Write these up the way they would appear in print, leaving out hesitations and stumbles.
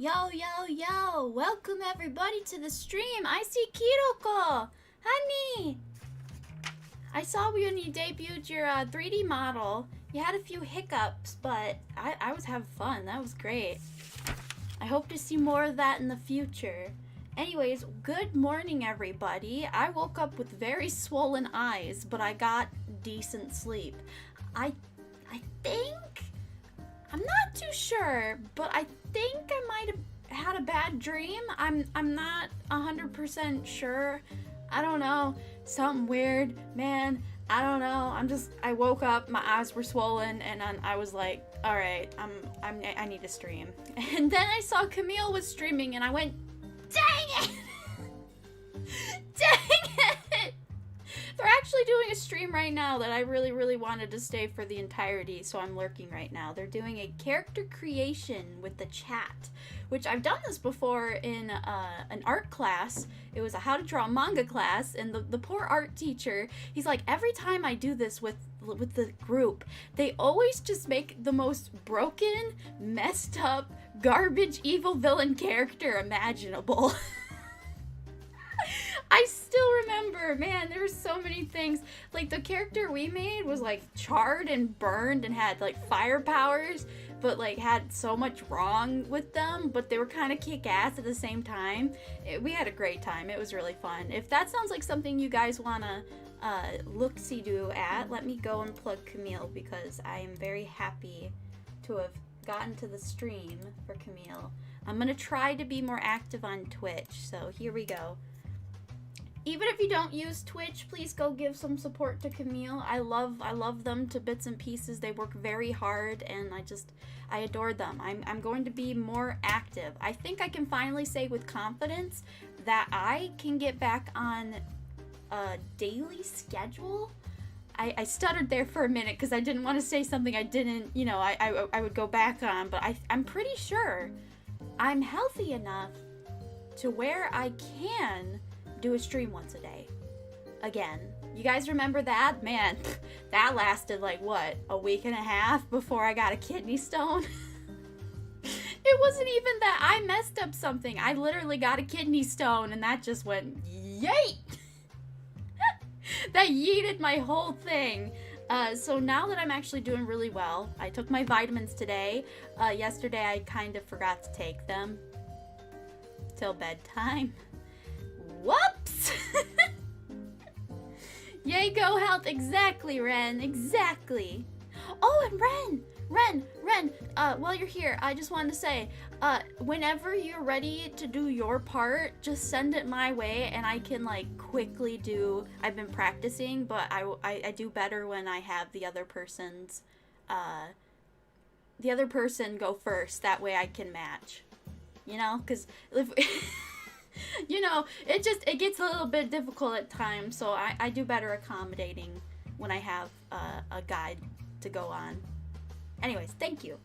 Yo, welcome everybody to the stream. I see Kiroko. Honey, I saw when you debuted your 3D model. You had a few hiccups, but I was having fun. That was great. I hope to see more of that in the future. Anyways, good morning everybody. I woke up with very swollen eyes, but I got decent sleep. I think, I'm not too sure, but I think I might have had a bad dream. I'm not 100% sure. I don't know. Something weird, man. I don't know. I woke up, my eyes were swollen, and then I was like, all right, I need to stream. And then I saw Camille was streaming, and I went, dang it! Dang it! They're actually doing a stream right now that I really wanted to stay for the entirety, so I'm lurking right now. They're doing a character creation with the chat, which I've done this before in an art class. It was a how to draw manga class, and the poor art teacher, he's like, every time I do this with the group, they always just make the most broken, messed up, garbage, evil villain character imaginable. I still remember, man, there were so many things. Like, the character we made was, like, charred and burned and had, like, fire powers, but, like, had so much wrong with them, but they were kind of kick-ass at the same time. We had a great time. It was really fun. If that sounds like something you guys want to look-see-do at, let me go and plug Camille, because I am very happy to have gotten to the stream for Camille. I'm going to try to be more active on Twitch, so here we go. Even if you don't use Twitch, please go give some support to Camille. I love them to bits and pieces. They work very hard, and I adore them. I'm going to be more active. I think I can finally say with confidence that I can get back on a daily schedule. I stuttered there for a minute because I didn't want to say something I didn't, I would go back on, but I'm pretty sure I'm healthy enough to where I can do a stream once a day. Again, you guys remember that? Man, that lasted like, what, a week and a half before I got a kidney stone? It wasn't even that I messed up something. I literally got a kidney stone and that just went yeet! That yeeted my whole thing. So now that I'm actually doing really well, I took my vitamins today. Yesterday I kind of forgot to take them till bedtime. Whoops! Yay, go health. Exactly, Ren. Exactly. Oh, and Ren, while you're here, I just wanted to say, whenever you're ready to do your part, just send it my way and I can, like, quickly do, I've been practicing, but I do better when I have the other person go first. That way I can match. You know, because if... You know, it gets a little bit difficult at times, so I do better accommodating when I have a guide to go on. Anyways, thank you.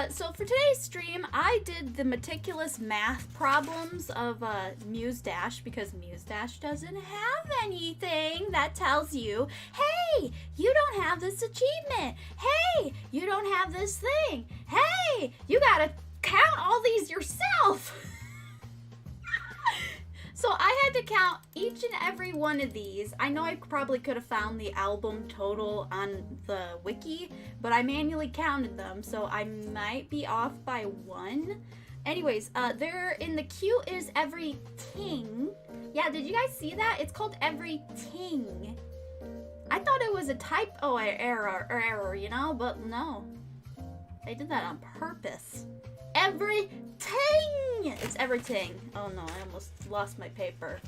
So for today's stream, I did the meticulous math problems of Muse Dash, because Muse Dash doesn't have anything that tells you, hey, you don't have this achievement. Hey, you don't have this thing. Hey, you gotta count all these yourself. So I had to count each and every one of these. I know I probably could have found the album total on the wiki, but I manually counted them, so I might be off by one. Anyways, they're in the queue is everything. Yeah, did you guys see that? It's called everything. I thought it was a typo error, you know, but no. They did that on purpose. Everything! It's everything. Oh no, I almost lost my paper.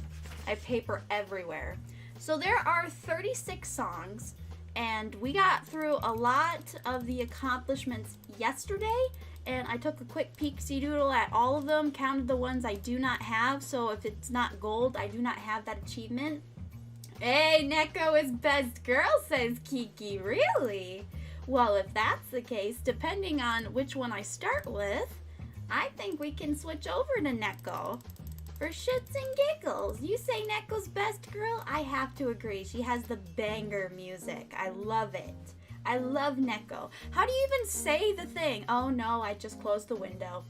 I have paper everywhere. So there are 36 songs, and we got through a lot of the accomplishments yesterday, and I took a quick peek-see-doodle at all of them, counted the ones I do not have, so if it's not gold, I do not have that achievement. Hey, Neko is best girl, says Kiki. Really? Well, if that's the case, depending on which one I start with, I think we can switch over to Neko. For shits and giggles, you say Neko's best girl? I have to agree. She has the banger music. I love it. I love Neko. How do you even say the thing? Oh no, I just closed the window.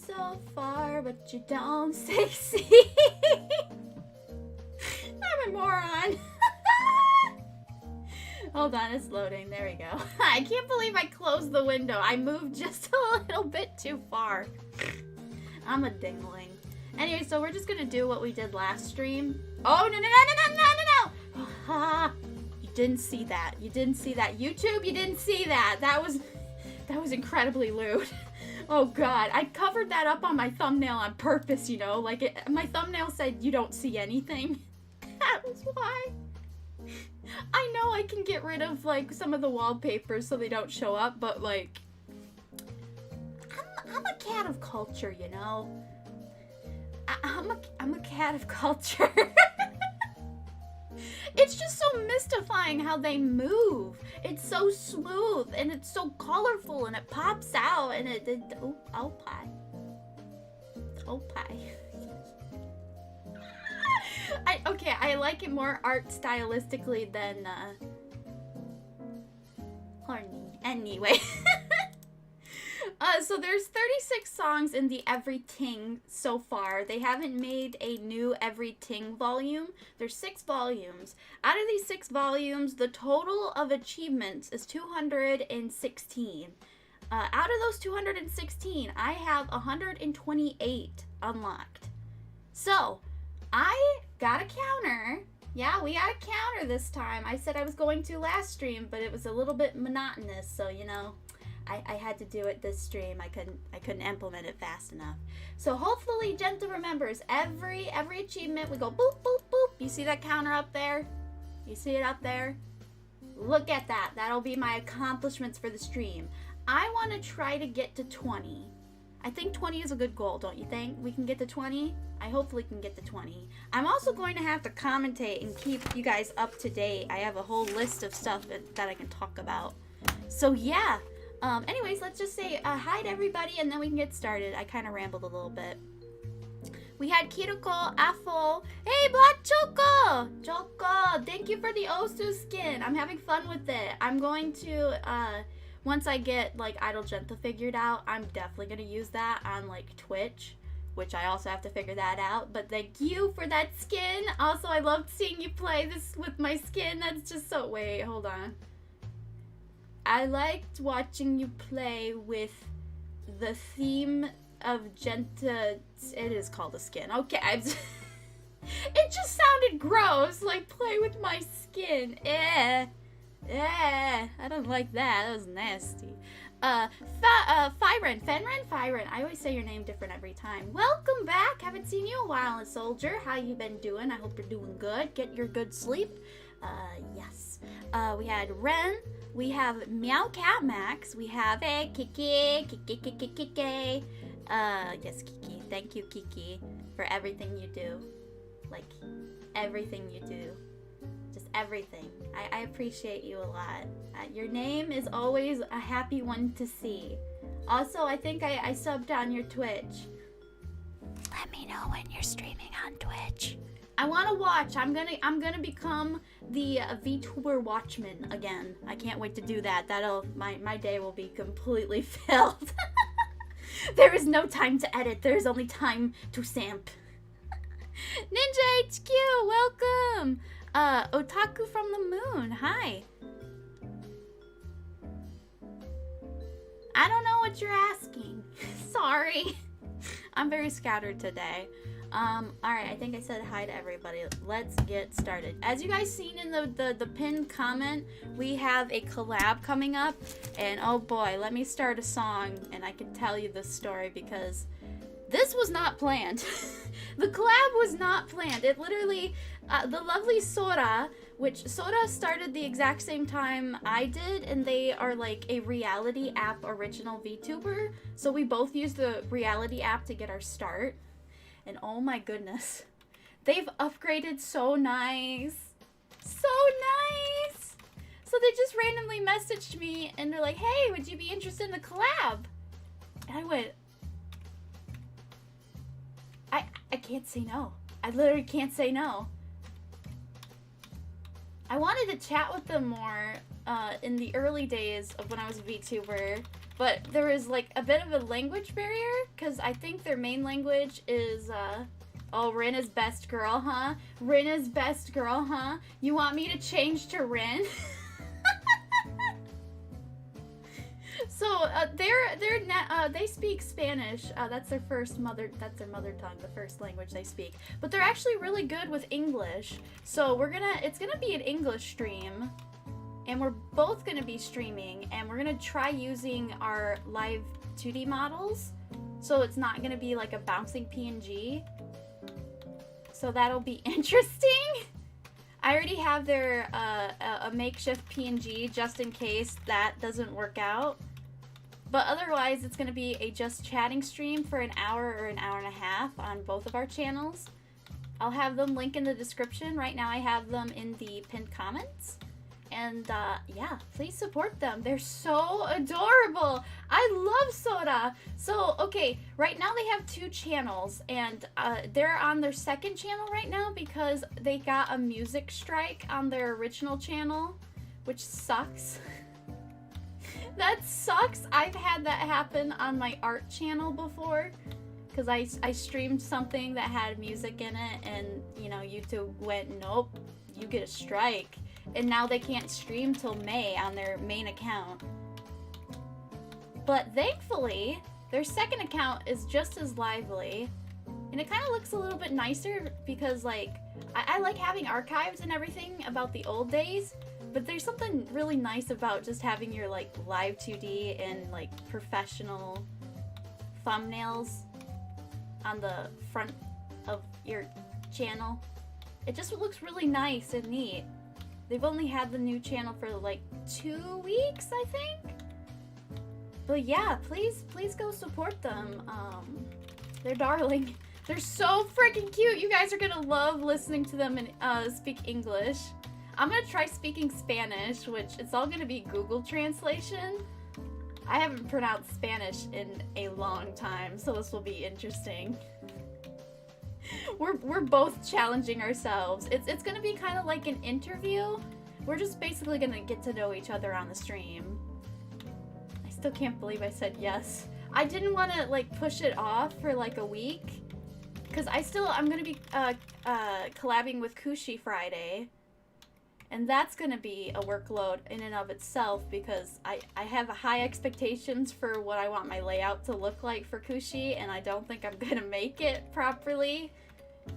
so far, but you don't succeed. I'm a moron. Hold on, it's loading. There we go. I can't believe I closed the window. I moved just a little bit too far. I'm a dingling. Anyway, so we're just gonna do what we did last stream. Oh, no. You didn't see that. You didn't see that. YouTube, you didn't see that. That was incredibly lewd. Oh god, I covered that up on my thumbnail on purpose, you know? Like, my thumbnail said you don't see anything. That was why. I know I can get rid of, like, some of the wallpapers so they don't show up, but, like, I'm a cat of culture, you know? I'm a cat of culture. It's just so mystifying how they move. It's so smooth and it's so colorful and it pops out and oh pie. Oh pie. I like it more art stylistically than horny. Anyway. So there's 36 songs in the Everything so far. They haven't made a new Everything volume. There's 6 volumes. Out of these 6 volumes, the total of achievements is 216. Out of those 216, I have 128 unlocked. So, I got a counter. Yeah, we got a counter this time. I said I was going to last stream, but it was a little bit monotonous, so, you know. I had to do it this stream. I couldn't implement it fast enough. So hopefully Jenta remembers every achievement. We go boop, boop, boop. You see that counter up there? You see it up there? Look at that. That'll be my accomplishments for the stream. I want to try to get to 20. I think 20 is a good goal, don't you think? We can get to 20? I hopefully can get to 20. I'm also going to have to commentate and keep you guys up to date. I have a whole list of stuff that I can talk about. So yeah. Anyways, let's just say hi to everybody and then we can get started. I kind of rambled a little bit. We had Kiriko, Affle. Hey, Black Choco! Choco, thank you for the Osu skin. I'm having fun with it. I'm going to, once I get, like, Idol Jenta figured out, I'm definitely going to use that on, like, Twitch, which I also have to figure that out. But thank you for that skin. Also, I loved seeing you play this with my skin. That's just so... Wait, hold on. I liked watching you play with the theme of Jenta. It is called a skin. Okay. It just sounded gross. Like, play with my skin. I don't like that. That was nasty. Fyren. I always say your name different every time. Welcome back. Haven't seen you in a while, Soldier. How you been doing? I hope you're doing good. Get your good sleep. Yes. We had Ren. We have Meow Cat Max. We have a Kiki. Yes, Kiki. Thank you, Kiki, for everything you do. Like, everything you do. Just everything. I appreciate you a lot. Your name is always a happy one to see. Also, I think I subbed on your Twitch. Let me know when you're streaming on Twitch. I want to watch. I'm gonna become the Vtuber watchman again. I can't wait to do that. My day will be completely filled. There is no time to edit. There is only time to samp. Ninja HQ, welcome. Otaku from the moon. Hi. I don't know what you're asking. Sorry. I'm very scattered today. Alright, I think I said hi to everybody. Let's get started. As you guys seen in the pinned comment, we have a collab coming up, and oh boy, let me start a song and I can tell you this story because this was not planned. The collab was not planned. It literally, the lovely Sora, which Sora started the exact same time I did, and they are like a reality app original VTuber, so we both used the reality app to get our start. And oh my goodness, they've upgraded so nice. So nice. So they just randomly messaged me and they're like, hey, would you be interested in the collab? And I went, I can't say no. I literally can't say no. I wanted to chat with them more in the early days of when I was a VTuber. But there is like a bit of a language barrier because I think their main language is oh, Rin is best girl, huh? Rin is best girl, huh? You want me to change to Rin? So they speak Spanish. That's their mother tongue, the first language they speak. But they're actually really good with English. So it's gonna be an English stream, and we're both gonna be streaming, and we're gonna try using our live 2D models. So it's not gonna be like a bouncing PNG. So that'll be interesting. I already have their a makeshift PNG just in case that doesn't work out. But otherwise, it's going to be a just chatting stream for an hour or an hour and a half on both of our channels. I'll have them linked in the description. Right now I have them in the pinned comments. And yeah, please support them. They're so adorable. I love Soda. So, okay, right now they have 2 channels. And they're on their 2nd channel right now because they got a music strike on their original channel, which sucks. That sucks. I've had that happen on my art channel before because I streamed something that had music in it and, you know, YouTube went, nope, you get a strike. And now they can't stream till May on their main account. But thankfully, their 2nd account is just as lively. And it kind of looks a little bit nicer because, like, I like having archives and everything about the old days. But there's something really nice about just having your, like, live 2D and, like, professional thumbnails on the front of your channel. It just looks really nice and neat. They've only had the new channel for, like, 2 weeks, I think? But yeah, please go support them. They're darling. They're so freaking cute. You guys are gonna love listening to them and speak English. I'm gonna try speaking Spanish, which it's all gonna be Google translation. I haven't pronounced Spanish in a long time, so this will be interesting. We're both challenging ourselves. It's gonna be kind of like an interview. We're just basically gonna get to know each other on the stream. I still can't believe I said yes. I didn't want to like push it off for like a week because I'm gonna be collabing with Kushi Friday. And that's going to be a workload in and of itself because I have high expectations for what I want my layout to look like for Kushi, and I don't think I'm going to make it properly.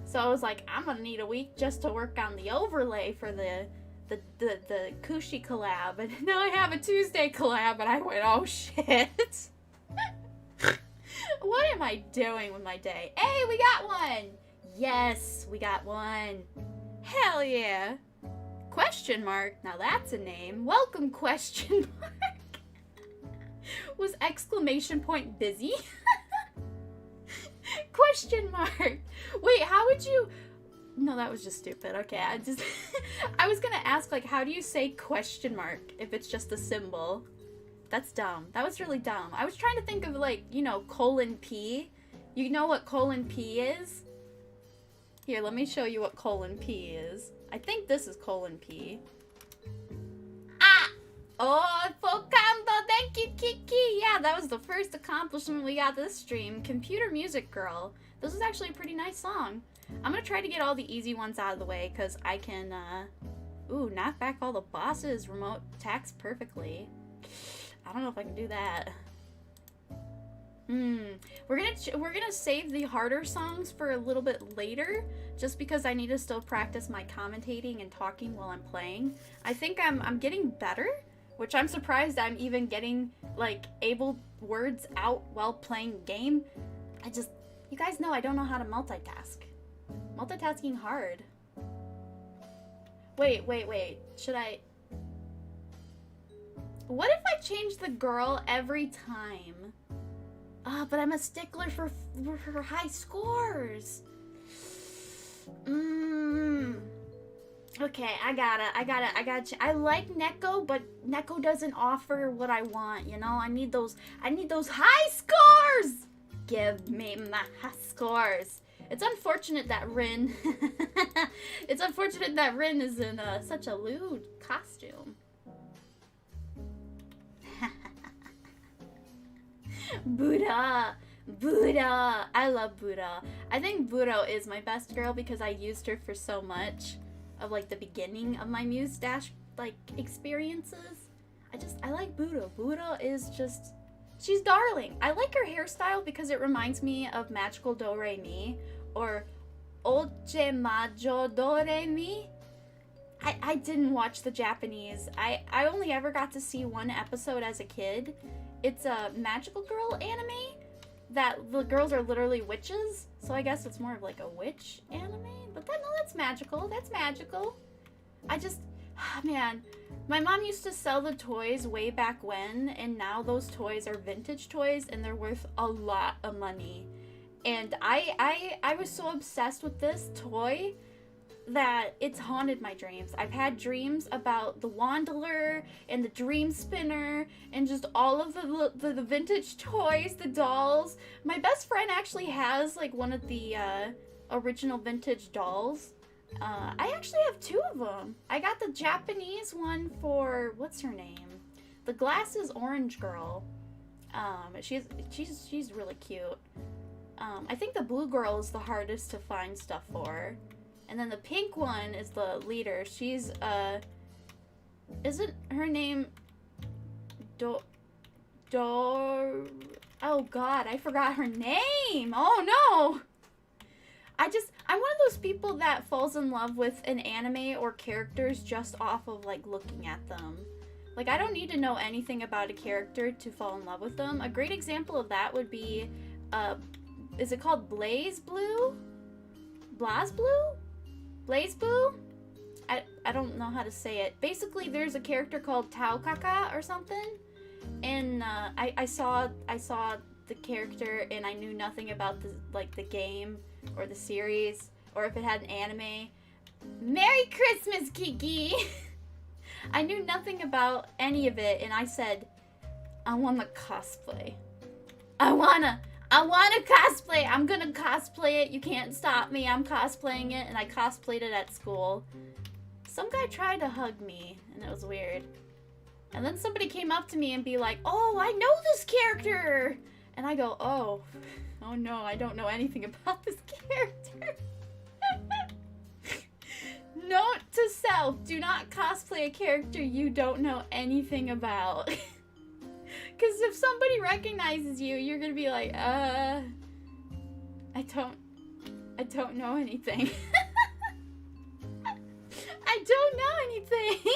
So I was like, I'm going to need a week just to work on the overlay for the Kushi collab. And now I have a Tuesday collab, and I went, oh shit. What am I doing with my day? Hey, we got one! Yes, we got one. Hell yeah. Question mark. Now that's a name. Welcome question mark. Was exclamation point busy? Question mark. Wait, how would you... No, that was just stupid. Okay, I was gonna ask, like, how do you say question mark if it's just a symbol? That's dumb. That was really dumb. I was trying to think of, like, you know, :P. You know what :P is? Here, let me show you what :P is. I think this is :P. Ah! Oh, Focando, thank you, Kiki! Yeah, that was the first accomplishment we got this stream. Computer Music Girl. This is actually a pretty nice song. I'm gonna try to get all the easy ones out of the way, because I can, ooh, knock back all the bosses, remote attacks perfectly. I don't know if I can do that. We're gonna save the harder songs for a little bit later, just because I need to still practice my commentating and talking while I'm playing. I think I'm getting better, which I'm surprised I'm even getting like able words out while playing game. You guys know I don't know how to multitask. Multitasking hard. Wait. Should I? What if I change the girl every time? But I'm a stickler for high scores. Okay, I gotta. I like Neko, but Neko doesn't offer what I want. You know, I need those high scores. Give me my high scores. It's unfortunate that Rin. It's unfortunate that Rin is in such a lewd costume. Buddha. Buddha. I love Buddha. I think Buddha is my best girl because I used her for so much of like the beginning of my Muse Dash like experiences. I like Buddha. Buddha is just, she's darling. I like her hairstyle because it reminds me of Magical Do Re Mi or Oche Majo Do Re Mi. I didn't watch the Japanese. I only ever got to see one episode as a kid. It's a magical girl anime that the girls are literally witches. So I guess it's more of like a witch anime. But no, that's magical. That's magical. Man, my mom used to sell the toys way back when, and now those toys are vintage toys and they're worth a lot of money. And I was so obsessed with this toy that it's haunted my dreams. I've had dreams about the Wandler and the Dream Spinner and just all of the vintage toys, the dolls. My best friend actually has like one of the original vintage dolls. I actually have two of them. I got the Japanese one for, what's her name? The glasses orange girl. She's really cute. I think the blue girl is the hardest to find stuff for. And then the pink one is the leader. She's, isn't her name oh god, I forgot her name! Oh no! I'm one of those people that falls in love with an anime or characters just off of, like, looking at them. Like, I don't need to know anything about a character to fall in love with them. A great example of that would be, is it called Blaze Blue? BlazBlue? BlazBlue? I don't know how to say it. Basically, there's a character called Tao Kaka or something. And, I saw the character and I knew nothing about the game or the series or if it had an anime. Merry Christmas, Kiki! I knew nothing about any of it and I said, I wanna cosplay. I wanna cosplay. I'm gonna cosplay it. You can't stop me. I'm cosplaying it and I cosplayed it at school. Some guy tried to hug me and it was weird. And then somebody came up to me and be like, oh, I know this character! And I go, oh no, I don't know anything about this character. Note to self, do not cosplay a character you don't know anything about. Because if somebody recognizes you, you're gonna be like, I don't know anything. I don't know anything.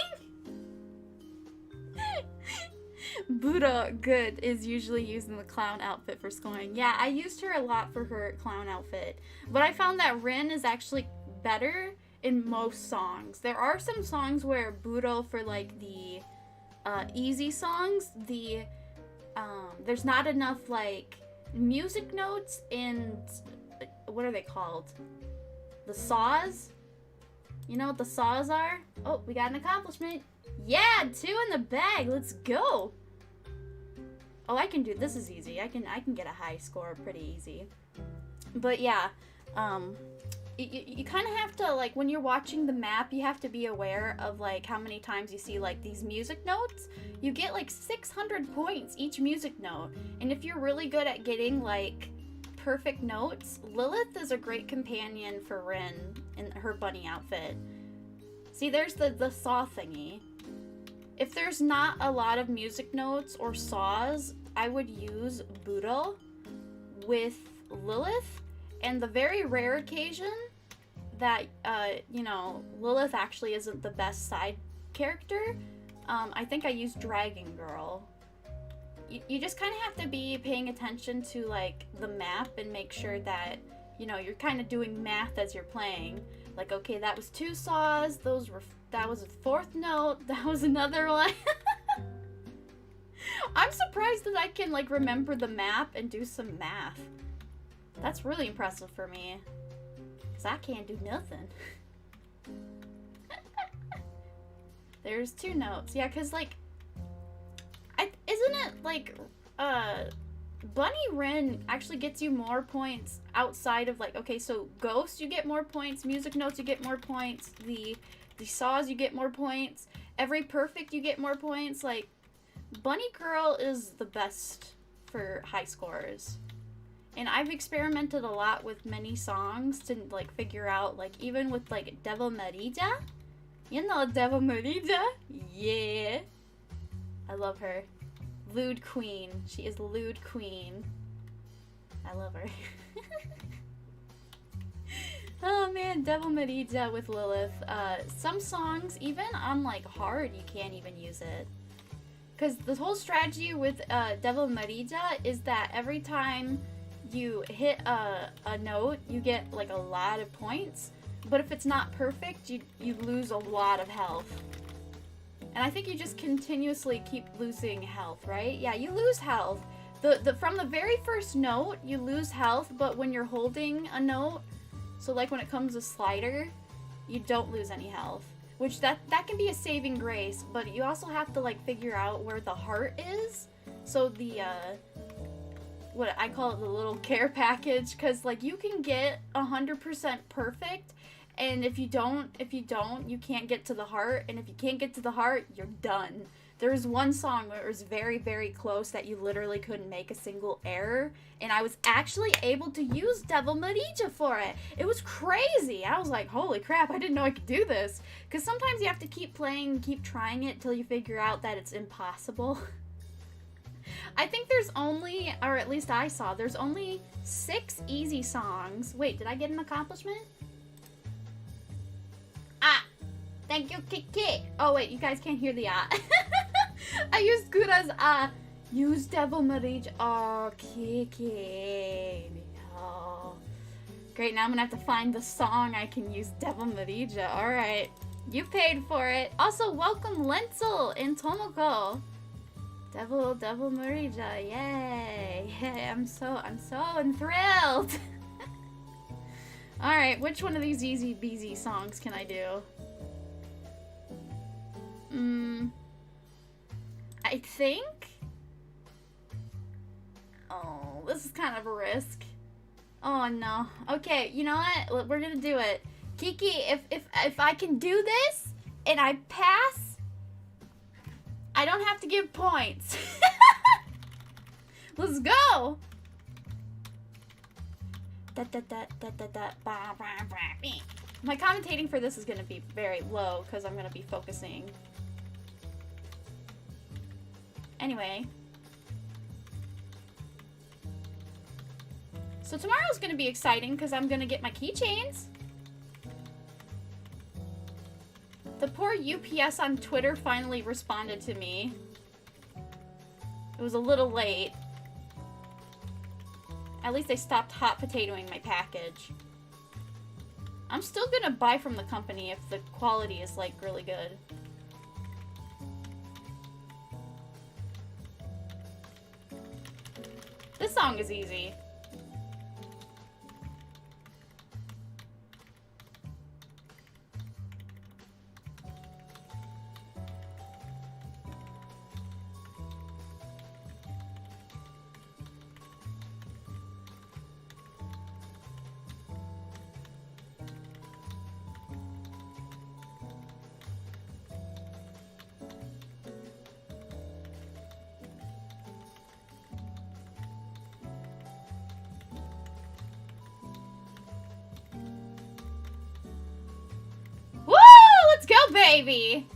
Buddha Good is usually using the clown outfit for scoring. Yeah, I used her a lot for her clown outfit. But I found that Rin is actually better in most songs. There are some songs where Buddha, for like the easy songs, there's not enough like music notes and what are they called? The saws? You know what the saws are? Oh, we got an accomplishment. Yeah, 2 in the bag. Let's go. Oh, I can do this. Is easy. I can get a high score pretty easy. But yeah, you kind of have to, like, when you're watching the map, you have to be aware of like how many times you see like these music notes. You get like 600 points each music note, and if you're really good at getting like perfect notes, Lilith is a great companion for Rin in her bunny outfit. See, there's the saw thingy. If there's not a lot of music notes or saws, I would use Buddha with Lilith. And the very rare occasion that, Lilith actually isn't the best side character, I think I use Dragon Girl. You just kind of have to be paying attention to, like, the map and make sure that, you're kind of doing math as you're playing. Like, okay, that was 2 saws, that was a 4th note, that was another one. I'm surprised that I can, like, remember the map and do some math. That's really impressive for me. Because I can't do nothing. There's 2 notes. Yeah, because, like, isn't it, like, Bunny Rin actually gets you more points outside of, like, okay, so Ghost, you get more points, music notes, you get more points, the saws, you get more points, every perfect, you get more points. Like, Bunny Girl is the best for high scores. And I've experimented a lot with many songs to, like, figure out, like, even with, like, Devil Marija. You know Devil Marija? Yeah. I love her. Lewd Queen. She is Lewd Queen. I love her. Oh man, Devil Marija with Lilith. Some songs, even on like hard, you can't even use it. Because the whole strategy with Devil Marija is that every time you hit a note, you get like a lot of points. But if it's not perfect, you lose a lot of health. And I think you just continuously keep losing health, right? Yeah, you lose health. From the very first note, you lose health, but when you're holding a note, so like when it comes to slider, you don't lose any health. Which that can be a saving grace, but you also have to like figure out where the heart is. So the what I call it, the little care package, because like you can get 100% perfect, and if you don't, you can't get to the heart, and if you can't get to the heart, you're done. There was one song where it was very, very close that you literally couldn't make a single error, and I was actually able to use Devil Marija for it. It was crazy. I was like, holy crap, I didn't know I could do this. Because sometimes you have to keep playing, keep trying it till you figure out that it's impossible. I think there's only, or at least I saw, there's only 6 easy songs. Wait, did I get an accomplishment? Ah! Thank you, Kiki. Oh, wait, you guys can't hear the ah. I used Kura's ah. Use Devil Marija. Oh, Kiki. Oh. Great, now I'm gonna have to find the song I can use Devil Marija. Alright. You paid for it. Also, welcome Lenzel and Tomoko. Devil Marija. Yay. Yay, I'm so enthralled. Alright, which one of these easy beasy songs can I do? I think? Oh, this is kind of a risk. Oh no. Okay, you know what? We're gonna do it. Kiki, if I can do this and I pass, I don't have to give points. Let's go. My commentating for this is gonna be very low because I'm gonna be focusing. Anyway. So tomorrow's gonna be exciting because I'm gonna get my keychains. The poor UPS on Twitter finally responded to me. It was a little late. At least they stopped hot potatoing my package. I'm still gonna buy from the company if the quality is like really good. This song is easy. Baby!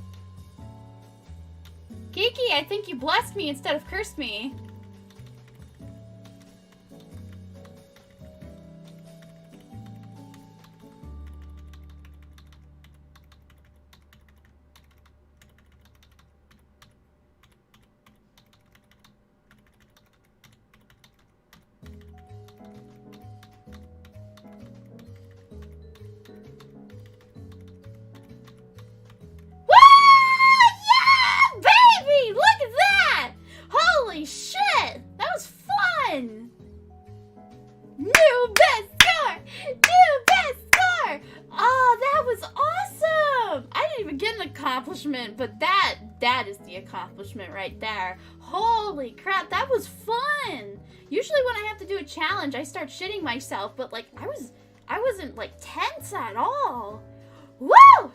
Kiki, I think you blessed me instead of cursed me. But that is the accomplishment right there. Holy crap, that was fun. Usually when I have to do a challenge, I start shitting myself, but like I wasn't like tense at all. Woo!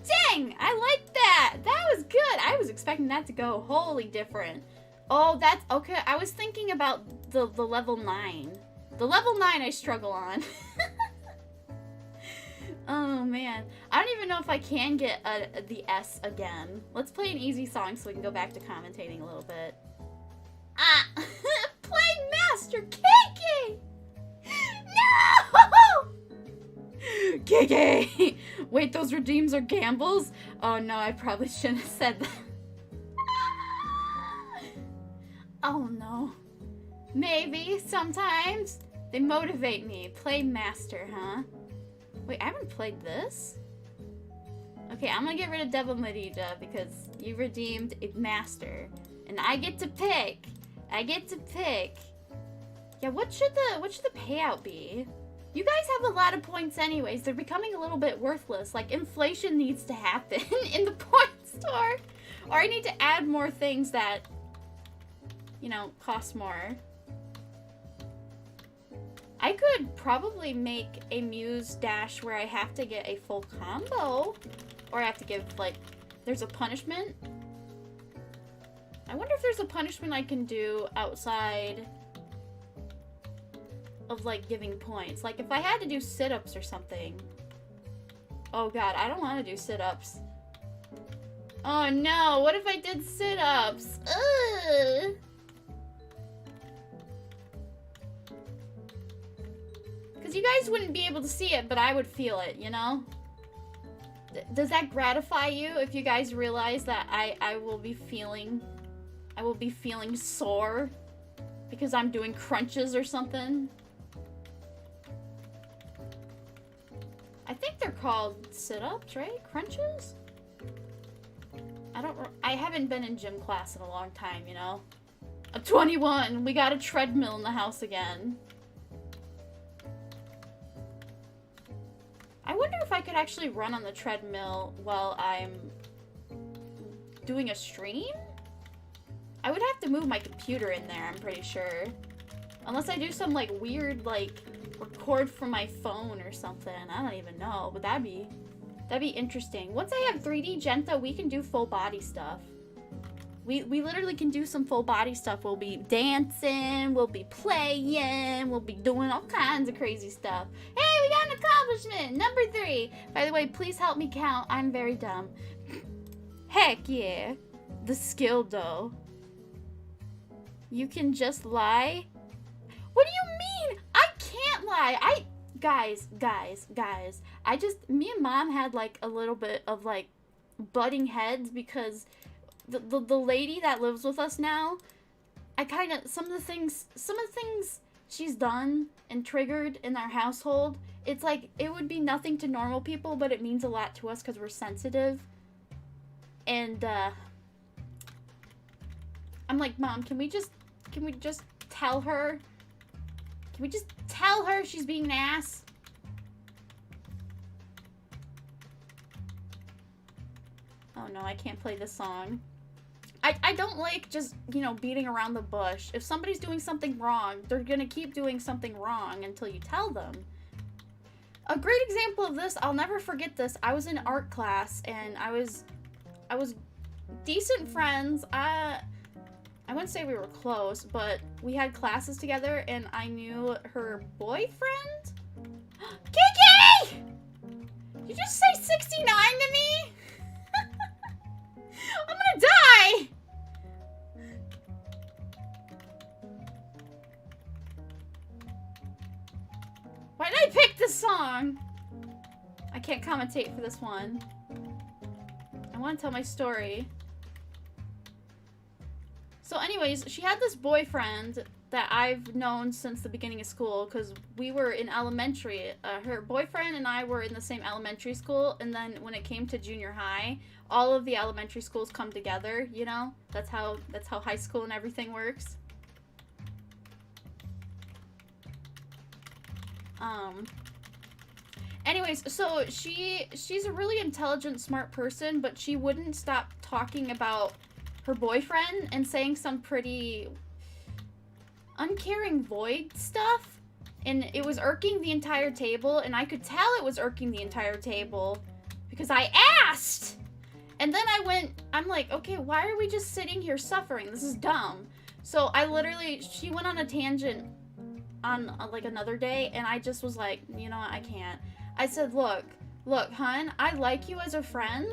Dang, I like that. That was good. I was expecting that to go wholly different. Oh, that's okay. I was thinking about the level 9. The level 9 I struggle on. Oh man, I don't even know if I can get the S again. Let's play an easy song so we can go back to commentating a little bit. Ah, playing Master Kiki. No, Kiki. Wait, those redeems are gambles? Oh no, I probably shouldn't have said that. Oh no. Maybe sometimes they motivate me. Play Master, huh? Wait, I haven't played this? Okay, I'm gonna get rid of Devil Marija because you redeemed a Master. And I get to pick. I get to pick. Yeah, what should the payout be? You guys have a lot of points anyways. They're becoming a little bit worthless. Like, inflation needs to happen in the point store. Or I need to add more things that, you know, cost more. I could probably make a Muse dash where I have to get a full combo. Or I have to give, like, there's a punishment. I wonder if there's a punishment I can do outside of, like, giving points. Like, if I had to do sit-ups or something. Oh god, I don't want to do sit-ups. Oh no, what if I did sit-ups? Ugh. Because you guys wouldn't be able to see it, but I would feel it, you know? Does that gratify you if you guys realize that I will be feeling sore because I'm doing crunches or something? I think they're called sit-ups, right? Crunches? I haven't been in gym class in a long time, you know? I'm 21. We got a treadmill in the house again. I wonder if I could actually run on the treadmill while I'm doing a stream? I would have to move my computer in there, I'm pretty sure. Unless I do some, like, weird, like, record from my phone or something. I don't even know, but that'd be interesting. Once I have 3D Jenta, we can do full body stuff. We literally can do some full body stuff. We'll be dancing, we'll be playing, we'll be doing all kinds of crazy stuff. Hey, we got an accomplishment! Number 3. By the way, please help me count. I'm very dumb. Heck yeah. The skill though. You can just lie? What do you mean? I can't lie. Guys. Me and Mom had, like, a little bit of, like, butting heads because the lady that lives with us now, some of the things she's done and triggered in our household, it's like, it would be nothing to normal people, but it means a lot to us because we're sensitive. And, I'm like, Mom, can we just tell her? Can we just tell her she's being an ass? Oh no, I can't play this song. I don't like just, you know, beating around the bush. If somebody's doing something wrong, they're gonna keep doing something wrong until you tell them. A great example of this, I'll never forget this. I was in art class and I was decent friends. I wouldn't say we were close, but we had classes together and I knew her boyfriend. Kiki! Did you just say 69 to me? I'm gonna die! Why did I pick this song? I can't commentate for this one. I want to tell my story. So anyways, she had this boyfriend that I've known since the beginning of school because we were in elementary. Her boyfriend and I were in the same elementary school, and then when it came to junior high, all of the elementary schools come together, you know? That's how high school and everything works. Anyways, so she's a really intelligent, smart person, but she wouldn't stop talking about her boyfriend and saying some pretty uncaring void stuff, and it was irking the entire table, and I could tell it was irking the entire table because I asked. And then I'm like, okay, why are we just sitting here suffering? This is dumb. So she went on a tangent on like another day, and I just was like, you know what, I can't. I said, look, hun, I like you as a friend,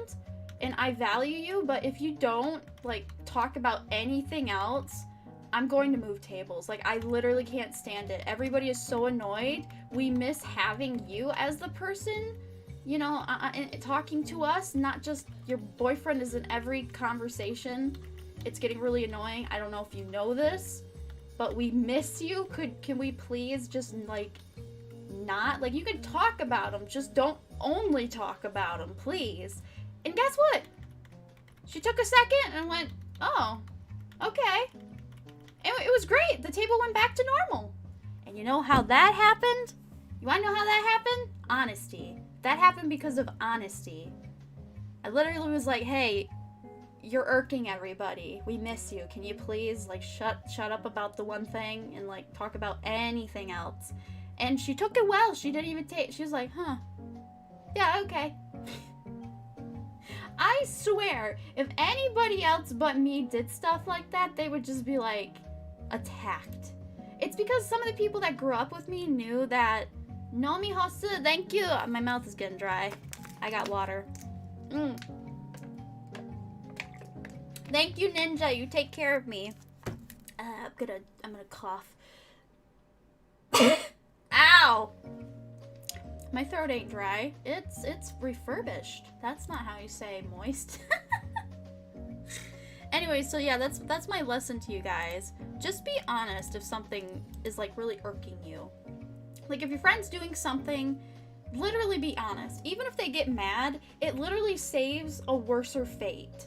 and I value you, but if you don't, like, talk about anything else, I'm going to move tables. Like, I literally can't stand it. Everybody is so annoyed. We miss having you as the person, you know, talking to us, not just your boyfriend is in every conversation. It's getting really annoying. I don't know if you know this, but we miss you. Can we please just, like, not? Like, you can talk about them, just don't only talk about them, please. And guess what? She took a second and went, oh, okay. And it was great. The table went back to normal. And you know how that happened? You want to know how that happened? Honesty. That happened because of honesty. I literally was like, hey, you're irking everybody. We miss you. Can you please, like, shut up about the one thing and, like, talk about anything else? And she took it well. She didn't even she was like, huh. Yeah, okay. I swear, if anybody else but me did stuff like that, they would just be, like, attacked. It's because some of the people that grew up with me knew that, Nomi Hosu, thank you. My mouth is getting dry. I got water. Thank you, Ninja. You take care of me. I'm gonna cough. Ow! My throat ain't dry. It's refurbished. That's not how you say moist. Anyway, so yeah, that's my lesson to you guys. Just be honest if something is, like, really irking you. Like, if your friend's doing something, literally be honest. Even if they get mad, it literally saves a worser fate.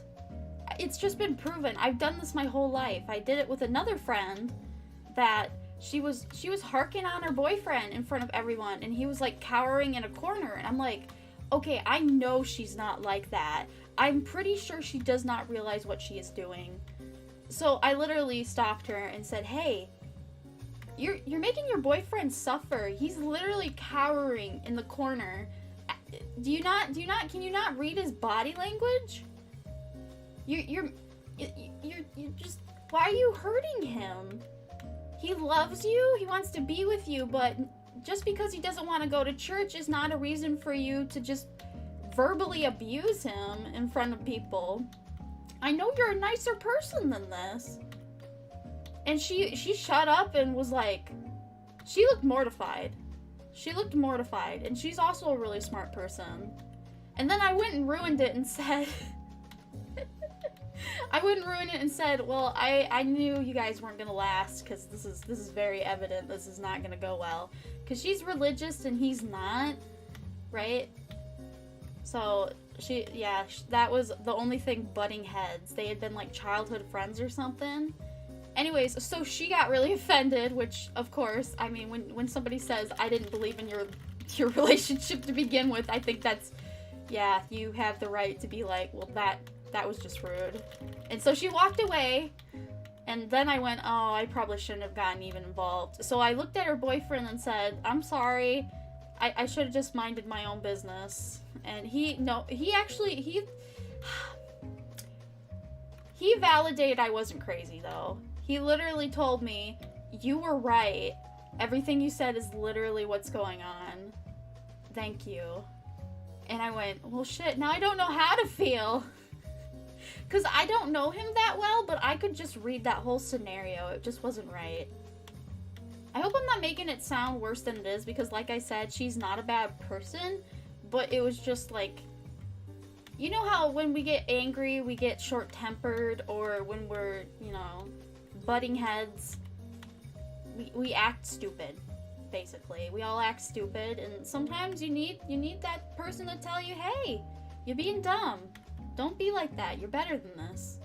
It's just been proven. I've done this my whole life. I did it with another friend that she was harking on her boyfriend in front of everyone, and he was, like, cowering in a corner, and I'm like, okay, I know she's not like that. I'm pretty sure she does not realize what she is doing. So I literally stopped her and said, hey, you're making your boyfriend suffer. He's literally cowering in the corner. Can you not read his body language? You're just, why are you hurting him? He loves you, he wants to be with you, but just because he doesn't want to go to church is not a reason for you to just verbally abuse him in front of people. I know you're a nicer person than this. And she shut up and was like, she looked mortified. She looked mortified, and she's also a really smart person. And then I went and ruined it and said, well, I knew you guys weren't gonna last, because this is very evident this is not gonna go well. Because she's religious and he's not, right? So, that was the only thing butting heads. They had been, like, childhood friends or something. Anyways, so she got really offended, which, of course, I mean, when somebody says, I didn't believe in your relationship to begin with, I think that's, yeah, you have the right to be like, well, that was just rude. And so she walked away, and then I went, oh, I probably shouldn't have gotten even involved. So I looked at her boyfriend and said, I'm sorry, I should have just minded my own business. And he validated I wasn't crazy, though. He literally told me, you were right. Everything you said is literally what's going on. Thank you. And I went, well, shit, now I don't know how to feel. Because I don't know him that well, but I could just read that whole scenario. It just wasn't right. I hope I'm not making it sound worse than it is, because like I said, she's not a bad person, but it was just like, you know how when we get angry, we get short-tempered, or when we're, you know, butting heads, we act stupid, basically. We all act stupid, and sometimes you need that person to tell you, hey, you're being dumb. Don't be like that. You're better than this.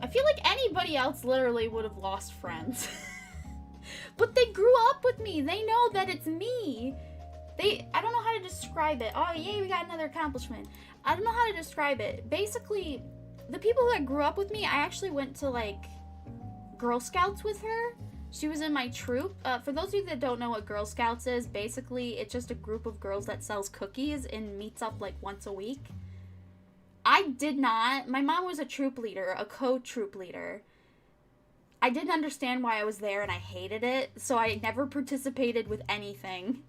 I feel like anybody else literally would have lost friends. But they grew up with me. They know that it's me. I don't know how to describe it. Oh, yay, we got another accomplishment. I don't know how to describe it. Basically, the people that grew up with me, I actually went to, like, Girl Scouts with her. She was in my troop. For those of you that don't know what Girl Scouts is, basically, it's just a group of girls that sells cookies and meets up, like, once a week. I did not. My mom was a troop leader, a co-troop leader. I didn't understand why I was there and I hated it, so I never participated with anything.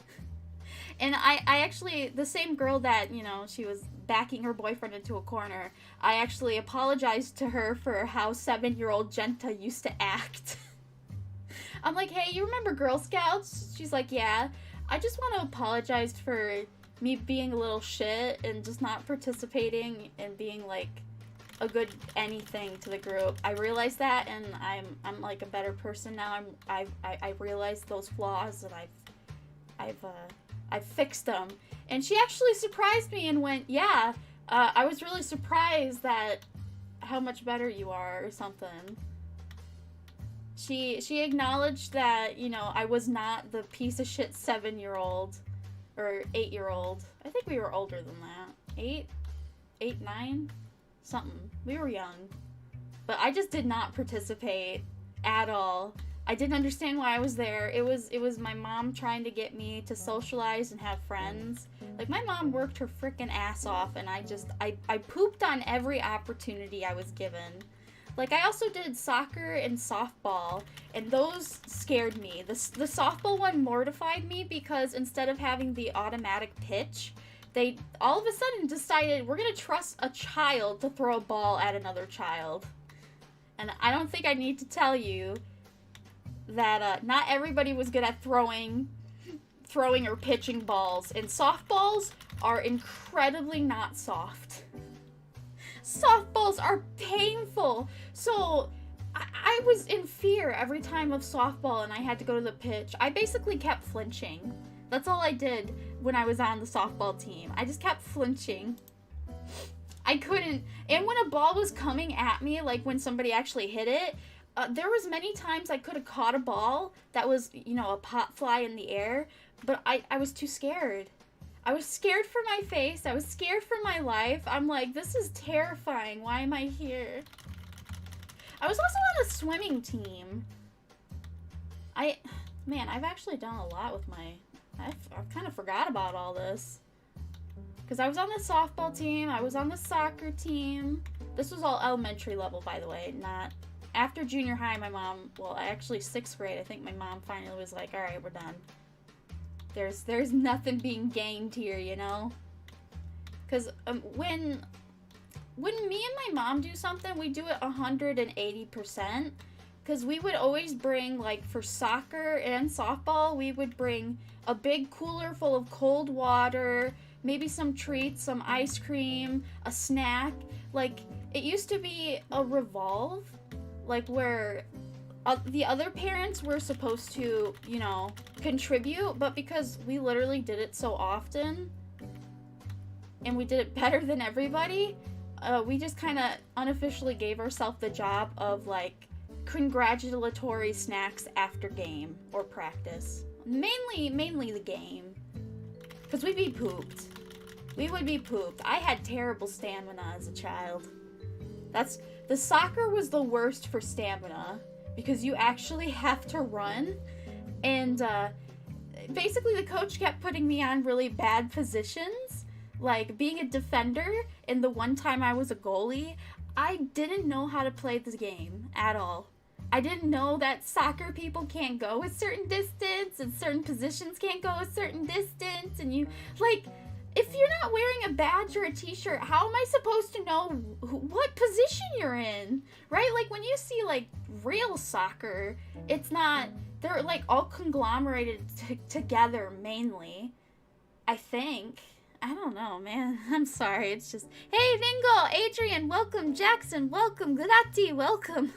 And I actually, the same girl that, you know, she was backing her boyfriend into a corner, I actually apologized to her for how 7-year-old Jenta used to act. I'm like, hey, you remember Girl Scouts? She's like, yeah. I just want to apologize for me being a little shit and just not participating and being like a good anything to the group. I realized that, and I'm like a better person now. I realized those flaws, and I've fixed them. And she actually surprised me and went, yeah, I was really surprised that how much better you are or something. She acknowledged that, you know, I was not the piece of shit 7-year-old or 8-year-old. I think we were older than that. 8, 9, something. We were young. But I just did not participate at all. I didn't understand why I was there. It was my mom trying to get me to socialize and have friends. Like, my mom worked her frickin' ass off, and I pooped on every opportunity I was given. Like, I also did soccer and softball, and those scared me. The softball one mortified me because instead of having the automatic pitch, they all of a sudden decided we're gonna trust a child to throw a ball at another child. And I don't think I need to tell you that not everybody was good at throwing or pitching balls, and softballs are incredibly not soft. Softballs are painful. So I was in fear every time of softball and I had to go to the pitch. I basically kept flinching. That's all I did when I was on the softball team. I just kept flinching. I couldn't. And when a ball was coming at me, like when somebody actually hit it, there was many times I could have caught a ball that was, you know, a pop fly in the air, but I was too scared. I was scared for my face. I was scared for my life. I'm like, this is terrifying. Why am I here? I was also on a swimming team. Man, I've actually done a lot with my... I've kind of forgot about all this. Because I was on the softball team. I was on the soccer team. This was all elementary level, by the way. Not... After junior high, my mom... Well, actually 6th grade, I think my mom finally was like, alright, we're done. There's nothing being gained here, you know? Because when me and my mom do something, we do it 180%. Because we would always bring, like, for soccer and softball, we would bring a big cooler full of cold water, maybe some treats, some ice cream, a snack. Like, it used to be a revolve, like, where... the other parents were supposed to, you know, contribute, but because we literally did it so often, and we did it better than everybody, we just kind of unofficially gave ourselves the job of, like, congratulatory snacks after game or practice. Mainly the game. Because we'd be pooped. We would be pooped. I had terrible stamina as a child. The soccer was the worst for stamina. Because you actually have to run, and basically the coach kept putting me on really bad positions, like being a defender, and the one time I was a goalie, I didn't know how to play this game at all. I didn't know that soccer people can't go a certain distance, and certain positions can't go a certain distance, and you, like... If you're not wearing a badge or a t-shirt, how am I supposed to know what position you're in? Right? Like, when you see, like, real soccer, it's not... They're, like, all conglomerated together, mainly. I think. I don't know, man. I'm sorry. It's just... Hey, Vingo! Adrian, welcome! Jackson, welcome! Gudati, welcome!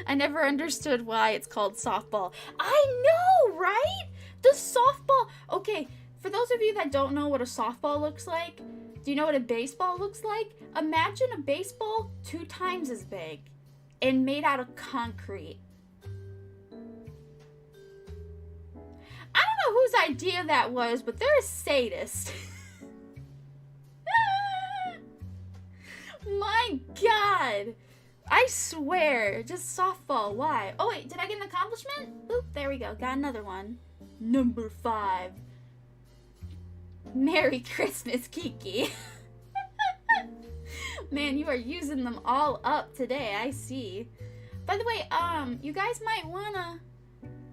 I never understood why it's called softball. I know, right? The softball... Okay... For those of you that don't know what a softball looks like, do you know what a baseball looks like? Imagine a baseball 2 times as big and made out of concrete. I don't know whose idea that was, but they're a sadist. My God. I swear. Just softball. Why? Oh, wait. Did I get an accomplishment? Oop, there we go. Got another one. Number 5. Merry Christmas, Kiki. Man, you are using them all up today, I see. By the way, you guys might wanna,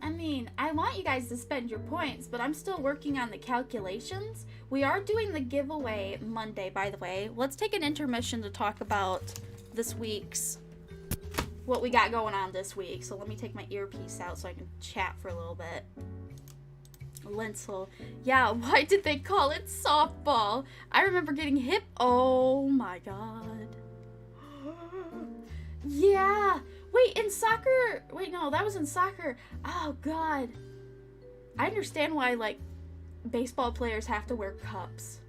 I mean, I want you guys to spend your points, but I'm still working on the calculations. We are doing the giveaway Monday, by the way. Let's take an intermission to talk about this week's, what we got going on this week. So let me take my earpiece out so I can chat for a little bit. Linsel. Yeah, why did they call it softball? I remember getting hit. Oh my god. Yeah. Wait, in soccer. Wait, no, that was in soccer. Oh god. I understand why, like, baseball players have to wear cups.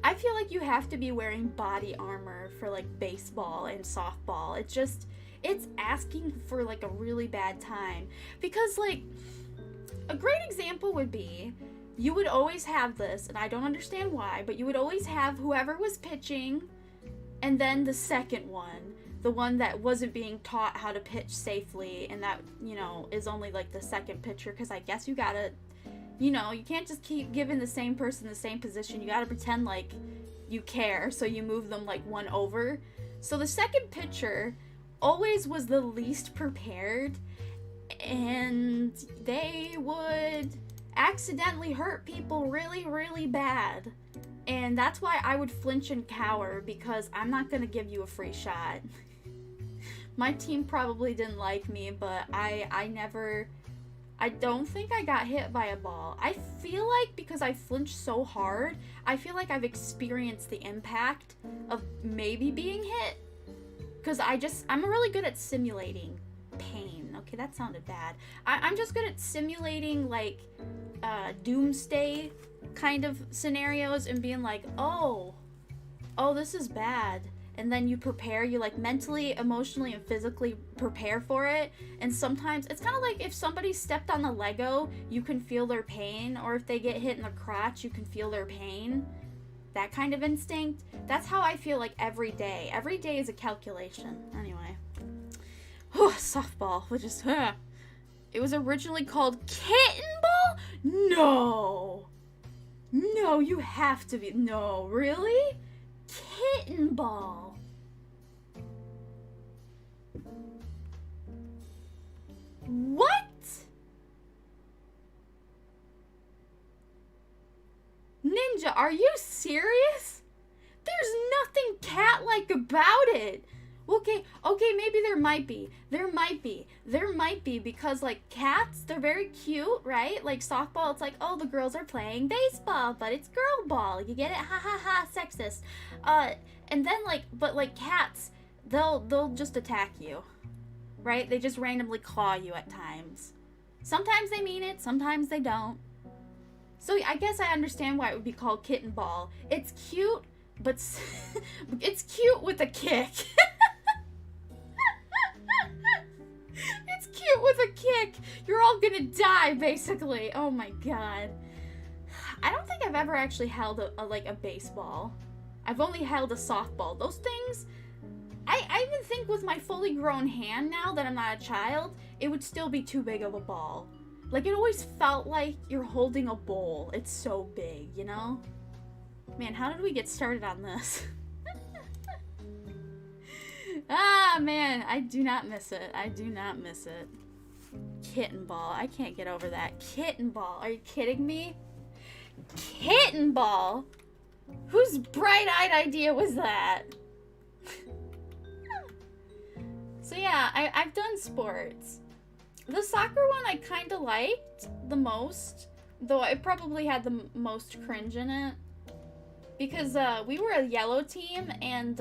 I feel like you have to be wearing body armor for, like, baseball and softball. It's asking for, like, a really bad time. Because, like, a great example would be, you would always have this, and I don't understand why, but you would always have whoever was pitching, and then the second one, the one that wasn't being taught how to pitch safely, and that, you know, is only, like, the second pitcher, because I guess you gotta, you know, you can't just keep giving the same person the same position. You gotta pretend like you care, so you move them, like, one over. So the second pitcher always was the least prepared, and they would accidentally hurt people really, really bad. And that's why I would flinch and cower, because I'm not gonna give you a free shot. My team probably didn't like me, but I don't think I got hit by a ball. I feel like because I flinched so hard, I feel like I've experienced the impact of maybe being hit. Because I'm really good at simulating pain. Okay, that sounded bad. I'm just good at simulating, like, doomsday kind of scenarios and being like, oh, this is bad. And then you prepare, you, like, mentally, emotionally, and physically prepare for it. And sometimes, it's kind of like if somebody stepped on the Lego, you can feel their pain. Or if they get hit in the crotch, you can feel their pain. That kind of instinct. That's how I feel like every day. Every day is a calculation. Anyway. Softball, which is, it was originally called kitten ball? No. No, you have to be, no, really? Kitten ball. What? Ninja, are you serious? There's nothing cat-like about it. Okay, maybe there might be, because, like, cats, they're very cute, right? Like, softball, it's like, oh, the girls are playing baseball, but it's girl ball, you get it? Ha ha ha, sexist. And then, like, but, like, cats, they'll just attack you, right? They just randomly claw you at times. Sometimes they mean it, sometimes they don't. So, I guess I understand why it would be called kitten ball. It's cute, but it's cute with a kick. It's cute with a kick. You're all gonna die, basically. Oh my god. I don't think I've ever actually held a baseball. I've only held a softball. Those things, I even think with my fully grown hand now that I'm not a child, it would still be too big of a ball. Like, it always felt like you're holding a bowl. It's so big, you know? Man, how did we get started on this? Ah, man, I do not miss it. I do not miss it. Kitten ball. I can't get over that. Kitten ball. Are you kidding me? Kitten ball? Whose bright-eyed idea was that? So yeah, I've done sports. The soccer one I kind of liked the most, though it probably had the most cringe in it. Because we were a yellow team, and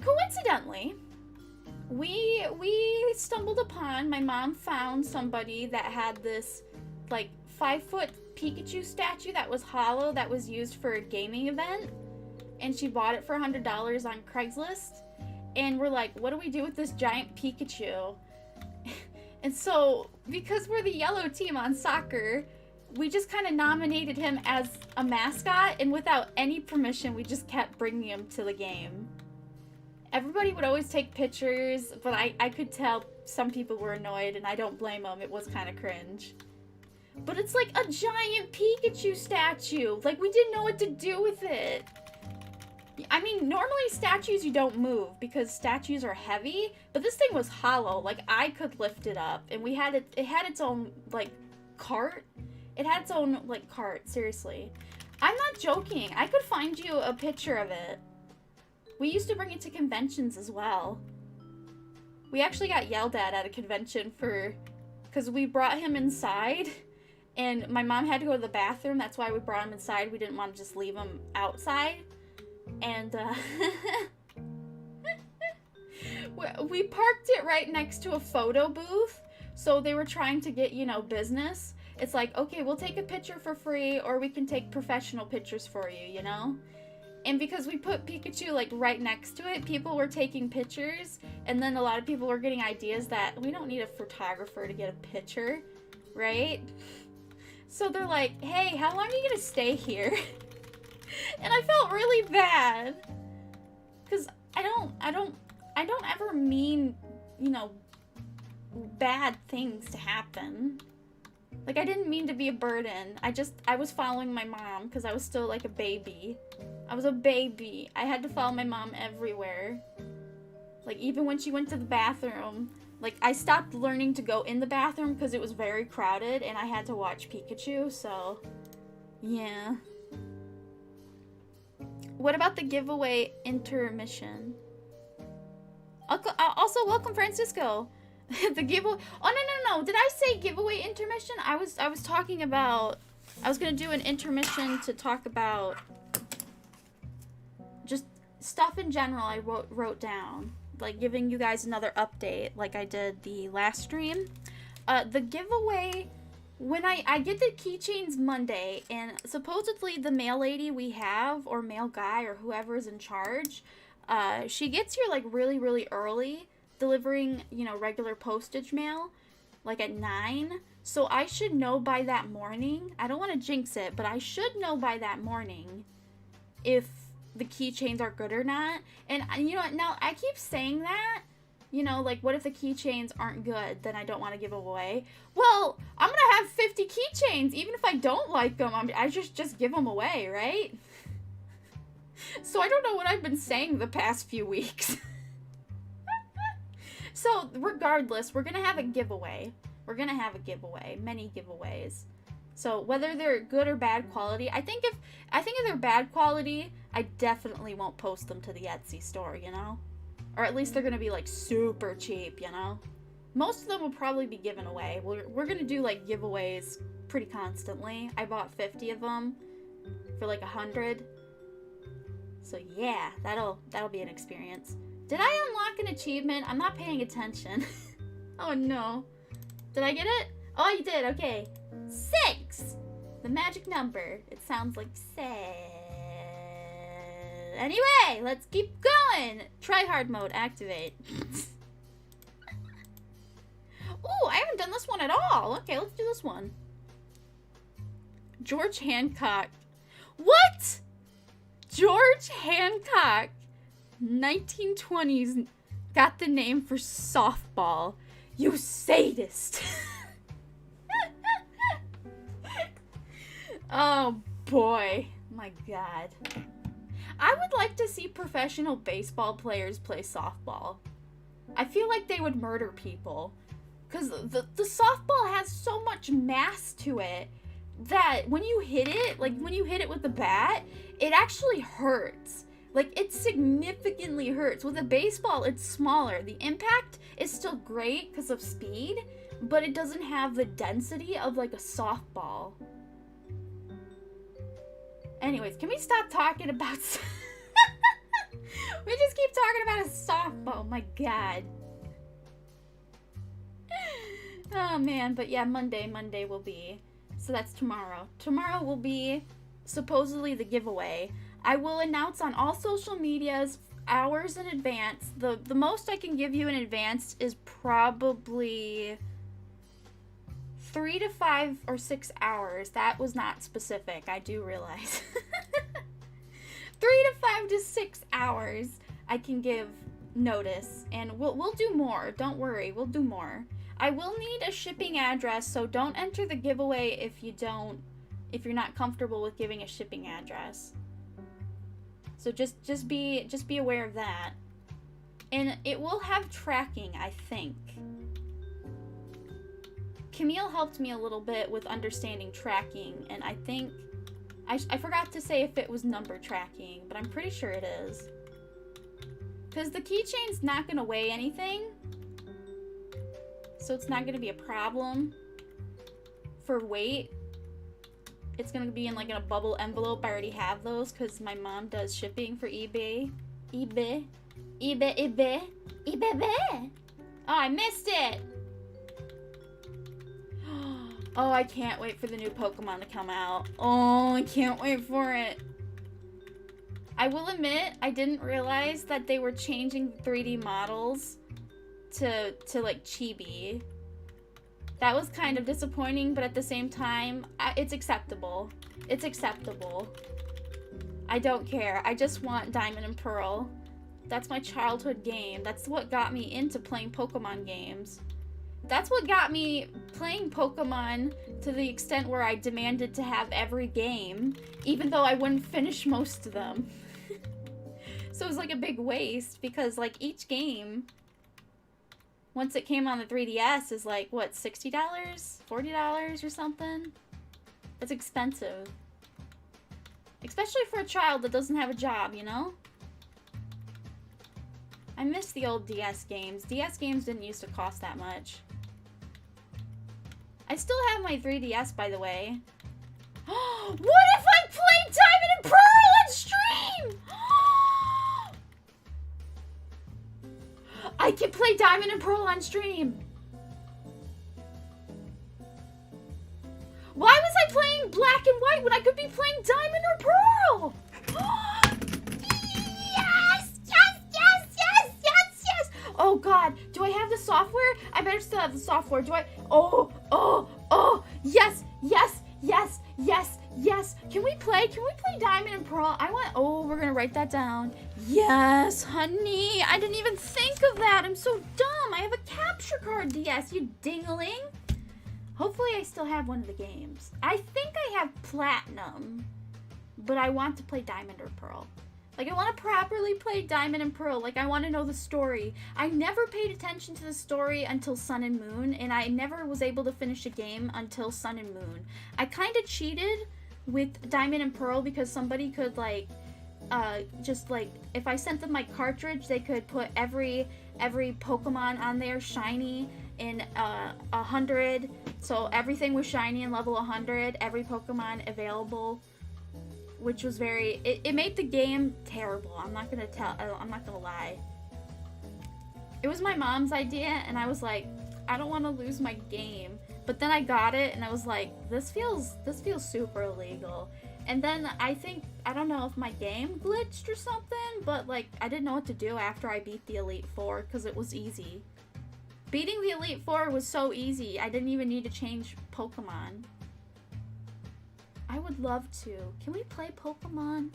coincidentally, we stumbled upon, my mom found somebody that had this, like, 5-foot Pikachu statue that was hollow that was used for a gaming event, and she bought it for $100 on Craigslist. And we're like, what do we do with this giant Pikachu? And so, because we're the yellow team on soccer, we just kind of nominated him as a mascot, and without any permission, we just kept bringing him to the game. Everybody would always take pictures, but I could tell some people were annoyed, and I don't blame them. It was kind of cringe. But it's like a giant Pikachu statue. Like, we didn't know what to do with it. I mean, normally statues you don't move because statues are heavy, but this thing was hollow. Like, I could lift it up, and it had its own, like, cart. It had its own, like, cart, seriously. I'm not joking. I could find you a picture of it. We used to bring it to conventions as well. We actually got yelled at a convention because we brought him inside, and my mom had to go to the bathroom. That's why we brought him inside. We didn't want to just leave him outside. And, we parked it right next to a photo booth, so they were trying to get, you know, business. It's like, okay, we'll take a picture for free, or we can take professional pictures for you, you know? And because we put Pikachu, like, right next to it, people were taking pictures, and then a lot of people were getting ideas that we don't need a photographer to get a picture, right? So they're like, hey, how long are you gonna stay here? And I felt really bad, because I don't ever mean, you know, bad things to happen. Like, I didn't mean to be a burden. I was following my mom, because I was still, like, a baby. I was a baby. I had to follow my mom everywhere. Like, even when she went to the bathroom, like, I stopped learning to go in the bathroom, because it was very crowded, and I had to watch Pikachu, so, yeah. What about the giveaway intermission? Also, welcome Francisco. The giveaway. Oh no! Did I say giveaway intermission? I was talking about. I was gonna do an intermission to talk about just stuff in general. I wrote down, like giving you guys another update, like I did the last stream. The giveaway. When I get the keychains Monday, and supposedly the mail lady we have, or mail guy, or whoever is in charge, she gets here, like, really, really early, delivering, you know, regular postage mail, like, at 9, so I should know by that morning. I don't want to jinx it, but I should know by that morning if the keychains are good or not, and, you know, now, I keep saying that. You know, like, what if the keychains aren't good? Then I don't want to give away. Well, I'm gonna have 50 keychains. Even if I don't like them, I just give them away, right? So I don't know what I've been saying the past few weeks. So, regardless, we're gonna have a giveaway. We're gonna have a giveaway. Many giveaways. So, whether they're good or bad quality, I think if they're bad quality, I definitely won't post them to the Etsy store, you know? Or at least they're going to be, like, super cheap, you know? Most of them will probably be given away. We're going to do, like, giveaways pretty constantly. I bought 50 of them for, like, 100. So, yeah, that'll be an experience. Did I unlock an achievement? I'm not paying attention. Oh, no. Did I get it? Oh, you did. Okay. 6! The magic number. It sounds like 6. Anyway, let's keep going. Try hard mode, activate. Ooh, I haven't done this one at all. Okay, let's do this one. George Hancock. What? George Hancock, 1920s, got the name for softball. You sadist. Oh, boy. My God. I would like to see professional baseball players play softball. I feel like they would murder people. Because the softball has so much mass to it that when you hit it, like when you hit it with the bat, it actually hurts. Like, it significantly hurts. With a baseball, it's smaller. The impact is still great because of speed, but it doesn't have the density of, like, a softball. Anyways, can we stop talking about... We just keep talking about a softball. My God. Oh, man. But yeah, Monday will be... So that's tomorrow. Tomorrow will be supposedly the giveaway. I will announce on all social medias hours in advance. The most I can give you in advance is probably 3 to 5 or 6 hours. That was not specific, I do realize. 3 to 5 to 6 hours I can give notice, and we'll do more. Don't worry, we'll do more. I will need a shipping address, so don't enter the giveaway if you're not comfortable with giving a shipping address. So just be aware of that. And it will have tracking, I think. Camille helped me a little bit with understanding tracking, and I think I forgot to say if it was number tracking, but I'm pretty sure it is. Because the keychain's not going to weigh anything, so it's not going to be a problem for weight. It's going to be in like in a bubble envelope. I already have those because my mom does shipping for eBay. eBay. Oh, I missed it! Oh, I can't wait for the new Pokemon to come out. Oh, I can't wait for it. I will admit, I didn't realize that they were changing 3D models to like chibi. That was kind of disappointing, but at the same time, it's acceptable. It's acceptable. I don't care. I just want Diamond and Pearl. That's my childhood game. That's what got me into playing Pokemon games. That's what got me playing Pokemon to the extent where I demanded to have every game, even though I wouldn't finish most of them. So it was like a big waste, because like each game, once it came on the 3DS, is like, what, $60? $40 or something? That's expensive. Especially for a child that doesn't have a job, you know? I miss the old DS games. DS games didn't used to cost that much. I still have my 3DS, by the way. What if I played Diamond and Pearl on stream? I can play Diamond and Pearl on stream. Why was I playing Black and White when I could be playing Diamond or Pearl? Oh god, do I have the software? I better still have the software. Do I? Oh, yes. Can we play Diamond and Pearl? We're gonna write that down. Yes, honey. I didn't even think of that. I'm so dumb. I have a capture card DS, you dingling. Hopefully I still have one of the games. I think I have Platinum, but I want to play Diamond or Pearl. Like, I want to properly play Diamond and Pearl. Like, I want to know the story. I never paid attention to the story until Sun and Moon, and I never was able to finish a game until Sun and Moon. I kind of cheated with Diamond and Pearl because somebody could, like, just, like, if I sent them my cartridge, they could put every Pokemon on there shiny in 100. So everything was shiny in level 100. Every Pokemon available. Which was it made the game terrible. I'm not gonna lie. It was my mom's idea, and I was like, I don't want to lose my game. But then I got it, and I was like, this feels super illegal. And then I don't know if my game glitched or something, but like, I didn't know what to do after I beat the Elite Four, because it was easy. Beating the Elite Four was so easy, I didn't even need to change Pokemon. I would love to. Can we play Pokemon?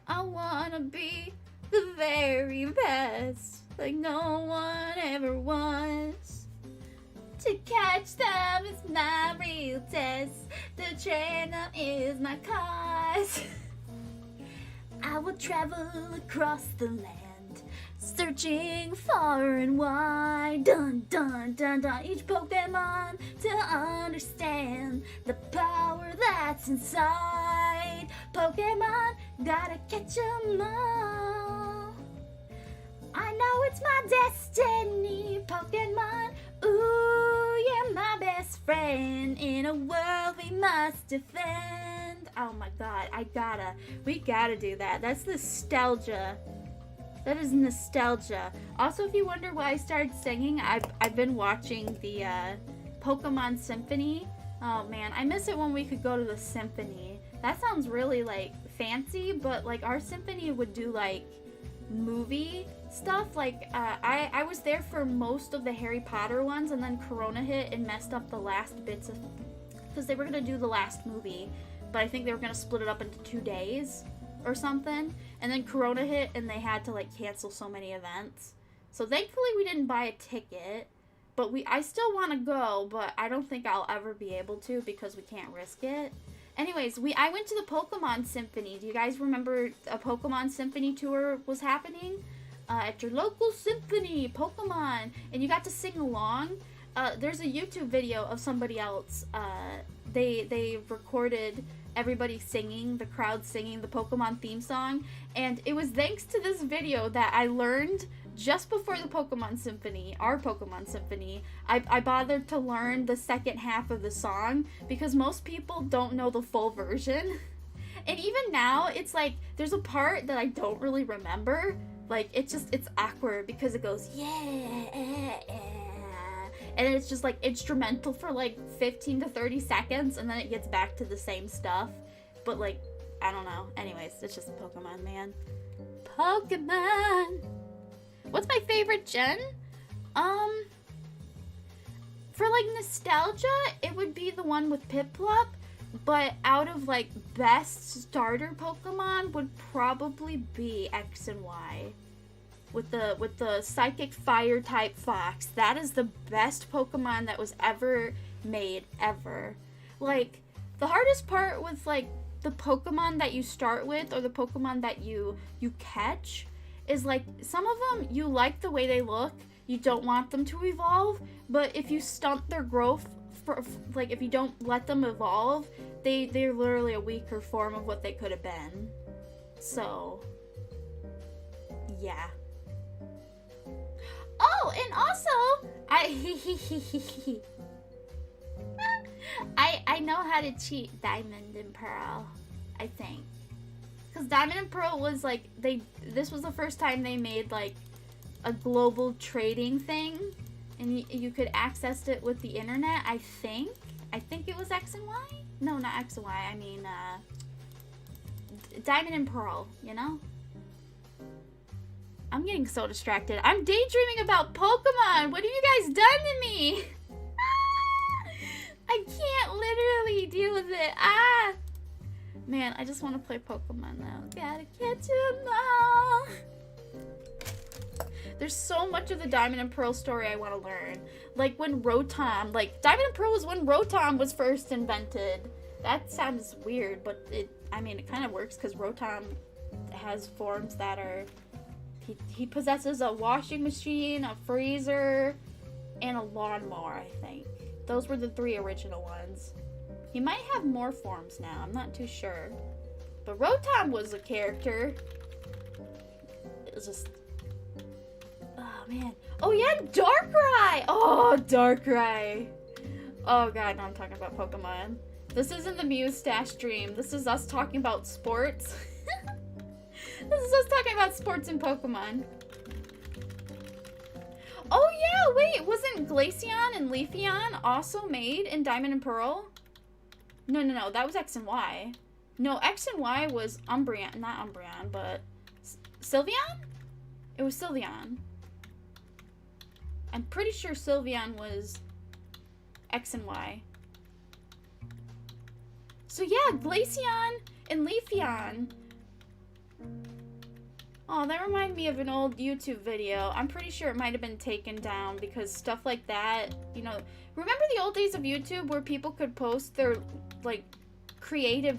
I wanna be the very best, like no one ever was. To catch them is my real test. To train them is my cause. I will travel across the land, searching far and wide. Dun dun dun dun. Each Pokemon to understand the power that's inside. Pokemon, gotta catch 'em all. I know it's my destiny, Pokemon. Ooh, you're my best friend in a world we must defend. Oh my god, we gotta do that. That's nostalgia. That is nostalgia. Also, if you wonder why I started singing, I've been watching the Pokemon Symphony. Oh man, I miss it when we could go to the symphony. That sounds really like fancy, but like our symphony would do like movie stuff. Like I was there for most of the Harry Potter ones, and then Corona hit and messed up the last bits of, because they were gonna do the last movie, but I think they were gonna split it up into 2 days or something, and then Corona hit and they had to like cancel so many events. So thankfully we didn't buy a ticket, but I still want to go, but I don't think I'll ever be able to because we can't risk it. Anyways, I went to the Pokemon Symphony. Do you guys remember a Pokemon Symphony tour was happening? At your local symphony, Pokemon, and you got to sing along. There's a YouTube video of somebody else. They recorded everybody singing, the crowd singing the Pokemon theme song, and it was thanks to this video that I learned just before the Pokemon Symphony, our Pokemon Symphony, I bothered to learn the second half of the song because most people don't know the full version. And even now, it's like, there's a part that I don't really remember. Like, it's awkward because it goes, yeah, and it's just like instrumental for like 15 to 30 seconds, and then it gets back to the same stuff. But like, I don't know. Anyways, it's just Pokemon, man. Pokemon! What's my favorite gen? For like nostalgia, it would be the one with Piplup. But out of like best starter Pokemon would probably be X and Y. With the psychic fire type fox. That is the best Pokemon that was ever made, ever. Like, the hardest part with like the Pokemon that you start with or the Pokemon that you catch is like some of them you like the way they look, you don't want them to evolve, but if you stunt their growth for like if you don't let them evolve, they're literally a weaker form of what they could have been. So yeah. Oh, and also I know how to cheat Diamond and Pearl, I think. Because Diamond and Pearl was like, this was the first time they made like a global trading thing. And you could access it with the internet, I think. I think it was X and Y? No, not X and Y. I mean, Diamond and Pearl, you know? I'm getting so distracted. I'm daydreaming about Pokemon. What have you guys done to me? I can't literally deal with it. Man, I just want to play Pokemon now. Gotta catch them all. There's so much of the Diamond and Pearl story I want to learn. Like when Rotom, like Diamond and Pearl was when Rotom was first invented. That sounds weird, but it kind of works because Rotom has forms that are, he possesses a washing machine, a freezer, and a lawnmower, I think. Those were the 3 original ones. He might have more forms now, I'm not too sure. But Rotom was a character. It was just, oh man. Oh yeah, Darkrai! Oh, Darkrai! Oh god, now I'm talking about Pokemon. This isn't the Meotashi stream. This is us talking about sports. This is us talking about sports and Pokemon. Oh yeah, wait, wasn't Glaceon and Leafeon also made in Diamond and Pearl? No, that was X and Y. No, X and Y was Umbreon, not Umbreon, but Sylveon? It was Sylveon. I'm pretty sure Sylveon was X and Y. So yeah, Glaceon and Leafeon. Oh, that reminded me of an old YouTube video. I'm pretty sure it might have been taken down because stuff like that, you know, remember the old days of YouTube where people could post their, like, creative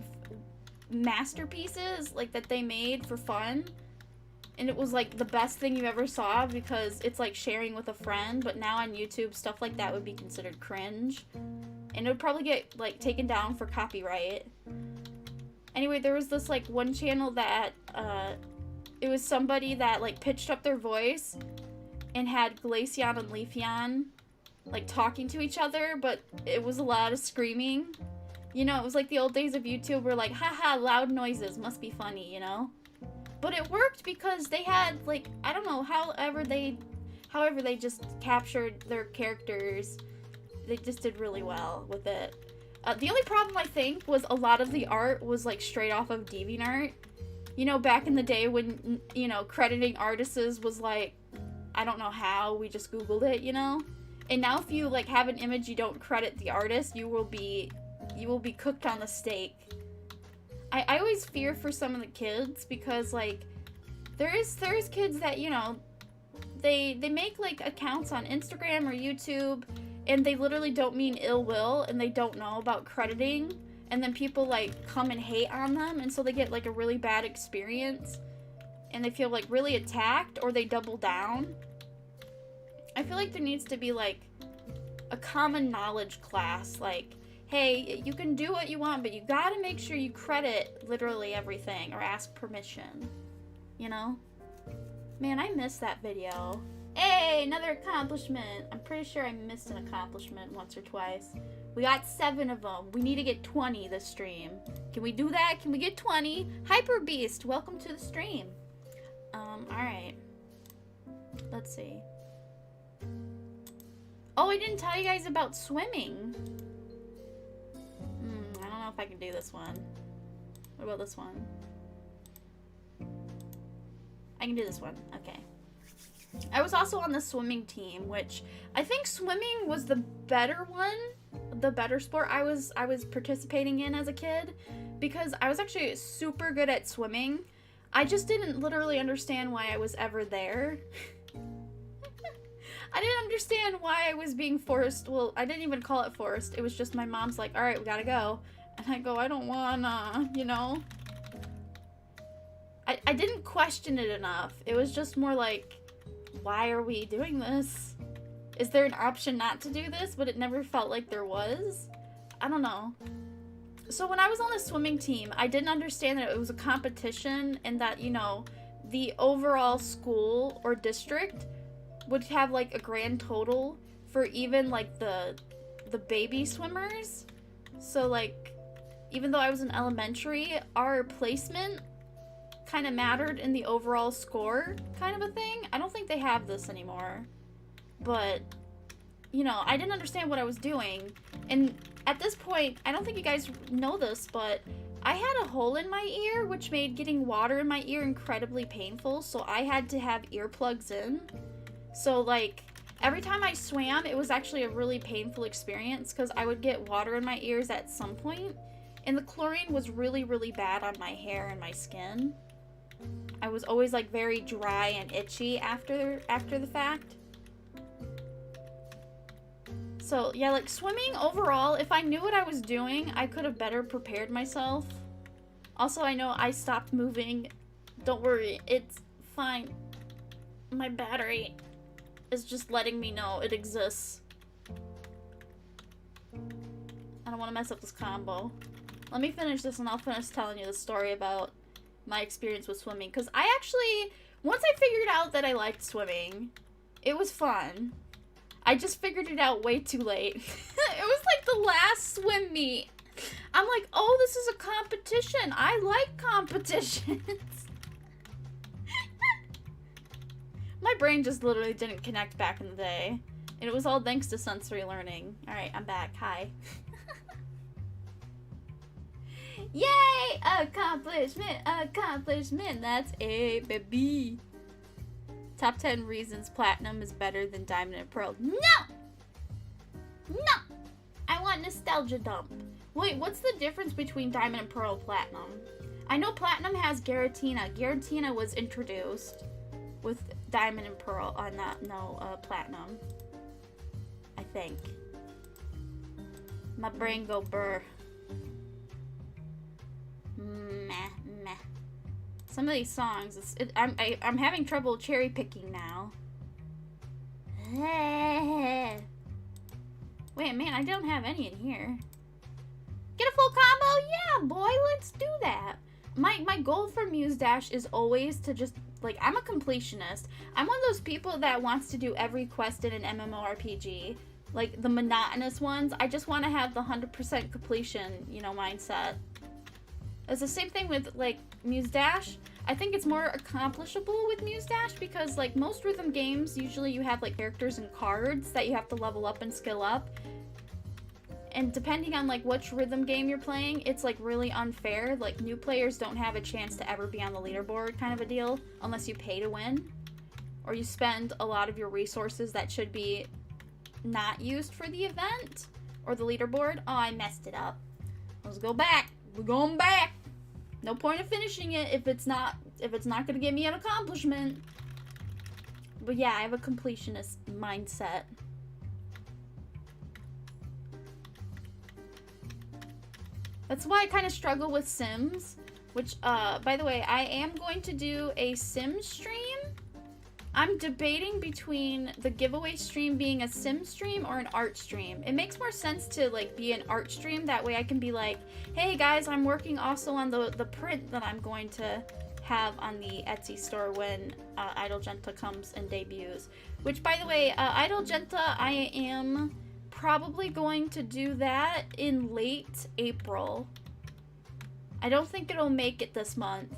masterpieces, like, that they made for fun? And it was, like, the best thing you ever saw because it's, like, sharing with a friend, but now on YouTube, stuff like that would be considered cringe. And it would probably get, like, taken down for copyright. Anyway, there was this, like, one channel that, it was somebody that, like, pitched up their voice and had Glaceon and Leafeon, like, talking to each other, but it was a lot of screaming. You know, it was like the old days of YouTube where, like, haha, loud noises must be funny, you know? But it worked because they had, like, I don't know, however they just captured their characters, they just did really well with it. The only problem, I think, was a lot of the art was, like, straight off of DeviantArt. You know, back in the day when, you know, crediting artists was like, I don't know how, we just Googled it, you know? And now if you, like, have an image you don't credit the artist, you will be cooked on the stake. I always fear for some of the kids because, like, there's kids that, you know, they make, like, accounts on Instagram or YouTube, and they literally don't mean ill will, and they don't know about crediting, and then people like come and hate on them, and so they get like a really bad experience and they feel like really attacked, or they double down. I feel like there needs to be like a common knowledge class, like, hey, you can do what you want, but you gotta make sure you credit literally everything or ask permission, you know? Man, I missed that video. Hey, another accomplishment. I'm pretty sure I missed an accomplishment once or twice. We got 7 of them. We need to get 20 this stream. Can we do that? Can we get 20? Hyper Beast, welcome to the stream. Alright. Let's see. Oh, I didn't tell you guys about swimming. I don't know if I can do this one. What about this one? I can do this one. Okay. I was also on the swimming team, which I think swimming was the better one, the better sport I was participating in as a kid, because I was actually super good at swimming. I just didn't literally understand why I was ever there. I didn't understand why I was being forced. Well, I didn't even call it forced. It was just my mom's like, all right, we gotta go. And I go, I don't wanna, you know? I didn't question it enough. It was just more like, why are we doing this? Is there an option not to do this? But it never felt like there was. I don't know. So when I was on the swimming team, I didn't understand that it was a competition and that, you know, the overall school or district would have like a grand total for even like the baby swimmers. So like, even though I was in elementary, our placement kind of mattered in the overall score kind of a thing. I don't think they have this anymore. But, you know, I didn't understand what I was doing. And at this point, I don't think you guys know this, but I had a hole in my ear, which made getting water in my ear incredibly painful. So I had to have earplugs in. So like, every time I swam, it was actually a really painful experience because I would get water in my ears at some point. And the chlorine was really, really bad on my hair and my skin. I was always like very dry and itchy after the fact. So yeah, like swimming overall, if I knew what I was doing, I could have better prepared myself. Also, I know I stopped moving. Don't worry, it's fine. My battery is just letting me know it exists. I don't want to mess up this combo. Let me finish this and I'll finish telling you the story about my experience with swimming. Because I actually, once I figured out that I liked swimming, it was fun. I just figured it out way too late. It was like the last swim meet. I'm like, oh, this is a competition. I like competitions. My brain just literally didn't connect back in the day. And it was all thanks to sensory learning. Alright, I'm back. Hi. Yay! Accomplishment! Accomplishment! That's a baby. Top 10 reasons platinum is better than diamond and pearl. No! No! I want nostalgia dump. Wait, what's the difference between diamond and pearl platinum? I know platinum has Giratina. Giratina was introduced with diamond and pearl. Platinum. I think. My brain go burr. Meh. Some of these songs, I'm having trouble cherry picking now. Wait, man, I don't have any in here. Get a full combo? Yeah, boy, let's do that. My goal for Muse Dash is always to just, like, I'm a completionist. I'm one of those people that wants to do every quest in an MMORPG. Like, the monotonous ones. I just want to have the 100% completion, you know, mindset. It's the same thing with, like, Muse Dash. I think it's more accomplishable with Muse Dash because, like, most rhythm games, usually you have, like, characters and cards that you have to level up and skill up. And depending on, like, which rhythm game you're playing, it's, like, really unfair. Like, new players don't have a chance to ever be on the leaderboard kind of a deal unless you pay to win. Or you spend a lot of your resources that should be not used for the event or the leaderboard. Oh, I messed it up. Let's go back. We're going back. No point of finishing it if it's not gonna give me an accomplishment. But yeah, I have a completionist mindset. That's why I kind of struggle with Sims, which, by the way, I am going to do a Sim stream. I'm debating between the giveaway stream being a Sim stream or an art stream. It makes more sense to, like, be an art stream. That way I can be like, hey, guys, I'm working also on the print that I'm going to have on the Etsy store when Idol Jenta comes and debuts. Which, by the way, Idol Jenta, I am probably going to do that in late April. I don't think it'll make it this month.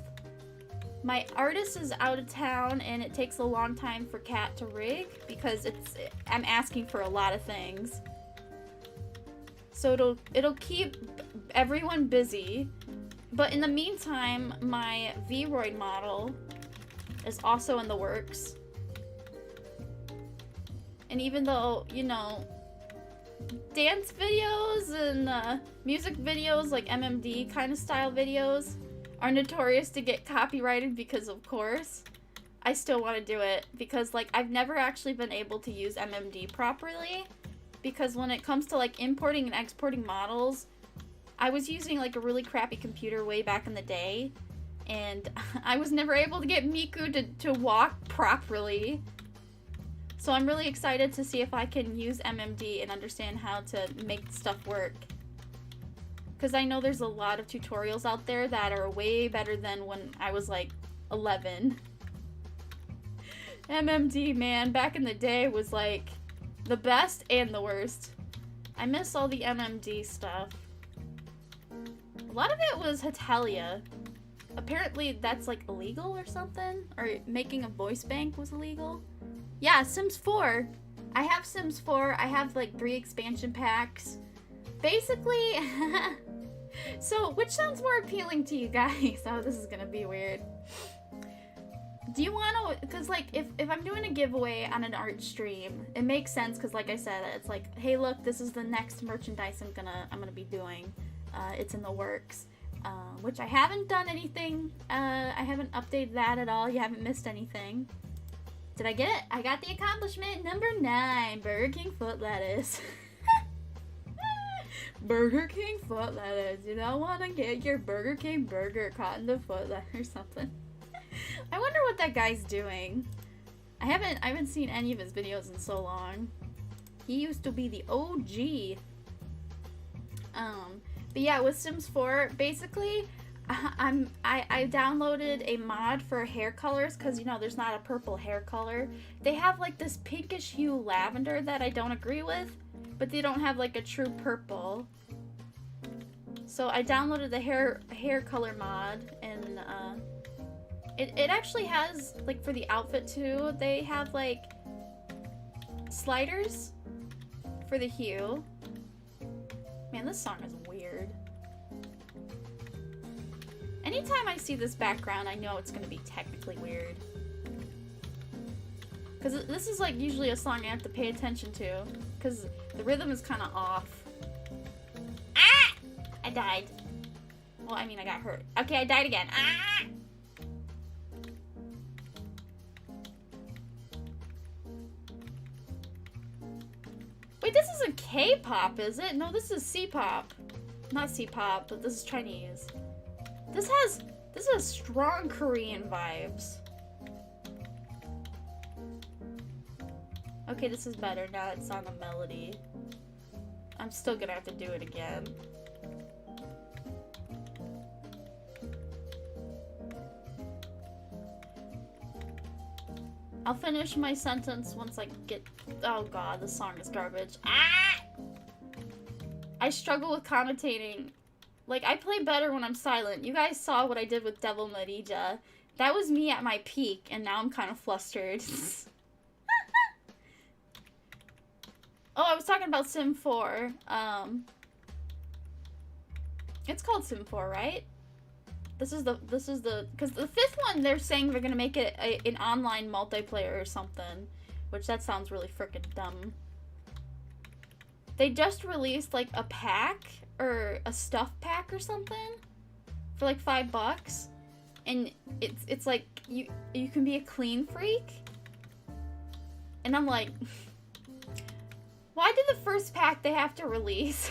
My artist is out of town and it takes a long time for Kat to rig because I'm asking for a lot of things. So it'll keep everyone busy. But in the meantime, my Vroid model is also in the works. And even though, you know, dance videos and music videos, like MMD kind of style videos, are notorious to get copyrighted because, of course, I still want to do it. Because, like, I've never actually been able to use MMD properly. Because when it comes to, like, importing and exporting models, I was using, like, a really crappy computer way back in the day. And I was never able to get Miku to walk properly. So I'm really excited to see if I can use MMD and understand how to make stuff work. Because I know there's a lot of tutorials out there that are way better than when I was like 11. MMD, man, back in the day was like the best and the worst. I miss all the MMD stuff. A lot of it was Hatelia. Apparently that's like illegal or something? Or making a voice bank was illegal? Yeah, Sims 4. I have Sims 4. I have like 3 expansion packs. Basically, so which sounds more appealing to you guys? Oh, this is gonna be weird. Do you want to, because like if I'm doing a giveaway on an art stream, it makes sense because like I said, it's like, hey look, this is the next merchandise I'm gonna be doing. It's in the works. Which I haven't done anything. I haven't updated that at all. You haven't missed anything. Did I get it? I got the accomplishment number 9. Burger King foot lettuce. Burger King foot lettuce. You don't want to get your Burger King burger caught in the foot lettuce or something. I wonder what that guy's doing. I haven't seen any of his videos in so long. He used to be the OG. But yeah, with Sims 4, basically, I downloaded a mod for hair colors because, you know, there's not a purple hair color. They have like this pinkish hue lavender that I don't agree with, but they don't have like a true purple. So I downloaded the hair color mod, and it actually has, like, for the outfit too, they have like sliders for the hue. Man, this song is weird. Anytime I see this background, I know it's gonna be technically weird. Because this is like usually a song I have to pay attention to. Because the rhythm is kind of off. Ah! I died. Well, I mean, I got hurt. Okay, I died again. Ah! Wait, this isn't K-pop, is it? No, this is C-pop. Not C-pop, but this is Chinese. This has strong Korean vibes. Okay, this is better now it's on the melody. I'm still gonna have to do it again. I'll finish my sentence once I get... Oh god, this song is garbage. Ah! I struggle with commentating. Like, I play better when I'm silent. You guys saw what I did with Devil Marija. That was me at my peak, and now I'm kind of flustered. Oh, I was talking about Sim 4. It's called Sim 4, right? This is the, because the 5th one, they're saying they're gonna make it an online multiplayer or something, which that sounds really freaking dumb. They just released, like, a pack, or a stuff pack or something, for like $5, and it's like, you can be a clean freak, and I'm like, why did the first pack they have to release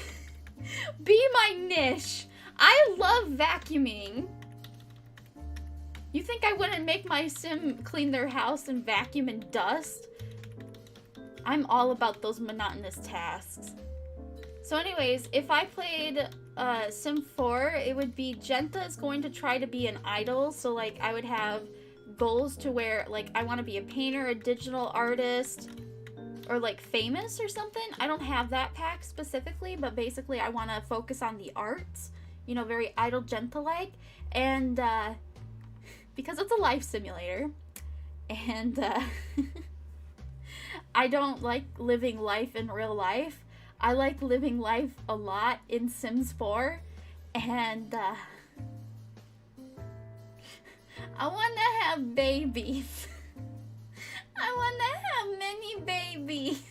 be my niche? I love vacuuming. You think I wouldn't make my sim clean their house and vacuum and dust? I'm all about those monotonous tasks. So anyways, if I played Sim 4, it would be Jenta is going to try to be an idol. So like I would have goals to where like I want to be a painter, a digital artist, or like famous or something. I don't have that pack specifically, but basically I want to focus on the arts, you know, very idol Jenta-like. And because it's a life simulator, and I don't like living life in real life. I like living life a lot in Sims 4, and I want to have babies. I want to have many babies.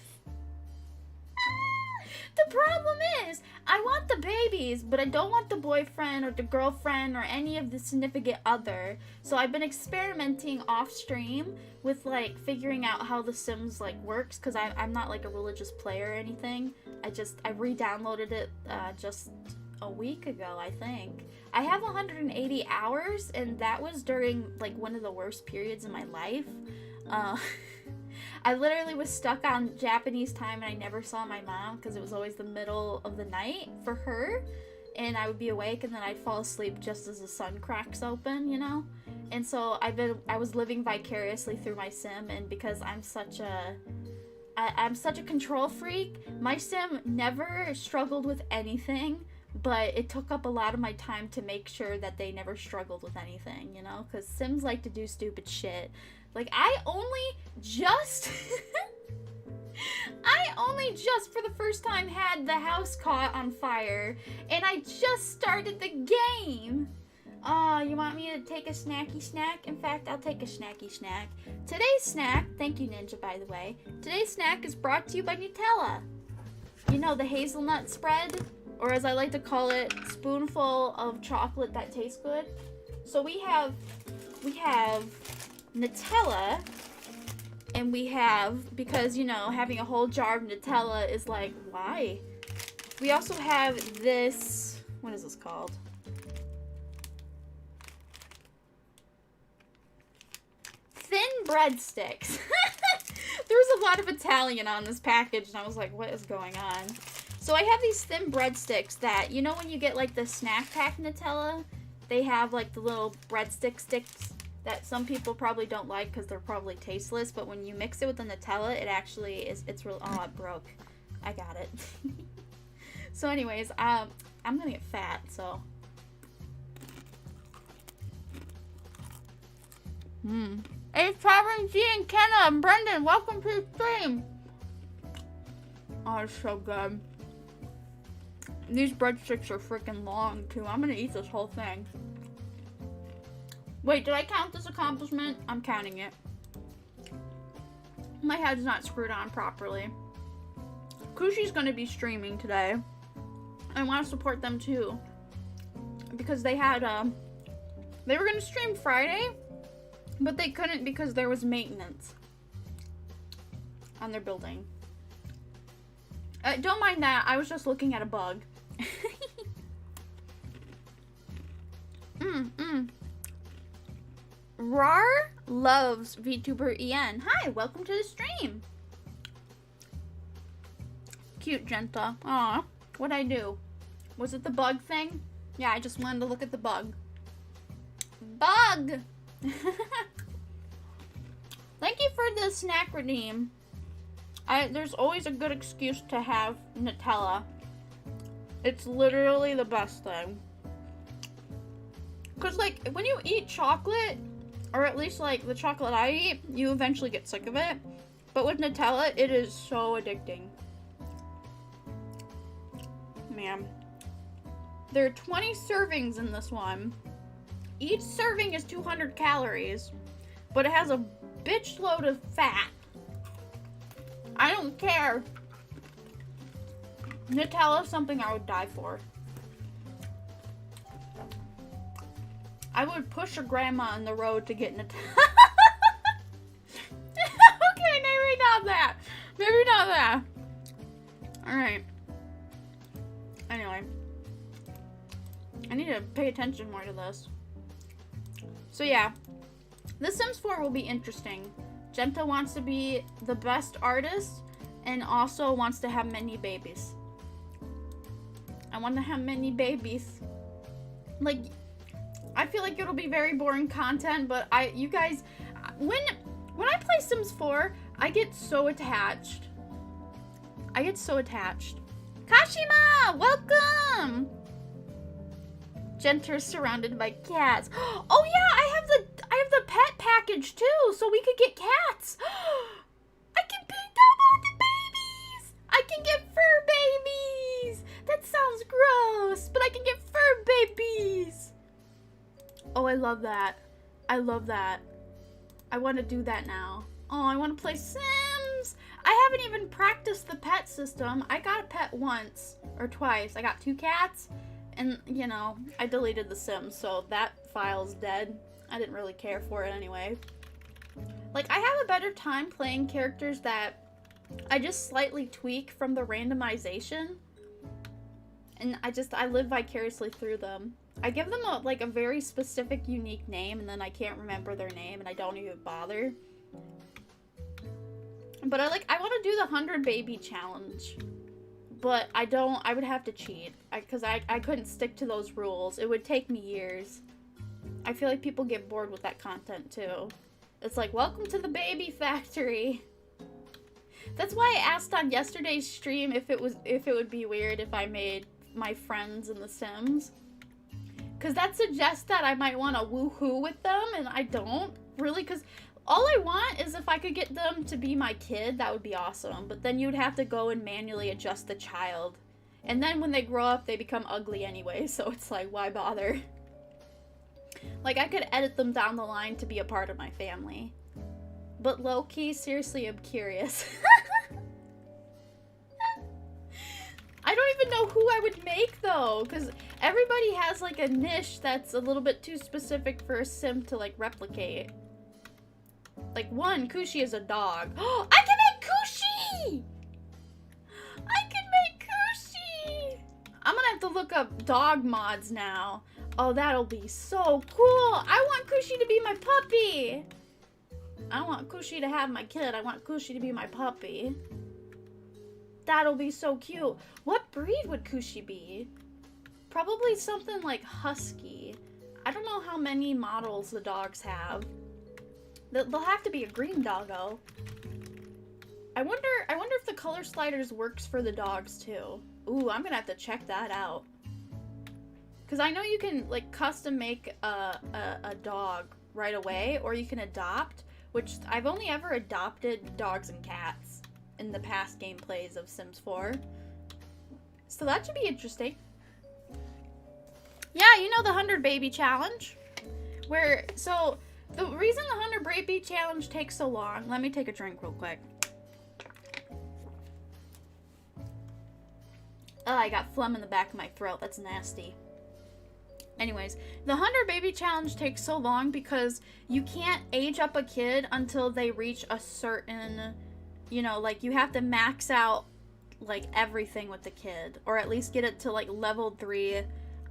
The problem is, I want the babies, but I don't want the boyfriend or the girlfriend or any of the significant other. So I've been experimenting off stream with like figuring out how The Sims like works, because I'm not like a religious player or anything. I re-downloaded it just a week ago, I think. I have 180 hours, and that was during like one of the worst periods in my life. I literally was stuck on Japanese time, and I never saw my mom because it was always the middle of the night for her, and I would be awake and then I'd fall asleep just as the sun cracks open, you know? And so I was living vicariously through my sim, and because I'm such a control freak, my sim never struggled with anything, but it took up a lot of my time to make sure that they never struggled with anything, you know? Because Sims like to do stupid shit. Like, I only just for the first time had the house caught on fire, and I just started the game. You want me to take a snacky snack? In fact, I'll take a snacky snack. Today's snack, thank you Ninja by the way, today's snack is brought to you by Nutella. You know, the hazelnut spread, or as I like to call it, spoonful of chocolate that tastes good. So we have Nutella, and we have, because, you know, having a whole jar of Nutella is like, why? We also have this, what is this called? Thin breadsticks. There was a lot of Italian on this package, and I was like, what is going on? So I have these thin breadsticks that, you know when you get like the snack pack Nutella? They have like the little breadstick sticks that some people probably don't like because they're probably tasteless, but when you mix it with the Nutella, it actually is, it's real, oh, it broke. I got it. So anyways, I'm gonna get fat, so. It's Traveling G and Kenna and Brendan, welcome to the stream. Oh, it's so good. These breadsticks are freaking long, too. I'm gonna eat this whole thing. Wait, did I count this accomplishment? I'm counting it. My head's not screwed on properly. Kushi's gonna be streaming today. I want to support them too, because they had they were gonna stream Friday, but they couldn't because there was maintenance on their building. Don't mind that. I was just looking at a bug. Rar loves Vtuber EN. Hi, welcome to the stream. Cute Jenta. Aw, what'd I do? Was it the bug thing? Yeah, I just wanted to look at the bug. Bug! Thank you for the snack redeem. There's always a good excuse to have Nutella. It's literally the best thing. Because, like, when you eat chocolate, or at least, like, the chocolate I eat, you eventually get sick of it. But with Nutella, it is so addicting. Man. There are 20 servings in this one. Each serving is 200 calories, but it has a bitch load of fat. I don't care. Nutella is something I would die for. I would push a grandma on the road to get Nutella. Okay, maybe not that. Maybe not that. Alright. Anyway. I need to pay attention more to this. So yeah, The Sims 4 will be interesting. Jenta wants to be the best artist and also wants to have many babies. I want to have many babies. Like, I feel like it'll be very boring content, but you guys, when I play Sims 4, I get so attached. Kashima, welcome! Jenta's surrounded by cats. Oh yeah, I have the pet package too, so we could get cats. I can pick them on the babies. I can get fur babies. That sounds gross, but I can get fur babies. Oh, I love that. I love that. I want to do that now. Oh, I want to play Sims. I haven't even practiced the pet system. I got a pet once or twice. I got 2 cats. And, you know, I deleted the Sims, so that file's dead. I didn't really care for it anyway. Like, I have a better time playing characters that I just slightly tweak from the randomization. And I live vicariously through them. I give them a very specific, unique name, and then I can't remember their name, and I don't even bother. But I want to do the 100 baby challenge. But I would have to cheat. Because I couldn't stick to those rules. It would take me years. I feel like people get bored with that content too. It's like, welcome to the baby factory. That's why I asked on yesterday's stream if it would be weird if I made my friends in The Sims. Because that suggests that I might want to woohoo with them, and I don't really, because all I want is if I could get them to be my kid, that would be awesome. But then you'd have to go and manually adjust the child. And then when they grow up, they become ugly anyway, so it's like, why bother? Like, I could edit them down the line to be a part of my family. But low-key, seriously, I'm curious. I don't even know who I would make, though, because everybody has, like, a niche that's a little bit too specific for a sim to, like, replicate. Like, one, Kushi is a dog. Oh, I can make Kushi! I can make Kushi! I'm gonna have to look up dog mods now. Oh, that'll be so cool! I want Kushi to be my puppy! I don't want Kushi to have my kid. I want Kushi to be my puppy. That'll be so cute. What breed would Kushi be? Probably something like husky. I don't know how many models the dogs have. They'll have to be a green doggo. I wonder if the color sliders works for the dogs too. Ooh, I'm gonna have to check that out. Cause I know you can like custom make a dog right away, or you can adopt. Which I've only ever adopted dogs and cats in the past gameplays of Sims 4. So that should be interesting. Yeah, you know the 100 baby challenge? So the reason the 100 baby challenge takes so long, let me take a drink real quick. Oh, I got phlegm in the back of my throat. That's nasty. Anyways, the 100 baby challenge takes so long because you can't age up a kid until they reach a certain, you know, like you have to max out like everything with the kid, or at least get it to like level 3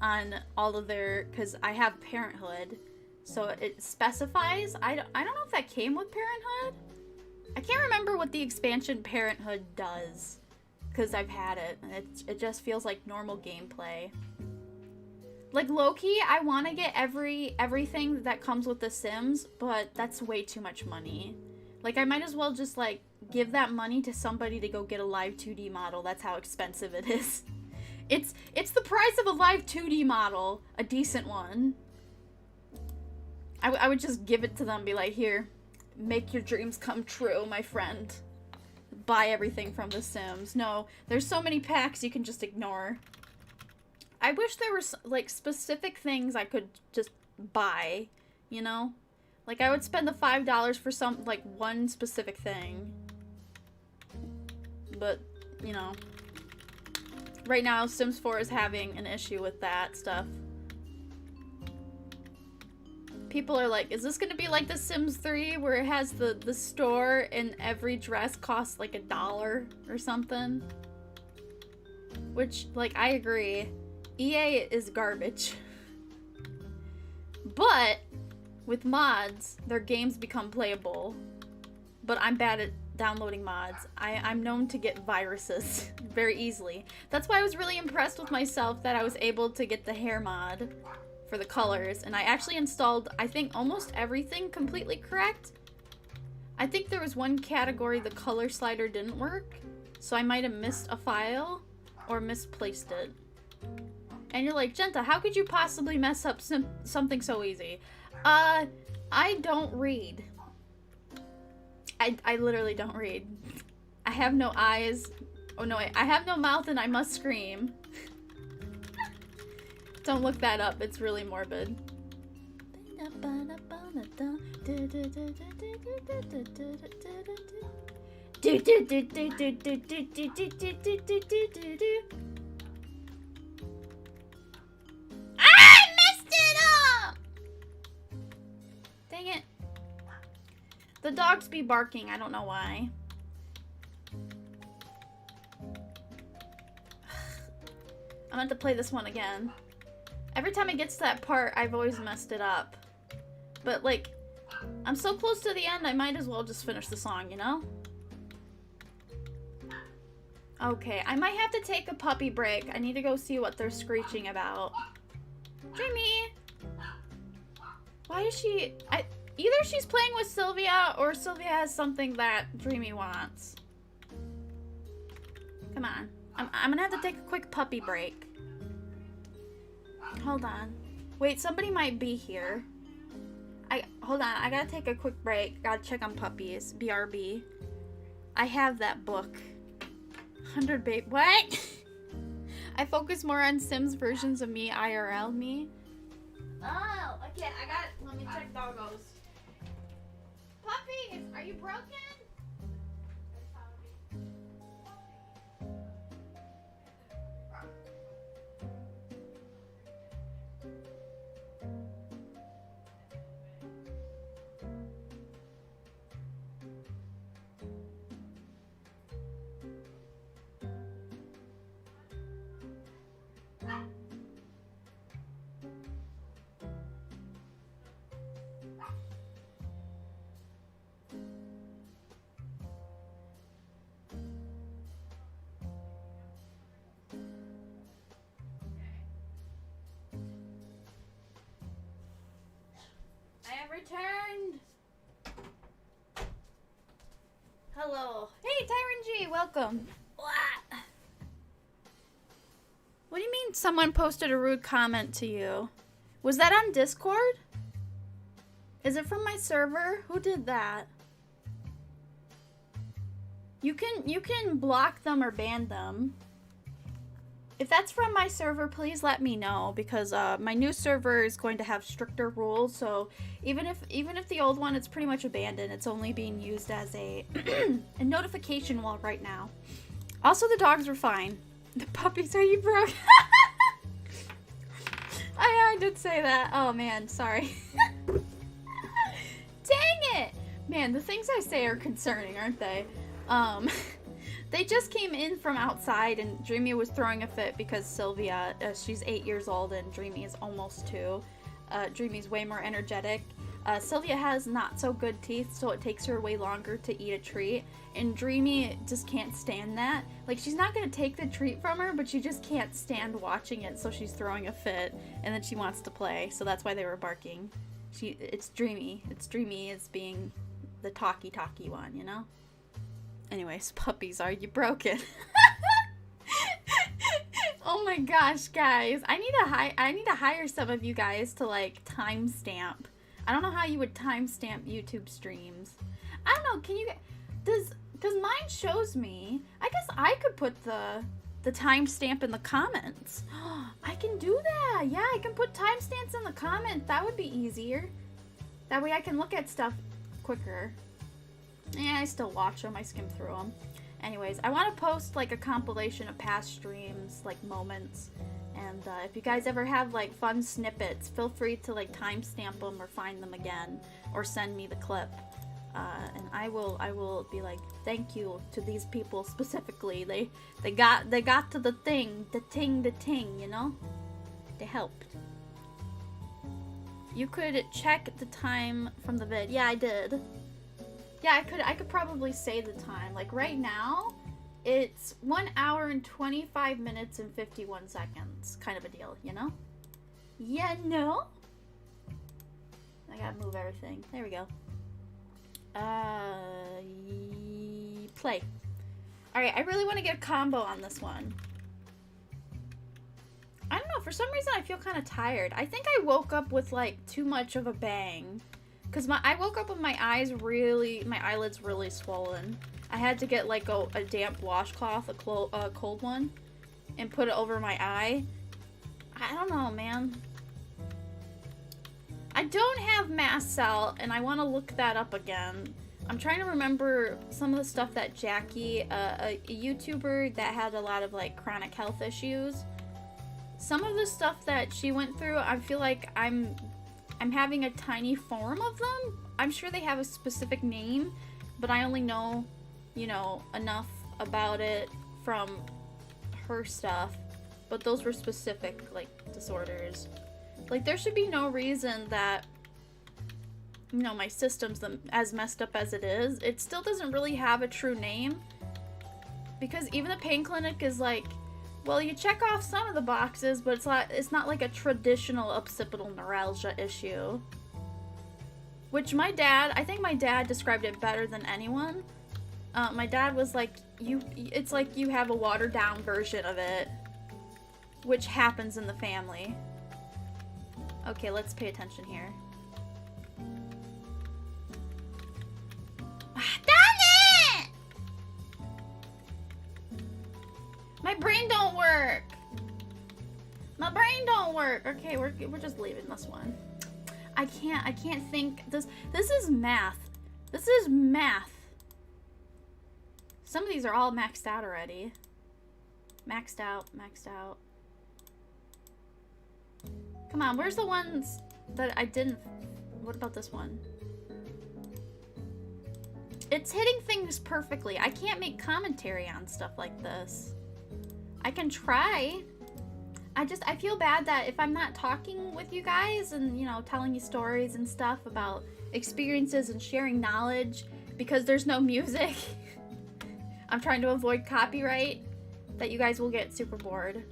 on all of their, because I have Parenthood, so it specifies. I don't know if that came with Parenthood. I can't remember what the expansion Parenthood does, because I've had it, and it just feels like normal gameplay. Like, low-key, I want to get everything that comes with The Sims, but that's way too much money. Like, I might as well just, like, give that money to somebody to go get a live 2D model. That's how expensive it is. It's the price of a live 2D model. A decent one. I would just give it to them, be like, here, make your dreams come true, my friend. Buy everything from The Sims. No, there's so many packs you can just ignore. I wish there were, like, specific things I could just buy, you know? Like, I would spend the $5 for some, like, one specific thing. But, you know. Right now, Sims 4 is having an issue with that stuff. People are like, is this gonna be like The Sims 3, where it has the store and every dress costs, like, $1 or something? Which, like, I agree. EA is garbage. But with mods, their games become playable. But I'm bad at downloading mods. I'm known to get viruses very easily. That's why I was really impressed with myself that I was able to get the hair mod for the colors. And I actually installed, I think, almost everything completely correct. I think there was one category the color slider didn't work. So I might have missed a file or misplaced it. And you're like, Jenta, how could you possibly mess up something so easy? I don't read. I literally don't read. I have no eyes. Oh no, wait. I have no mouth and I must scream. Don't look that up. It's really morbid. I messed it up! Dang it. The dogs be barking. I don't know why. I meant to play this one again. Every time it gets to that part, I've always messed it up. But, like, I'm so close to the end, I might as well just finish the song, you know? Okay, I might have to take a puppy break. I need to go see what they're screeching about. Dreamy! Why is she... Either she's playing with Sylvia, or Sylvia has something that Dreamy wants. Come on. I'm gonna have to take a quick puppy break. Hold on. Wait, somebody might be here. Hold on, I gotta take a quick break. Gotta check on puppies. BRB. I have that book. 100 babe. What? I focus more on Sims versions of me, IRL me. Oh, okay, let me check doggos. Puppies, are you broken? Returned. Hello. Hey, Tyron G, welcome. What do you mean someone posted a rude comment to you? Was that on Discord? Is it from my server? Who did that? You can block them or ban them. If that's from my server, please let me know, because my new server is going to have stricter rules. So even if the old one is pretty much abandoned, it's only being used as a notification wall right now. Also, the dogs were fine. The puppies, are you broke? I did say that. Oh man, sorry. Dang it! Man, the things I say are concerning, aren't they? They just came in from outside and Dreamy was throwing a fit because Sylvia, she's 8 years old and Dreamy is almost 2. Dreamy's way more energetic. Sylvia has not so good teeth, so it takes her way longer to eat a treat. And Dreamy just can't stand that. Like, she's not going to take the treat from her, but she just can't stand watching it, so she's throwing a fit. And then she wants to play, so that's why they were barking. It's Dreamy. It's Dreamy as being the talky one, you know? Anyways, puppies, are you broken? Oh my gosh, guys. I need to hire some of you guys to, like, timestamp. I don't know how you would timestamp YouTube streams. I don't know, can you... Because mine shows me... I guess I could put the timestamp in the comments. I can do that. Yeah, I can put timestamps in the comments. That would be easier. That way I can look at stuff quicker. Yeah, I still watch them. I skim through them. Anyways, I want to post, like, a compilation of past streams, like, moments. And if you guys ever have, like, fun snippets, feel free to, like, timestamp them or find them again. Or send me the clip. And I will be like, thank you to these people specifically. They got to the thing, you know? They helped. You could check the time from the vid. Yeah, I did. Yeah, I could probably say the time. Like right now, it's 1 hour and 25 minutes and 51 seconds. Kind of a deal, you know? Yeah, no? I gotta move everything. There we go. Play. Alright, I really want to get a combo on this one. I don't know, for some reason I feel kind of tired. I think I woke up with like too much of a bang. Because I woke up with my eyelids really swollen. I had to get like a damp washcloth, a cold one, and put it over my eye. I don't know, man. I don't have mast cell, and I want to look that up again. I'm trying to remember some of the stuff that Jackie, a YouTuber that had a lot of like chronic health issues. Some of the stuff that she went through, I feel like I'm having a tiny form of them. I'm sure they have a specific name, but I only know, you know, enough about it from her stuff. But those were specific, like, disorders. Like, there should be no reason that, you know, my system's as messed up as it is. It still doesn't really have a true name. Because even the pain clinic is like, well, you check off some of the boxes, but it's not like a traditional occipital neuralgia issue. Which I think my dad described it better than anyone. My dad was like, it's like you have a watered down version of it. Which happens in the family. Okay, let's pay attention here. Dang it! My brain don't work. My brain don't work. Okay, we're just leaving this one. I can't think. This is math. This is math. Some of these are all maxed out already. Maxed out. Come on, where's the ones that I didn't... What about this one? It's hitting things perfectly. I can't make commentary on stuff like this. I can try. I feel bad that if I'm not talking with you guys and, you know, telling you stories and stuff about experiences and sharing knowledge because there's no music, I'm trying to avoid copyright, that you guys will get super bored.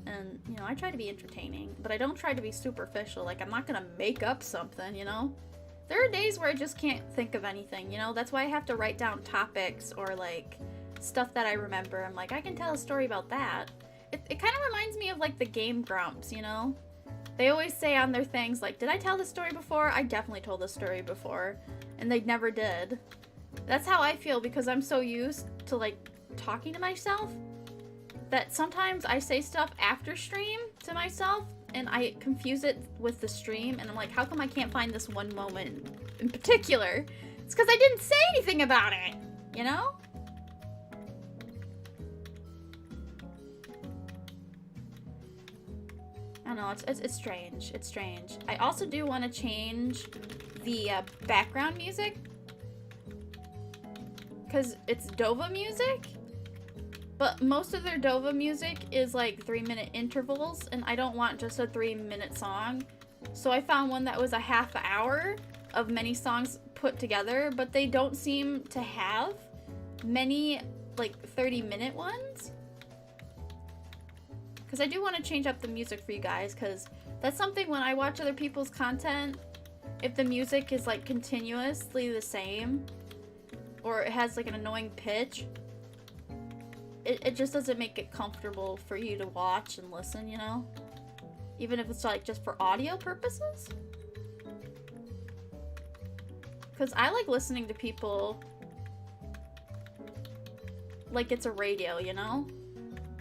And, you know, I try to be entertaining, but I don't try to be superficial. Like, I'm not gonna make up something, you know? There are days where I just can't think of anything, you know? That's why I have to write down topics or, like, stuff that I remember. I'm like, I can tell a story about that. It kind of reminds me of, like, the Game Grumps, you know? They always say on their things, like, did I tell this story before? I definitely told this story before. And they never did. That's how I feel because I'm so used to, like, talking to myself that sometimes I say stuff after stream to myself and I confuse it with the stream and I'm like, how come I can't find this one moment in particular? It's because I didn't say anything about it, you know? I don't know, it's strange. It's strange. I also do want to change the background music because it's Dova music. But most of their Dova music is like 3-minute intervals, and I don't want just a 3-minute song. So I found one that was a half hour of many songs put together, but they don't seem to have many like 30-minute ones. Because I do want to change up the music for you guys, because that's something when I watch other people's content, if the music is like continuously the same, or it has like an annoying pitch, it just doesn't make it comfortable for you to watch and listen, you know? Even if it's like just for audio purposes. Because I like listening to people like it's a radio, you know?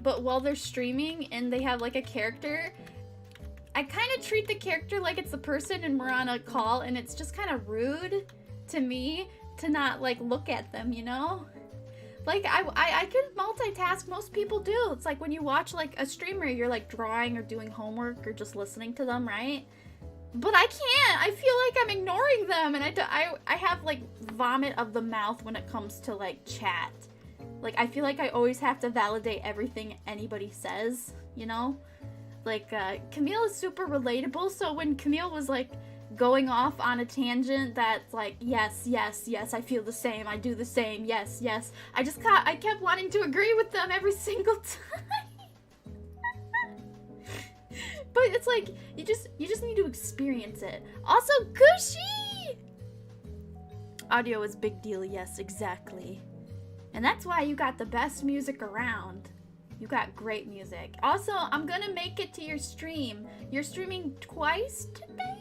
But while they're streaming and they have like a character, I kind of treat the character like it's the person and we're on a call, and it's just kind of rude to me to not like look at them, you know? Like, I could multitask. Most people do. It's like when you watch, like, a streamer, you're, like, drawing or doing homework or just listening to them, right? But I can't. I feel like I'm ignoring them, and I have, like, vomit of the mouth when it comes to, like, chat. Like, I feel like I always have to validate everything anybody says, you know? Like, Camille is super relatable, so when Camille was, like, going off on a tangent that's like, yes, yes, yes, I feel the same, I do the same, yes, yes, I kept wanting to agree with them every single time. But it's like, you just need to experience it. Also, Kushi! Audio is big deal, yes, exactly. And that's why you got the best music around. You got great music. Also, I'm gonna make it to your stream. You're streaming twice today?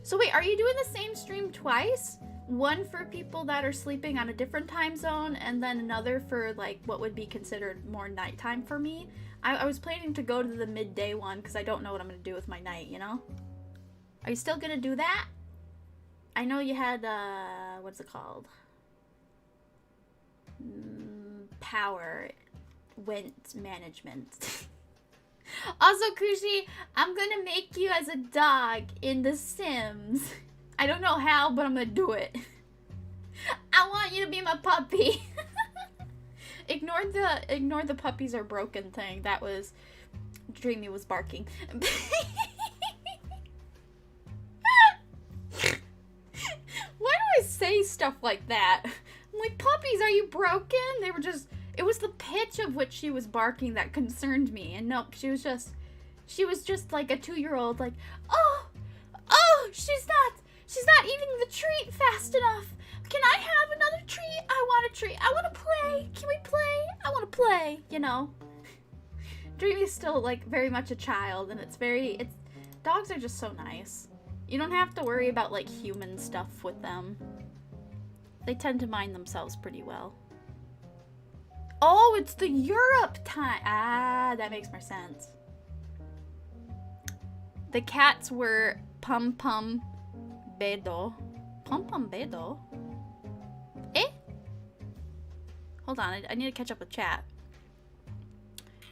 So wait, are you doing the same stream twice? One for people that are sleeping on a different time zone, and then another for like what would be considered more nighttime for me? I was planning to go to the midday one because I don't know what I'm gonna do with my night, you know? Are you still gonna do that? I know you had, what's it called? Power went management. Also, Kushi, I'm gonna make you as a dog in The Sims. I don't know how, but I'm gonna do it. I want you to be my puppy. Ignore the puppies are broken thing. That was Dreamy was barking. Why do I say stuff like that? I'm like, puppies, are you broken? They were just, it was the pitch of which she was barking that concerned me. And nope, she was just like a 2-year-old, like, oh, she's not eating the treat fast enough. Can I have another treat? I want a treat. I want to play. Can we play? I want to play, you know. Dreamy's still like very much a child, and dogs are just so nice. You don't have to worry about like human stuff with them. They tend to mind themselves pretty well. Oh, it's the Europe time. Ah, that makes more sense. The cats were Pum Pum Bedo. Pum Pum Bedo? Eh? Hold on, I need to catch up with chat.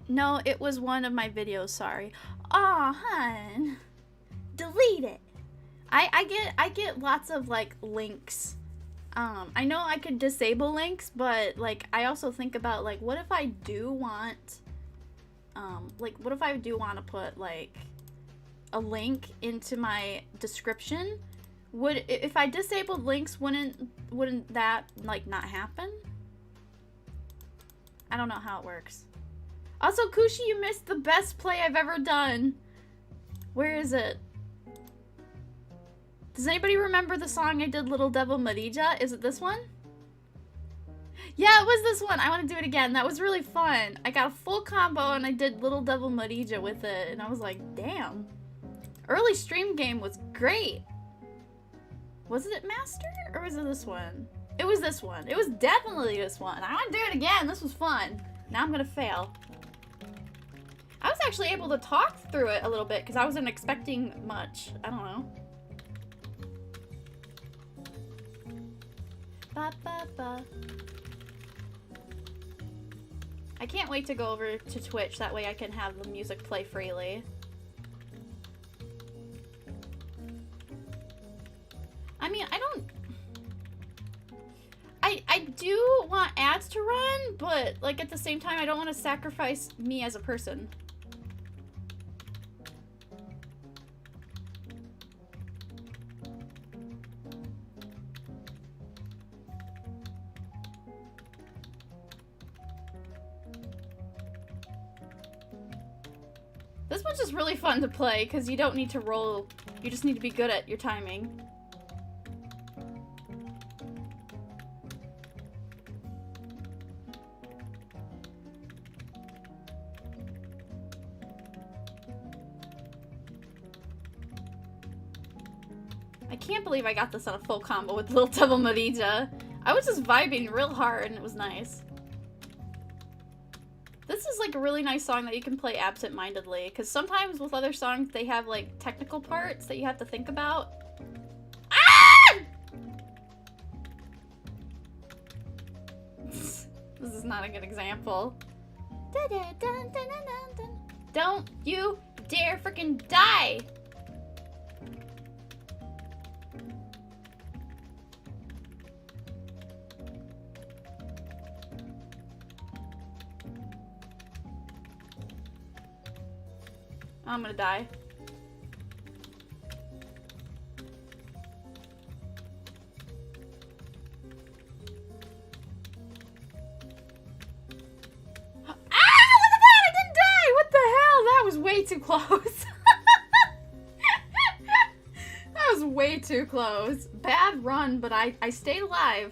No, it was one of my videos, sorry. Aw, hun. Delete it. I get lots of like links. I know I could disable links, but like I also think about like what if I do want what if I do want to put like a link into my description? If I disabled links, wouldn't that like not happen? I don't know how it works. Also, Kushi, you missed the best play I've ever done. Where is it? Does anybody remember the song I did, Little Devil Marija? Is it this one? Yeah, it was this one. I want to do it again. That was really fun. I got a full combo and I did Little Devil Marija with it. And I was like, damn. Early stream game was great. Was it Master? Or was it this one? It was this one. It was definitely this one. I want to do it again. This was fun. Now I'm going to fail. I was actually able to talk through it a little bit because I wasn't expecting much. I don't know. Ba, ba, ba. I can't wait to go over to Twitch. That way I can have the music play freely. I mean, I do want ads to run, but like at the same time, I don't want to sacrifice me as a person. This one's just really fun to play because you don't need to roll. You just need to be good at your timing. I can't believe I got this on a full combo with Little Devil Marija. I was just vibing real hard and it was nice. This is like a really nice song that you can play absent-mindedly, because sometimes with other songs they have like technical parts that you have to think about. Ah! This is not a good example. Don't you dare freaking die! I'm gonna die. Way too close. That was way too close. Bad run, but I stayed alive.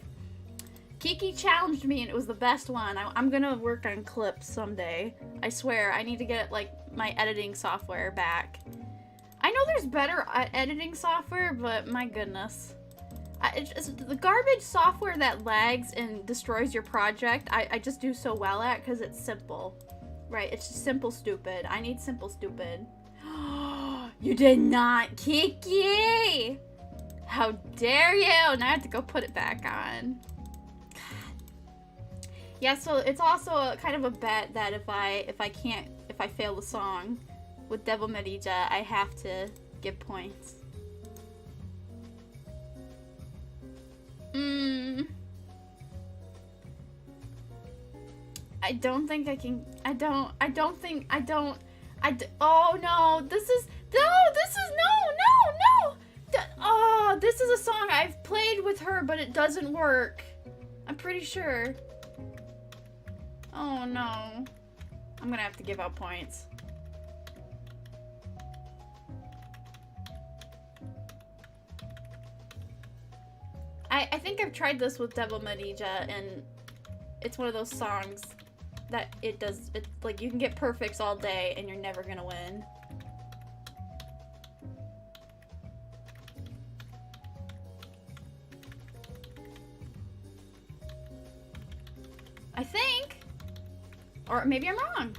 Kiki challenged me and it was the best one. I'm gonna work on clips someday. I swear, I need to get like my editing software back. I know there's better editing software, but my goodness. It's the garbage software that lags and destroys your project, I just do so well at because it's simple. Right, it's just simple stupid. I need simple stupid. You did not, Kiki! How dare you! Now I have to go put it back on. God. Yeah, so it's also a kind of a bet that if I fail the song with Devil Medija, I have to give points. I don't think I can. Oh no, this is this is a song I've played with her, but it doesn't work. I'm pretty sure. Oh no. I'm gonna have to give out points. I think I've tried this with Devil Medija, and it's one of those songs that it's like you can get perfects all day and you're never gonna win. I think. Or maybe I'm wrong.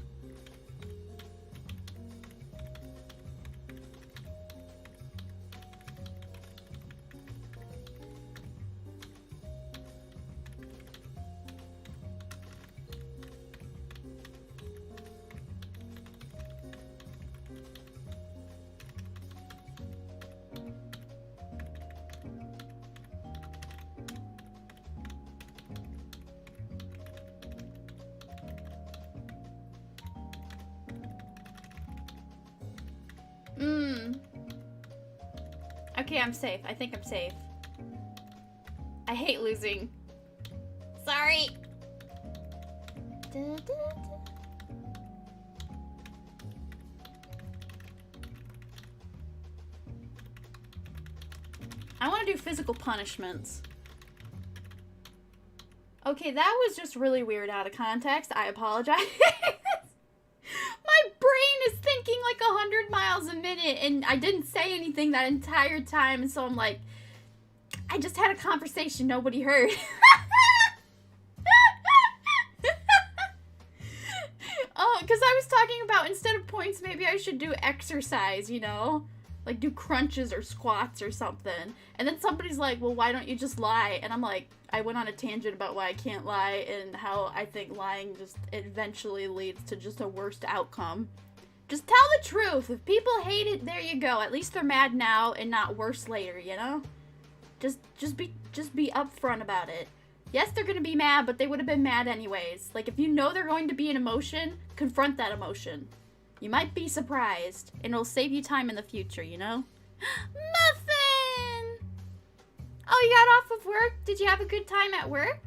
Okay, I'm safe. I think I'm safe. I hate losing. Sorry. I want to do physical punishments. Okay, that was just really weird out of context. I apologize. My brain is thinking like 100 miles a minute, and I didn't say anything that entire time, and so I'm like, I just had a conversation nobody heard. Oh, because I was talking about instead of points, maybe I should do exercise, you know? Like do crunches or squats or something. And then somebody's like, well, why don't you just lie? And I'm like, I went on a tangent about why I can't lie and how I think lying just eventually leads to just a worst outcome. Just tell the truth. If people hate it, there you go. At least they're mad now and not worse later, you know? Just be upfront about it. Yes, they're gonna be mad, but they would have been mad anyways. Like, if you know they're going to be an emotion, confront that emotion. You might be surprised, and it'll save you time in the future, you know? Muffin! Oh, you got off of work? Did you have a good time at work?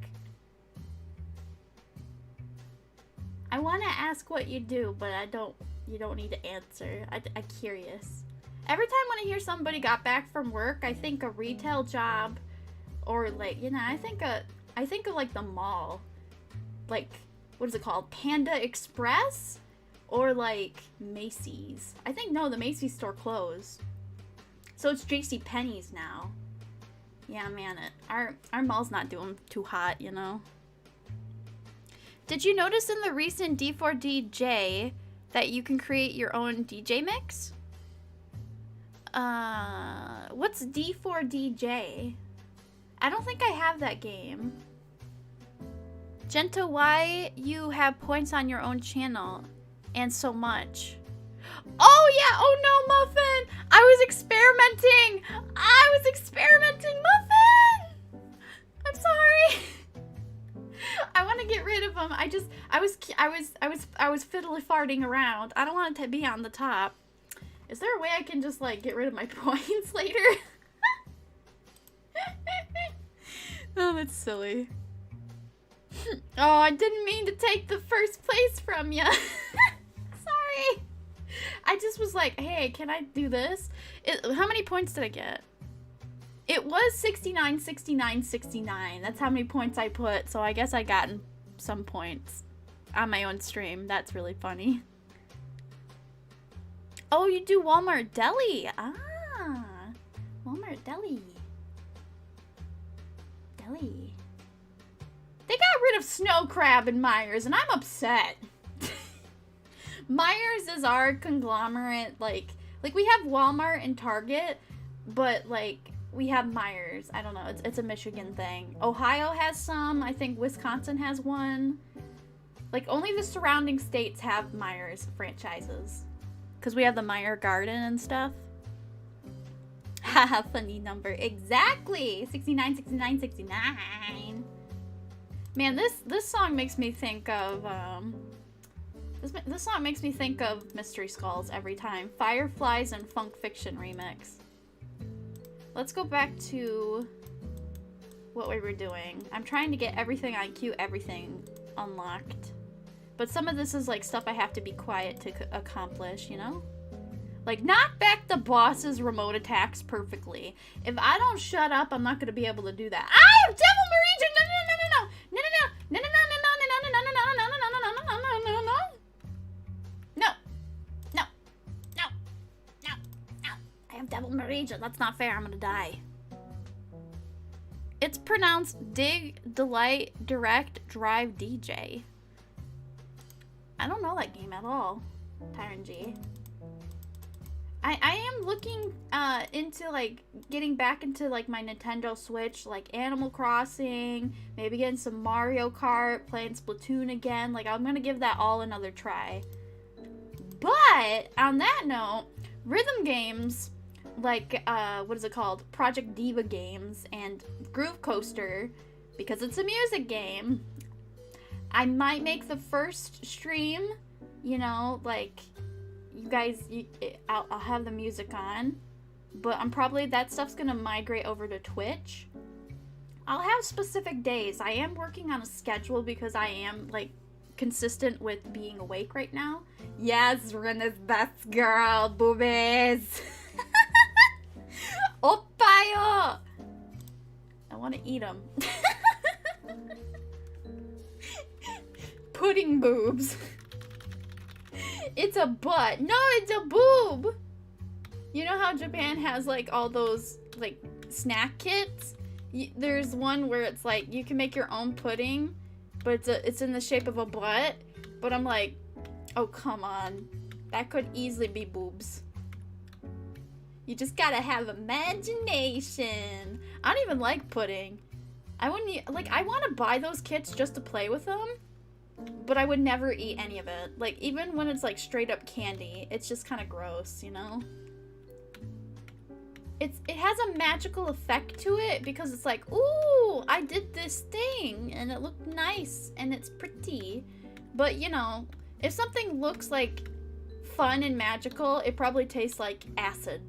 I want to ask what you do, but you don't need to answer. I'm curious. Every time when I hear somebody got back from work, I think a retail job, or like, you know, I think of like the mall. Like, what is it called? Panda Express? Or like Macy's. I think, no, the Macy's store closed. So it's JCPenney's now. Yeah, man, our mall's not doing too hot, you know? Did you notice in the recent D4DJ that you can create your own DJ mix? What's D4DJ? I don't think I have that game. Jenta, why you have points on your own channel? And so much. Oh yeah, oh no, Muffin! I was experimenting! Muffin! I'm sorry. I want to get rid of him. I was fiddly farting around. I don't want it to be on the top. Is there a way I can just, like, get rid of my points later? Oh, that's silly. Oh, I didn't mean to take the first place from you. Sorry. I just was like, hey, can I do this? How many points did I get? It was 69, 69, 69. That's how many points I put, so I guess I got some points on my own stream. That's really funny. Oh, you do Walmart Deli. Ah, Walmart Deli. Deli. They got rid of Snow Crab and Myers, and I'm upset. Myers is our conglomerate, like we have Walmart and Target, but, like, we have Myers. I don't know, it's a Michigan thing. Ohio has some, I think Wisconsin has one. Like, only the surrounding states have Myers franchises. Because we have the Meyer Garden and stuff. Haha, funny number. Exactly! 69, 69, 69. Man, this song makes me think of, this song makes me think of Mystery Skulls every time. Fireflies and Funk Fiction remix. Let's go back to what we were doing. I'm trying to get everything on cue, everything unlocked. But some of this is like stuff I have to be quiet to accomplish, you know? Like, knock back the boss's remote attacks perfectly. If I don't shut up, I'm not gonna be able to do that. I have Devil Marie! No, no, no, no, no! No, no, no! No, no, no, no, no, no, no, no, no, no, no, no, no, no, no, no, no. No. No. No. No. No. I have Devil Marie. That's not fair. I'm gonna die. It's pronounced Dig, Delight, Direct, Drive, DJ. I don't know that game at all. Tyron G. I am looking into, like, getting back into, like, my Nintendo Switch, like Animal Crossing, maybe getting some Mario Kart, playing Splatoon again. Like, I'm gonna give that all another try. But on that note, rhythm games like what is it called? Project Diva games and Groove Coaster, because it's a music game. I might make the first stream, you know, like, you guys, I'll have the music on, but that stuff's gonna migrate over to Twitch. I'll have specific days. I am working on a schedule because I am, like, consistent with being awake right now. Yes, Rena's best girl, boobies. Oppayo! I want to eat them. Pudding boobs. It's a butt. No, it's a boob. You know how Japan has, like, all those, like, snack kits? There's one where it's like you can make your own pudding, but it's in the shape of a butt. But I'm like, oh, come on. That could easily be boobs. You just gotta have imagination. I don't even like pudding. I wouldn't, like, I want to buy those kits just to play with them, but I would never eat any of it. Like, even when it's, like, straight up candy, it's just kind of gross, you know? It has a magical effect to it because it's like, ooh, I did this thing and it looked nice and it's pretty. But, you know, if something looks like fun and magical, it probably tastes like acid.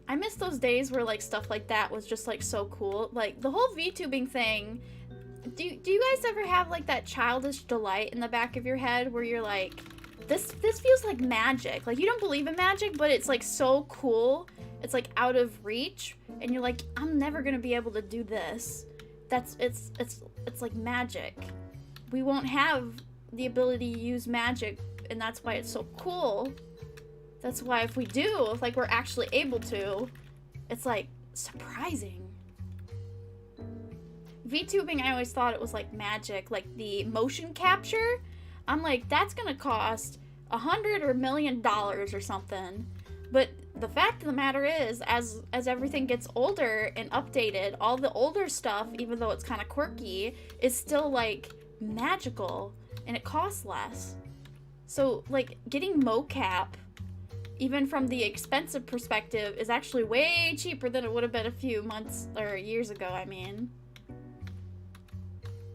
I miss those days where, like, stuff like that was just, like, so cool. Like, the whole VTubing thing, do you guys ever have, like, that childish delight in the back of your head where you're like, this feels like magic. Like, you don't believe in magic, but it's, like, so cool. It's, like, out of reach. And you're like, I'm never gonna be able to do this. It's like magic. We won't have the ability to use magic, and that's why it's so cool. That's why if we do, if, like, we're actually able to, it's, like, surprising. VTubing, I always thought it was, like, magic. Like, the motion capture, I'm like, that's gonna cost $100 or $1 million or something. But the fact of the matter is, as everything gets older and updated, all the older stuff, even though it's kind of quirky, is still, like, magical, and it costs less. So, like, getting mocap, even from the expensive perspective, is actually way cheaper than it would have been a few months or years ago, I mean.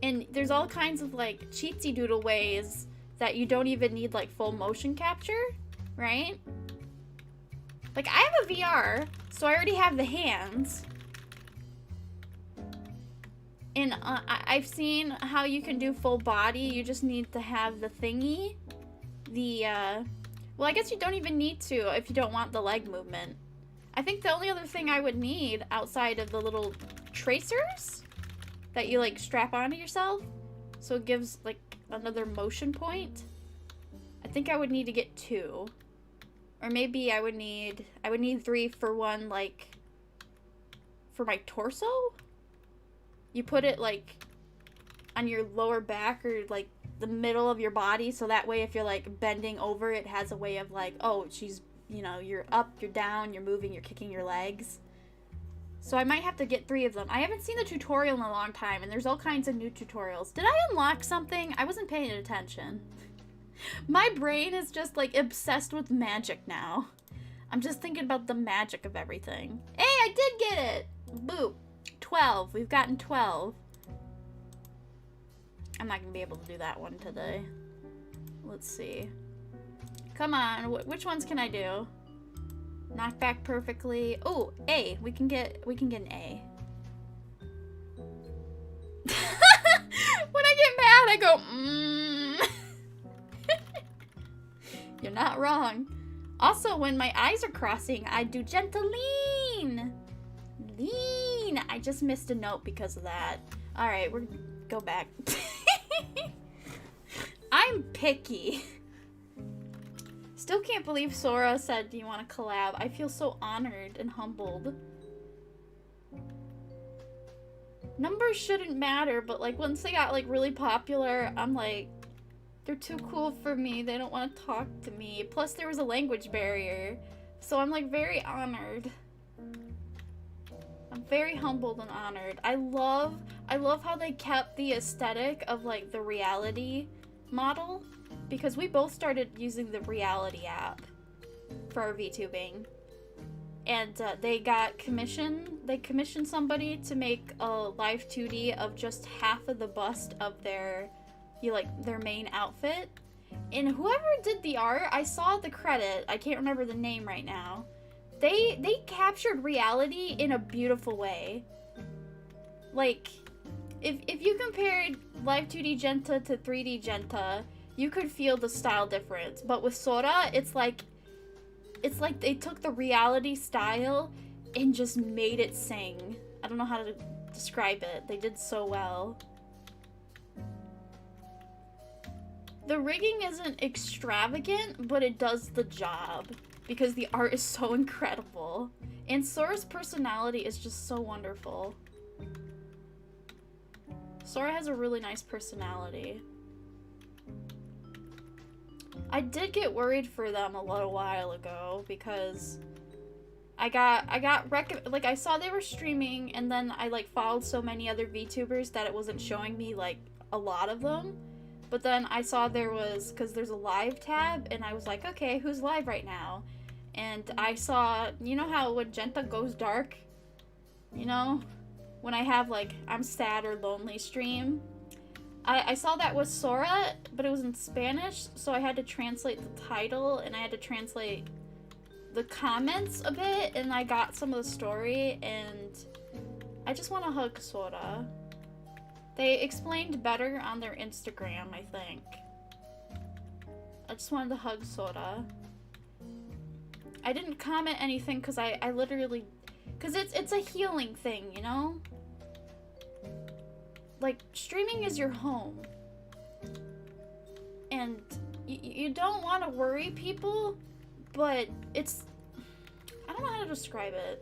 And there's all kinds of, like, cheatsy doodle ways that you don't even need like full motion capture, right? Like I have a VR, so I already have the hands. And I've seen how you can do full body. You just need to have the thingy. Well, I guess you don't even need to if you don't want the leg movement. I think the only other thing I would need outside of the little tracers that you like strap onto yourself, so it gives like another motion point. I think I would need to get 2. Or maybe I would need 3 for one, like, for my torso? You put it, like, on your lower back or, like, the middle of your body, so that way if you're, like, bending over, it has a way of, like, oh, she's, you know, you're up, you're down, you're moving, you're kicking your legs. So I might have to get 3 of them. I haven't seen the tutorial in a long time, and there's all kinds of new tutorials. Did I unlock something? I wasn't paying attention. My brain is just, like, obsessed with magic now. I'm just thinking about the magic of everything. Hey, I did get it! Boop. 12. We've gotten 12. I'm not gonna be able to do that one today. Let's see. Come on, which ones can I do? Knock back perfectly. Oh, A. We can get an A. When I get mad, I go, You're not wrong. Also, when my eyes are crossing, I do gentle lean. Lean. I just missed a note because of that. All right, go back. I'm picky. Still can't believe Sora said, do you want to collab? I feel so honored and humbled. Numbers shouldn't matter, but like once they got like really popular, I'm like, they're too cool for me. They don't want to talk to me. Plus there was a language barrier. So I'm like very honored. I'm very humbled and honored. I love how they kept the aesthetic of like the reality model, because we both started using the reality app for our VTubing. And they commissioned somebody to make a live 2D of just half of the bust of their main outfit. And whoever did the art, I saw the credit, I can't remember the name right now. They captured reality in a beautiful way. Like, if you compared live 2D Jenta to 3D Jenta, you could feel the style difference. But with Sora, it's like they took the reality style and just made it sing. I don't know how to describe it. They did so well. The rigging isn't extravagant, but it does the job because the art is so incredible. And Sora's personality is just so wonderful. Sora has a really nice personality. I did get worried for them a little while ago because I saw they were streaming, and then I like followed so many other VTubers that it wasn't showing me like a lot of them. But then I saw because there's a live tab, and I was like, okay, who's live right now? And I saw, you know how when Jenta goes dark, you know, when I have like I'm sad or lonely stream, I saw that was Sora, but it was in Spanish, so I had to translate the title, and I had to translate the comments a bit, and I got some of the story, and I just want to hug Sora. They explained better on their Instagram, I think. I just wanted to hug Sora. I didn't comment anything because I literally... Because it's a healing thing, you know? Like, streaming is your home. And you don't want to worry people, but it's... I don't know how to describe it.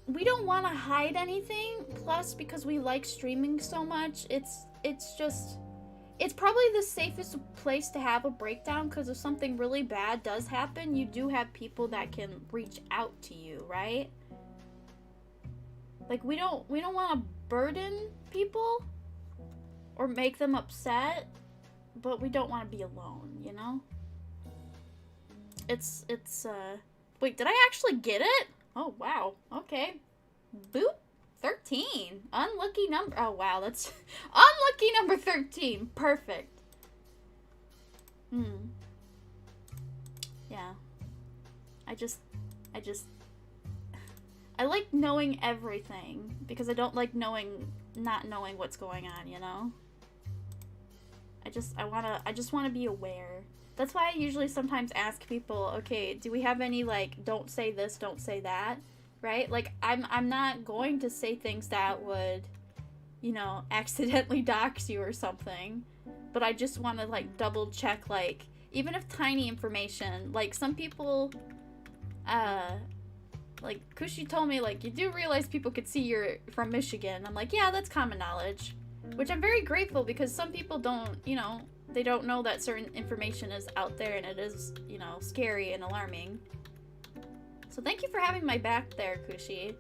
We don't want to hide anything, plus because we like streaming so much, it's probably the safest place to have a breakdown, because if something really bad does happen, you do have people that can reach out to you, right? Like, we don't want to burden people or make them upset, but we don't want to be alone, you know? Wait, did I actually get it? Oh, wow. Okay. Boop. 13. Unlucky number. Oh, wow. That's unlucky number 13. Perfect. Yeah. I like knowing everything because I don't like not knowing what's going on, you know? I just want to be aware. That's why I usually sometimes ask people, okay, do we have any, like, don't say this, don't say that, right? Like, I'm not going to say things that would, you know, accidentally dox you or something, but I just want to, like, double check, like, even if tiny information, like, some people, like, Kushi told me, like, you do realize people could see you're from Michigan. I'm like, yeah, that's common knowledge. Which I'm very grateful because some people don't, you know, they don't know that certain information is out there and it is, you know, scary and alarming. So thank you for having my back there, Kushi.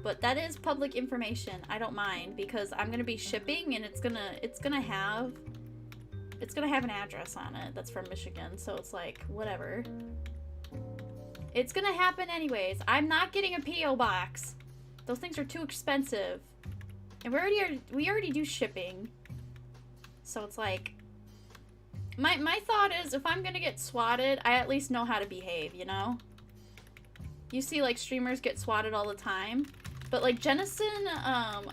But that is public information. I don't mind because I'm gonna be shipping and it's gonna have an address on it that's from Michigan. So it's like, whatever. It's gonna happen anyways. I'm not getting a P.O. box. Those things are too expensive. And we already do shipping. So it's like, my thought is if I'm gonna get swatted, I at least know how to behave, you know? You see, like, streamers get swatted all the time. But, like, Jennison,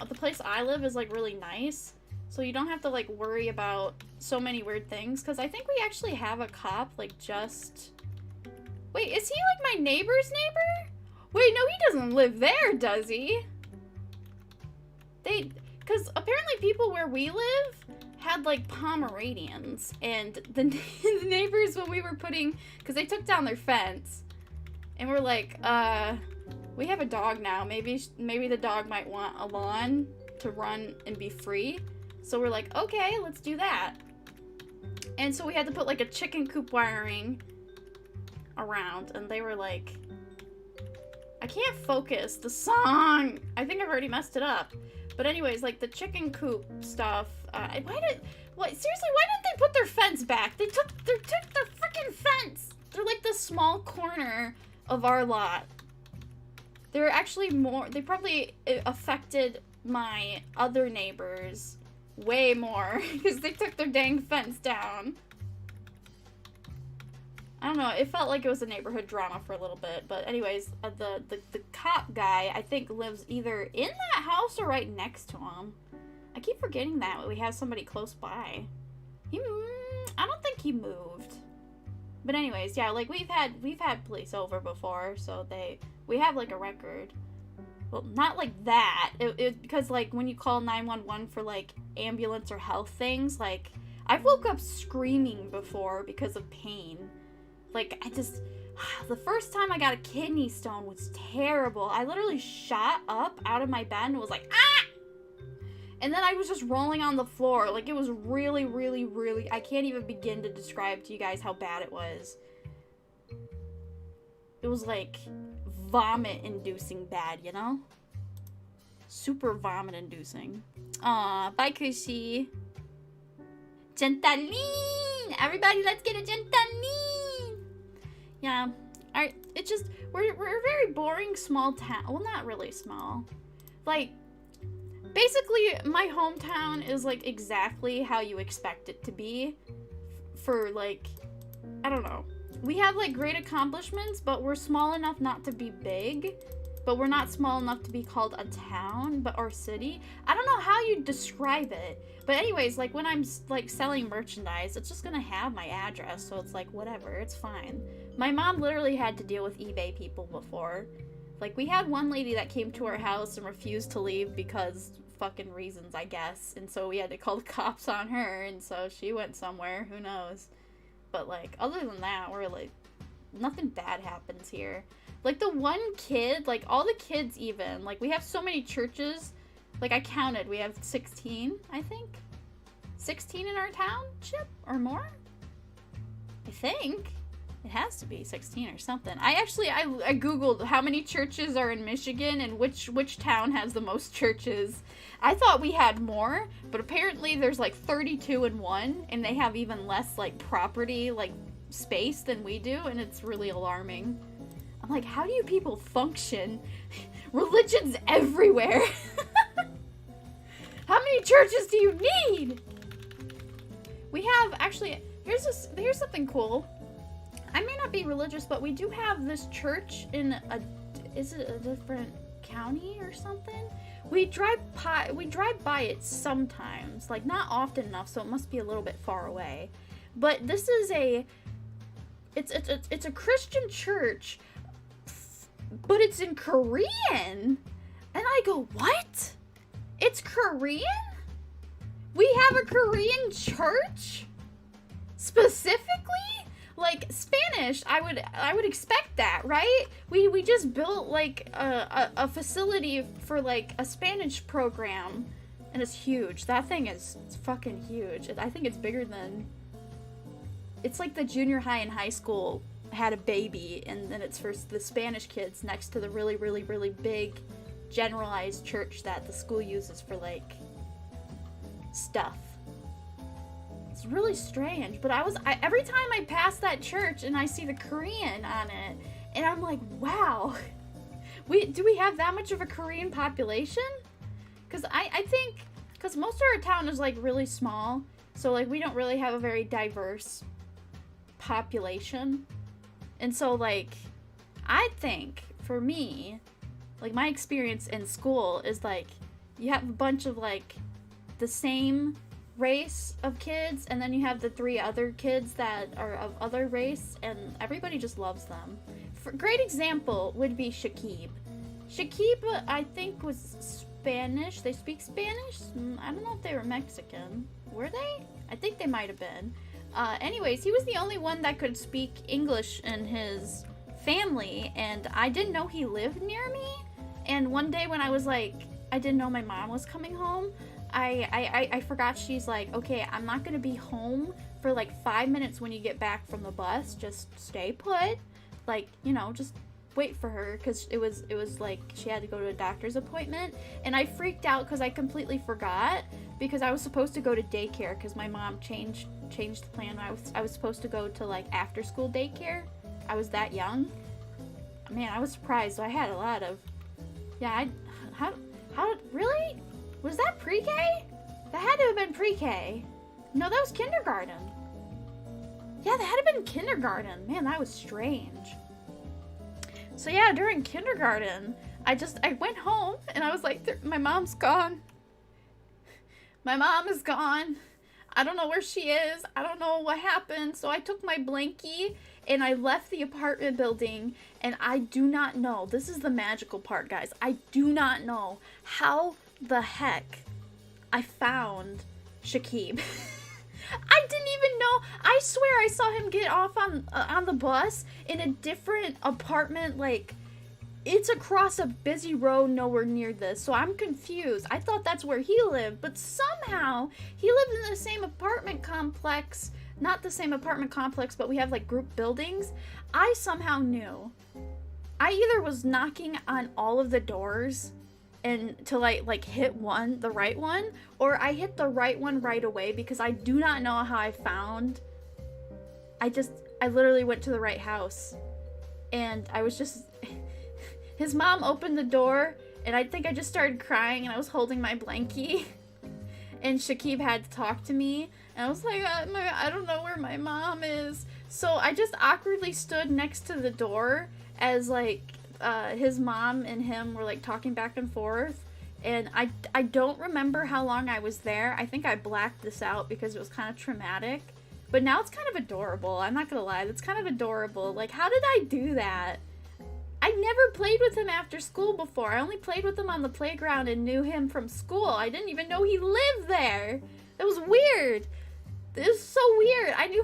the place I live is, like, really nice. So you don't have to, like, worry about so many weird things. Because I think we actually have a cop, like, just... Wait, is he, like, my neighbor's neighbor? Wait, no, he doesn't live there, does he? Because apparently people where we live had, like, Pomeranians. And the neighbors, when we were putting... Because they took down their fence. And we're like, we have a dog now. Maybe the dog might want a lawn to run and be free. So we're like, okay, let's do that. And so we had to put, like, a chicken coop wiring around. And they were like, I can't focus. The song! I think I've already messed it up. But anyways, like, the chicken coop stuff, seriously, why didn't they put their fence back? They took their freaking fence! They're like the small corner of our lot. They're actually they probably affected my other neighbors way more, because they took their dang fence down. I don't know, it felt like it was a neighborhood drama for a little bit, but anyways, the cop guy, I think, lives either in that house or right next to him. I keep forgetting that we have somebody close by. I don't think he moved. But anyways, yeah, like, we've had police over before, so we have, like, a record. Well, not like that, because, like, when you call 911 for, like, ambulance or health things, like, I've woke up screaming before because of pain. Like, the first time I got a kidney stone was terrible. I literally shot up out of my bed and was like, ah! And then I was just rolling on the floor. Like, it was really, really, really, I can't even begin to describe to you guys how bad it was. It was, like, vomit-inducing bad, you know? Super vomit-inducing. Aw, bye, Kushi. Jentaline! Everybody, let's get a Jentaline! Yeah, it's just, we're a very boring small town. Well, not really small. Like, basically, my hometown is, like, exactly how you expect it to be. For, like, I don't know. We have, like, great accomplishments, but we're small enough not to be big. But we're not small enough to be called a town, or city. I don't know how you describe it. But anyways, like, when I'm, like, selling merchandise, it's just gonna have my address, so it's like, whatever, it's fine. My mom literally had to deal with eBay people before. Like, we had one lady that came to our house and refused to leave because fucking reasons, I guess. And so we had to call the cops on her, and so she went somewhere, who knows. But, like, other than that, we're, like, nothing bad happens here. Like, the one kid, like, all the kids even, like, we have so many churches. Like, I counted, we have 16, I think. 16 in our township, or more? I think. It has to be 16 or something. I googled how many churches are in Michigan and which town has the most churches. I thought we had more, but apparently there's like 32 in one, and they have even less, like, property, like, space than we do, and it's really alarming. I'm like, how do you people function? Religion's everywhere. many churches do you need? We have, actually, here's something cool. I may not be religious, but we do have this church in is it a different county or something? We drive by it sometimes, like not often enough, so it must be a little bit far away. But this is it's a Christian church, but it's in Korean. And I go, what? It's Korean? We have a Korean church? Specifically? Like, Spanish, I would expect that, right? We just built, like, a facility for, like, a Spanish program. And it's huge. That thing is fucking huge. I think it's bigger than... It's like the junior high and high school had a baby, and then it's for the Spanish kids next to the really, really, really big generalized church that the school uses for, like, stuff. It's really strange, but every time I pass that church and I see the Korean on it, and I'm like, wow, do we have that much of a Korean population? Because I think, because most of our town is, like, really small, so, like, we don't really have a very diverse population. And so, like, I think, for me, like, my experience in school is, like, you have a bunch of, like, the same race of kids, and then you have the 3 other kids that are of other race, and everybody just loves them. Great example would be Shakib. Shakib, I think, was Spanish. They speak Spanish? I don't know if they were Mexican. Were they? I think they might have been. Anyways, he was the only one that could speak English in his family, and I didn't know he lived near me. And one day when I was like, I didn't know my mom was coming home, I forgot. She's like, okay, I'm not gonna be home for like 5 minutes when you get back from the bus. Just stay put. Like, you know, just wait for her, because it was like she had to go to a doctor's appointment. And I freaked out because I completely forgot, because I was supposed to go to daycare, because my mom changed the plan. I was supposed to go to, like, after school daycare. I was that young. Man, I was surprised. So I had a lot of, yeah, how really? Was that pre-K? That had to have been pre-K. No, that was kindergarten. Yeah, that had to have been kindergarten. Man, that was strange. So yeah, during kindergarten, I went home and I was like, my mom's gone. My mom is gone. I don't know where she is. I don't know what happened. So I took my blankie and I left the apartment building, and I do not know. This is the magical part, guys. I do not know how the heck I found Shakib. I didn't even know. I swear I saw him get off on the bus in a different apartment. Like, it's across a busy road nowhere near this. So I'm confused. I thought that's where he lived, but somehow he lived in the same apartment complex. Not the same apartment complex, but we have, like, group buildings. I somehow knew. I either was knocking on all of the doors and to like hit the right one, or I hit the right one right away, because I do not know how I found. I literally went to the right house, and I was just, his mom opened the door, and I think I just started crying, and I was holding my blankie, and Shakib had to talk to me, and I was like, I don't know where my mom is. So I just awkwardly stood next to the door as, like, his mom and him were, like, talking back and forth, and I don't remember how long I was there. I think I blacked this out because it was kind of traumatic, but now it's kind of adorable. I'm not gonna lie, it's kind of adorable. Like, how did I do that? I never played with him after school before. I only played with him on the playground and knew him from school. I didn't even know he lived there. That was weird. It was so weird. I knew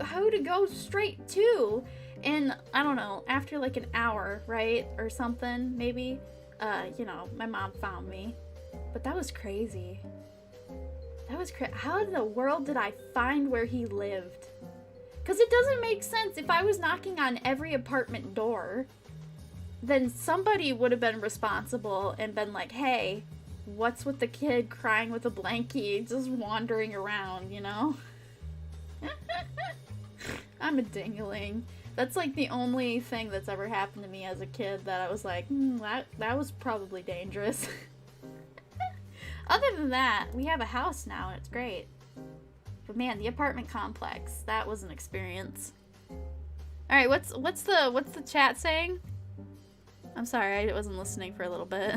how to go straight to. And I don't know, after like an hour, right, or something, maybe, you know, my mom found me. But that was crazy. That was crazy. How in the world did I find where he lived? Because it doesn't make sense. If I was knocking on every apartment door, then somebody would have been responsible and been like, hey, what's with the kid crying with a blankie, just wandering around, you know? I'm a dingling. That's like the only thing that's ever happened to me as a kid that I was like, that was probably dangerous. Other than that, we have a house now and it's great. But man, the apartment complex, that was an experience. All right, what's the chat saying? I'm sorry, I wasn't listening for a little bit.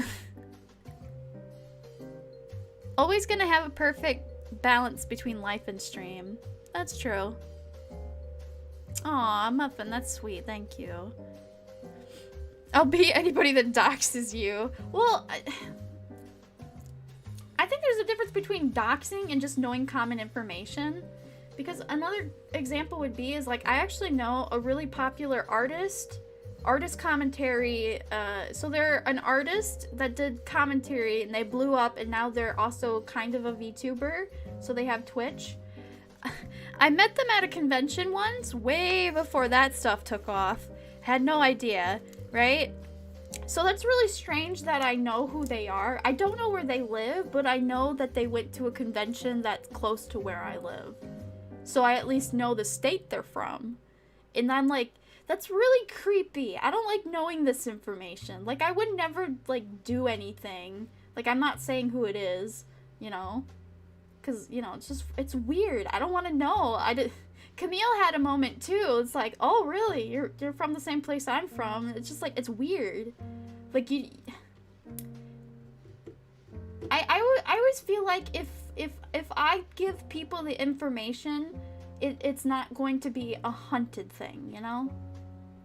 Always gonna have a perfect balance between life and stream. That's true. Aw, Muffin, that's sweet. Thank you. I'll beat anybody that doxes you. Well, I think there's a difference between doxing and just knowing common information. Because another example would be is like, I actually know a really popular artist commentary. So they're an artist that did commentary and they blew up and now they're also kind of a VTuber. So they have Twitch. I met them at a convention once, way before that stuff took off. Had no idea, right? So that's really strange that I know who they are. I don't know where they live, but I know that they went to a convention that's close to where I live. So I at least know the state they're from. And I'm like, that's really creepy. I don't like knowing this information. Like, I would never, like, do anything. Like, I'm not saying who it is, you know? Because, you know, it's weird. I don't want to know. Camille had a moment, too. It's like, oh, really? You're from the same place I'm from. It's just, like, it's weird. Like, I always feel like if I give people the information, it's not going to be a hunted thing, you know?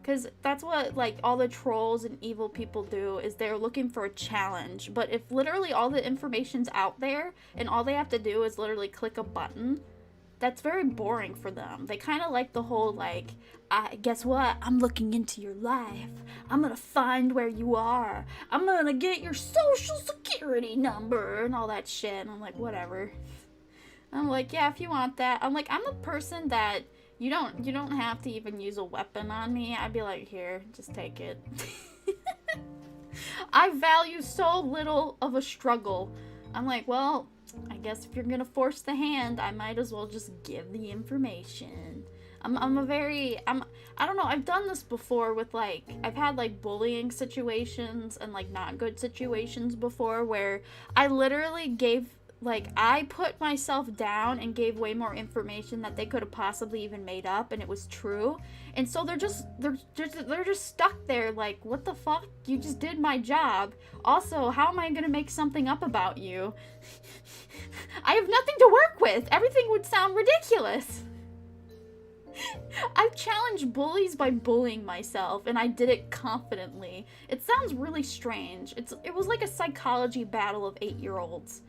Because that's what, like, all the trolls and evil people do, is they're looking for a challenge. But if literally all the information's out there, and all they have to do is literally click a button, that's very boring for them. They kind of like the whole, like, guess what? I'm looking into your life. I'm gonna find where you are. I'm gonna get your social security number, and all that shit. And I'm like, whatever. I'm like, yeah, if you want that. I'm like, I'm a person that... You don't have to even use a weapon on me. I'd be like, here, just take it. I value so little of a struggle. I'm like, well, I guess if you're gonna force the hand, I might as well just give the information. I don't know, I've done this before with, like, I've had, like, bullying situations and, like, not good situations before where I literally gave... Like, I put myself down and gave way more information that they could have possibly even made up, and it was true. And so they're just stuck there like, what the fuck? You just did my job. Also, how am I gonna make something up about you? I have nothing to work with. Everything would sound ridiculous. I've challenged bullies by bullying myself, and I did it confidently. It sounds really strange. It was like a psychology battle of 8-year-olds.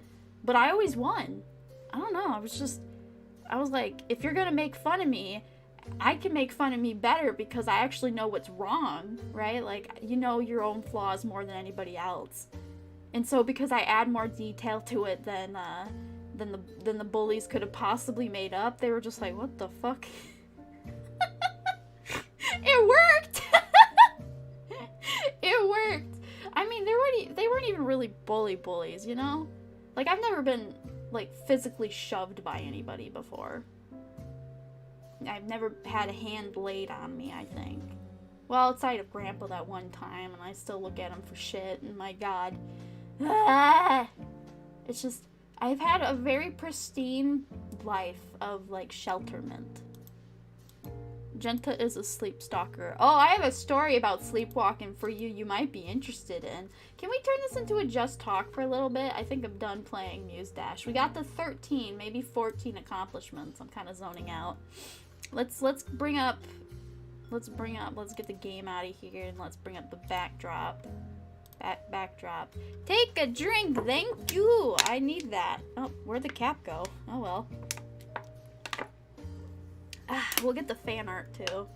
But I always won. I don't know. I was like, if you're gonna make fun of me, I can make fun of me better because I actually know what's wrong, right? Like, you know your own flaws more than anybody else. And so because I add more detail to it than the bullies could have possibly made up, they were just like, what the fuck? It worked! It worked! I mean, they weren't even really bullies, you know? Like, I've never been, like, physically shoved by anybody before. I've never had a hand laid on me, I think. Well, outside of Grandpa that one time, and I still look at him for shit, and my god. Ah! It's just, I've had a very pristine life of, like, shelterment. Jenta is a sleep stalker. Oh, I have a story about sleepwalking for you might be interested in. Can we turn this into a just talk for a little bit? I think I'm done playing Muse Dash. We got the 13, maybe 14 accomplishments. I'm kind of zoning out. Let's get the game out of here and let's bring up the backdrop. Backdrop. Take a drink, thank you. I need that. Oh, where'd the cap go? Oh well. We'll get the fan art too.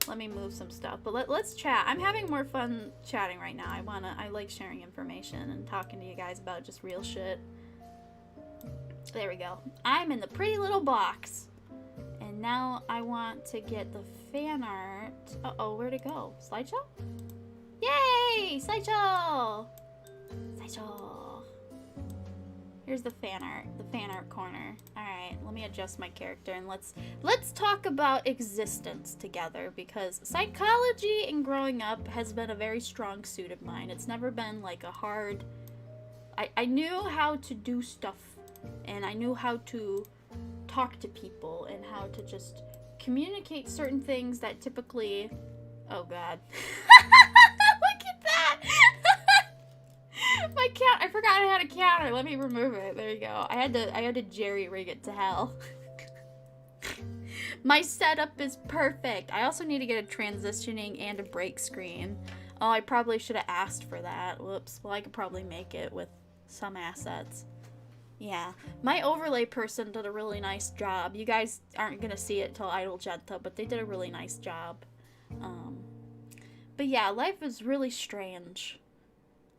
Let me move some stuff. But let's chat. I'm having more fun chatting right now. I like sharing information and talking to you guys about just real shit. There we go. I'm in the pretty little box. And now I want to get the fan art. Uh-oh, where'd it go? Slideshow? Yay! Slideshow! Slideshow. Here's the fan art corner. Alright, let me adjust my character and let's talk about existence together because psychology and growing up has been a very strong suit of mine. It's never been like a hard I knew how to do stuff, and I knew how to talk to people and how to just communicate certain things that typically, oh god. Look at that. My count, I forgot I had a counter. Let me remove it. There you go. I had to jerry rig it to hell. My setup is perfect. I also need to get a transitioning and a break screen. Oh, I probably should have asked for that. Whoops. Well, I could probably make it with some assets. Yeah. My overlay person did a really nice job. You guys aren't gonna see it till Idle Jenta, but they did a really nice job. But yeah, life is really strange.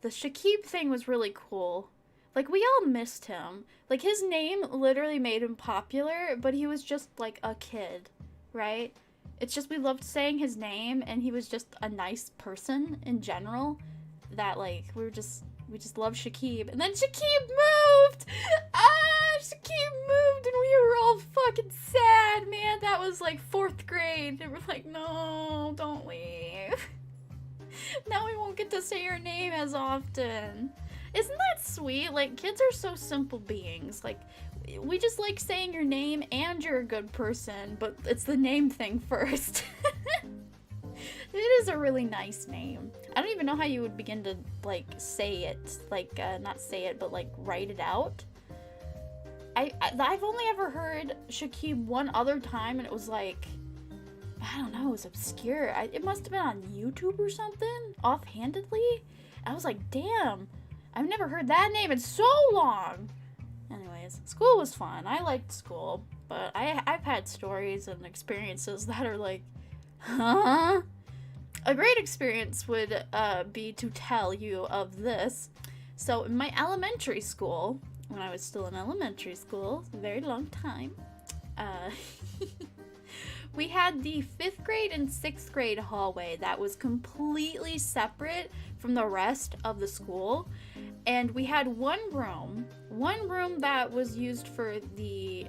The Shakib thing was really cool. Like, we all missed him. Like, his name literally made him popular, but he was just, like, a kid, right? It's just we loved saying his name, and he was just a nice person in general. That, like, we just loved Shakib. And then Shakib moved! Shakib moved, and we were all fucking sad, man. That was, like, 4th grade. And we're like, no, don't leave. Now we won't get to say your name as often. Isn't that sweet? Like, kids are so simple beings. Like, we just like saying your name and you're a good person, but it's the name thing first. It is a really nice name. I don't even know how you would begin to, like, say it. Like, not say it, but, like, write it out. I've only ever heard Shakib one other time, and it was, like, I don't know, it was obscure. It must have been on YouTube or something, offhandedly. I was like, damn. I've never heard that name in so long. Anyways, school was fun. I liked school, but I've had stories and experiences that are like, huh? A great experience would be to tell you of this. So in my elementary school, when I was still in elementary school, a very long time, we had the 5th grade and 6th grade hallway that was completely separate from the rest of the school. And we had one room that was used for the,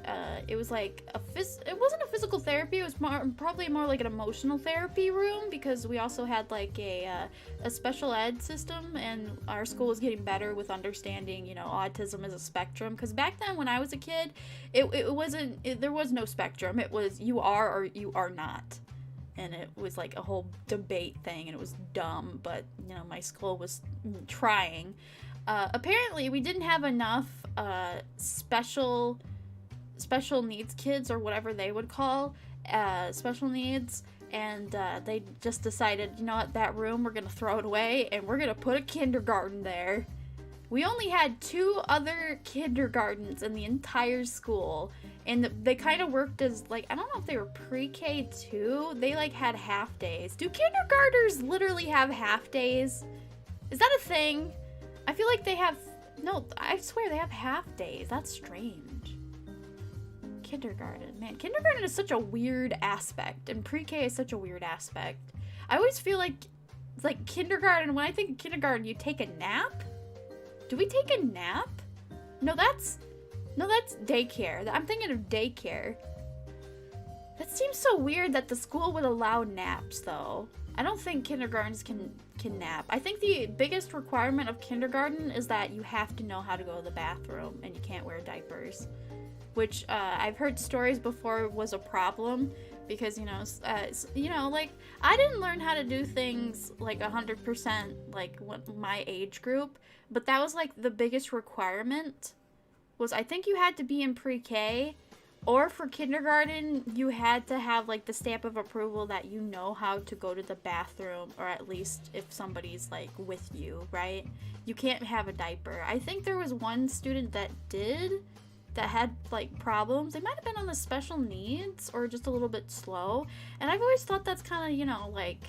it was like it wasn't a physical therapy, it was probably more like an emotional therapy room, because we also had like a special ed system, and our school was getting better with understanding, you know, autism as a spectrum. Because back then when I was a kid, it wasn't, there was no spectrum. It was you are or you are not. And it was like a whole debate thing, and it was dumb, but, you know, my school was trying. Apparently, we didn't have enough special needs kids, or whatever they would call special needs, and they just decided, you know what, that room, we're gonna throw it away, and we're gonna put a kindergarten there. We only had 2 other kindergartens in the entire school, and they kind of worked as, like, I don't know if they were pre-K too. They, like, had half days. Do kindergartners literally have half days? Is that a thing? I feel like they have, no, I swear they have half days. That's strange. Kindergarten, man, kindergarten is such a weird aspect, and pre-K is such a weird aspect. I always feel like, it's like kindergarten, when I think of kindergarten, you take a nap? Do we take a nap? No, that's daycare. I'm thinking of daycare. That seems so weird that the school would allow naps, though. I don't think kindergartens can nap. I think the biggest requirement of kindergarten is that you have to know how to go to the bathroom, and you can't wear diapers. Which, I've heard stories before was a problem, because, you know, like, I didn't learn how to do things, like, 100%, like, my age group, but that was, like, the biggest requirement, was I think you had to be in pre-K, or for kindergarten, you had to have, like, the stamp of approval that you know how to go to the bathroom, or at least if somebody's, like, with you, right? You can't have a diaper. I think there was one student that had, like, problems. They might have been on the special needs, or just a little bit slow, and I've always thought that's kind of, you know, like,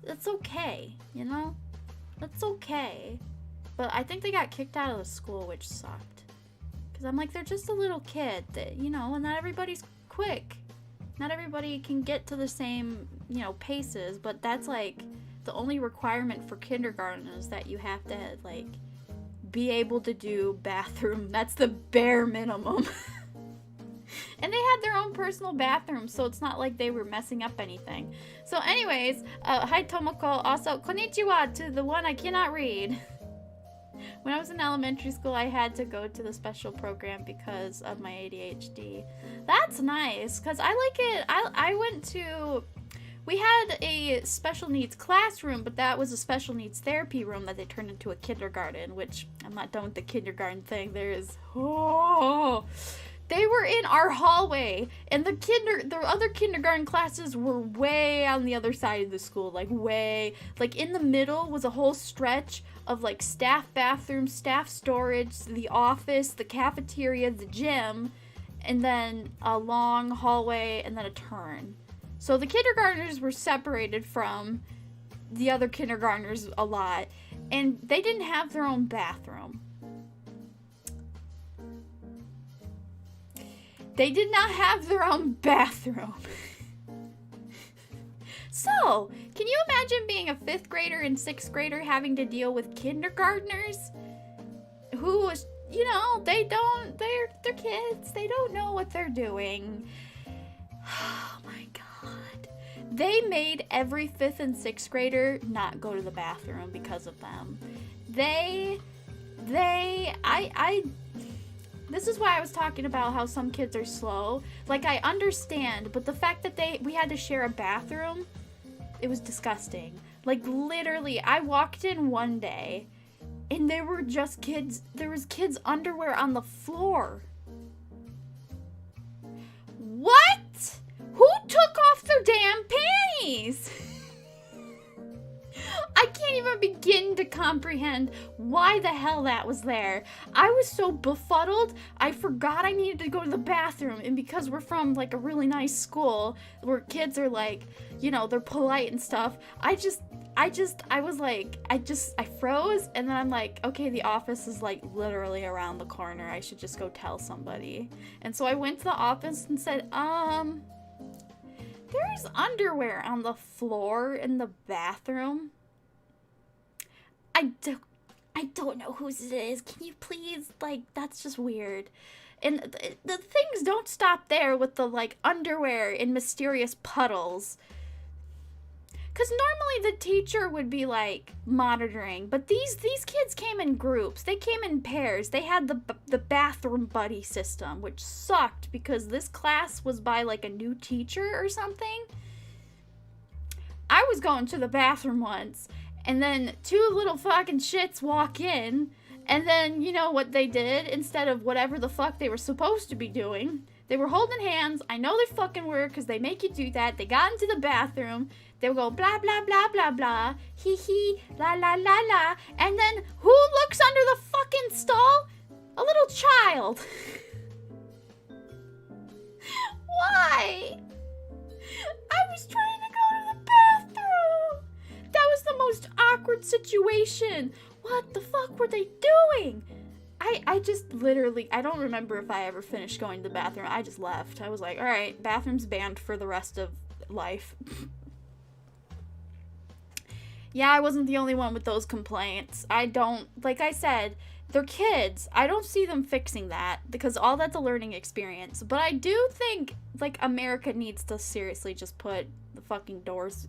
that's okay, you know? That's okay. But I think they got kicked out of the school, which sucked. Because I'm like, they're just a little kid, that, you know, and not everybody's quick. Not everybody can get to the same, you know, paces, but that's, like, the only requirement for kindergarten is that you have to, like, be able to do bathroom. That's the bare minimum. And they had their own personal bathroom, so it's not like they were messing up anything. So anyways, hi Tomoko, also konnichiwa to the one I cannot read. When I was in elementary school, I had to go to the special program because of my ADHD. That's nice, because I like it. I went to... We had a special needs classroom, but that was a special needs therapy room that they turned into a kindergarten, which I'm not done with the kindergarten thing. There is... Oh... They were in our hallway, and the other kindergarten classes were way on the other side of the school, like way, like in the middle was a whole stretch of like staff bathrooms, staff storage, the office, the cafeteria, the gym, and then a long hallway, and then a turn. So the kindergartners were separated from the other kindergartners a lot, and they didn't have their own bathroom. They did not have their own bathroom. So, can you imagine being a 5th grader and 6th grader having to deal with kindergartners who was, you know, they're kids. They don't know what they're doing. Oh my God. They made every 5th and 6th grader not go to the bathroom because of them. This is why I was talking about how some kids are slow. Like, I understand, but the fact that we had to share a bathroom, it was disgusting. Like, literally, I walked in one day, and there was kids' underwear on the floor. What? Who took off their damn panties? I can't even begin to comprehend why the hell that was there. I was so befuddled, I forgot I needed to go to the bathroom, and because we're from, like, a really nice school, where kids are, like, you know, they're polite and stuff, I froze, and then I'm like, okay, the office is, like, literally around the corner, I should just go tell somebody. And so I went to the office and said, there's underwear on the floor in the bathroom. I don't know whose it is. Can you please, like, that's just weird. And the things don't stop there with the, like, underwear in mysterious puddles. Because normally the teacher would be, like, monitoring. But these kids came in groups. They came in pairs. They had the bathroom buddy system, which sucked because this class was by, like, a new teacher or something. I was going to the bathroom once, and then 2 little fucking shits walk in, and then, you know what they did? Instead of whatever the fuck they were supposed to be doing, they were holding hands. I know they fucking were, because they make you do that. They got into the bathroom. They would go blah, blah, blah, blah, blah, hee hee, la, la, la, la, and then who looks under the fucking stall? A little child. Why? I was trying to go to the bathroom. That was the most awkward situation. What the fuck were they doing? I just literally, I don't remember if I ever finished going to the bathroom. I just left. I was like, all right, bathroom's banned for the rest of life. Yeah, I wasn't the only one with those complaints. Like I said, they're kids. I don't see them fixing that because all that's a learning experience. But I do think, like, America needs to seriously just put the fucking doors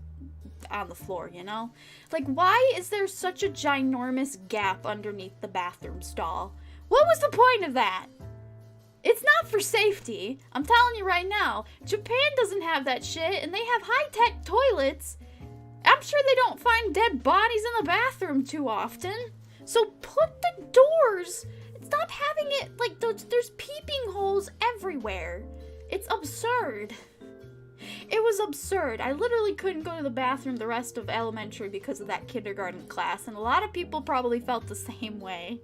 on the floor, you know? Like, why is there such a ginormous gap underneath the bathroom stall? What was the point of that? It's not for safety. I'm telling you right now. Japan doesn't have that shit, and they have high-tech toilets. I'm sure they don't find dead bodies in the bathroom too often. So put the doors. Stop having it, like, there's peeping holes everywhere. It's absurd. It was absurd. I literally couldn't go to the bathroom the rest of elementary because of that kindergarten class, and a lot of people probably felt the same way.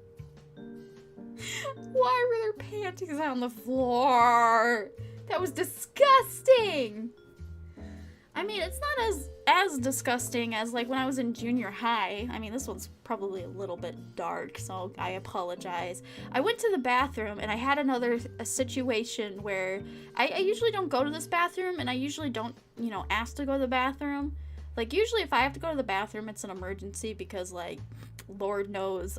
Why were there panties on the floor? That was disgusting. I mean, it's not as disgusting as, like, when I was in junior high. I mean, this one's probably a little bit dark, so I apologize. I went to the bathroom, and I had a situation where I usually don't go to this bathroom, and I usually don't, you know, ask to go to the bathroom. Like, usually if I have to go to the bathroom, it's an emergency because, like, Lord knows.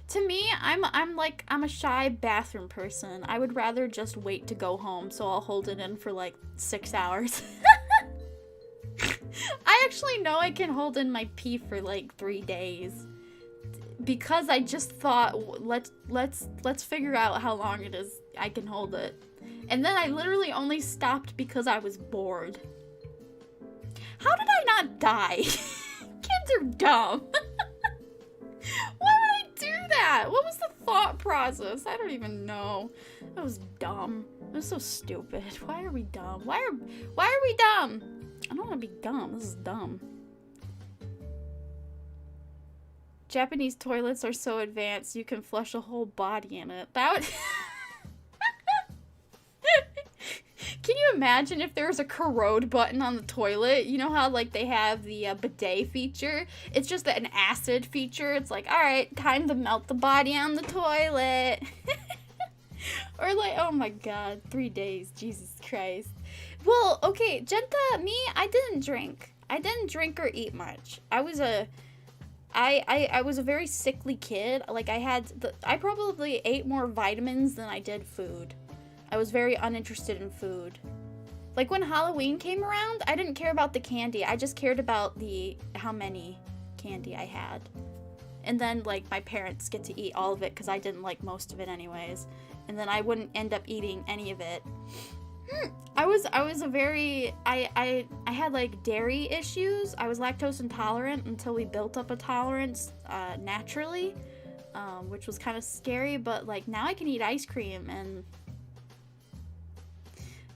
To me, I'm a shy bathroom person. I would rather just wait to go home, so I'll hold it in for, like, 6 hours. I actually know I can hold in my pee for like 3 days. because I just thought, let's figure out how long it is I can hold it. And then I literally only stopped because I was bored. How did I not die? Kids are dumb. Why would I do that? What was the thought process? I don't even know. That was dumb. It was so stupid. Why are we dumb? Why are we dumb? I don't want to be dumb. This is dumb. Japanese toilets are so advanced you can flush a whole body in it. That would... Can you imagine if there was a corrode button on the toilet? You know how, like, they have the bidet feature? It's just an acid feature. It's like, alright, time to melt the body on the toilet. Or like, oh my god, 3 days. Jesus Christ. Well, okay, Jenta, me, I didn't drink. I didn't drink or eat much. I was a very sickly kid. Like, I probably ate more vitamins than I did food. I was very uninterested in food. Like, when Halloween came around, I didn't care about the candy. I just cared about how many candy I had. And then, like, my parents get to eat all of it because I didn't like most of it anyways. And then I wouldn't end up eating any of it. I had, like, dairy issues. I was lactose intolerant until we built up a tolerance naturally, which was kind of scary. But, like, now I can eat ice cream and...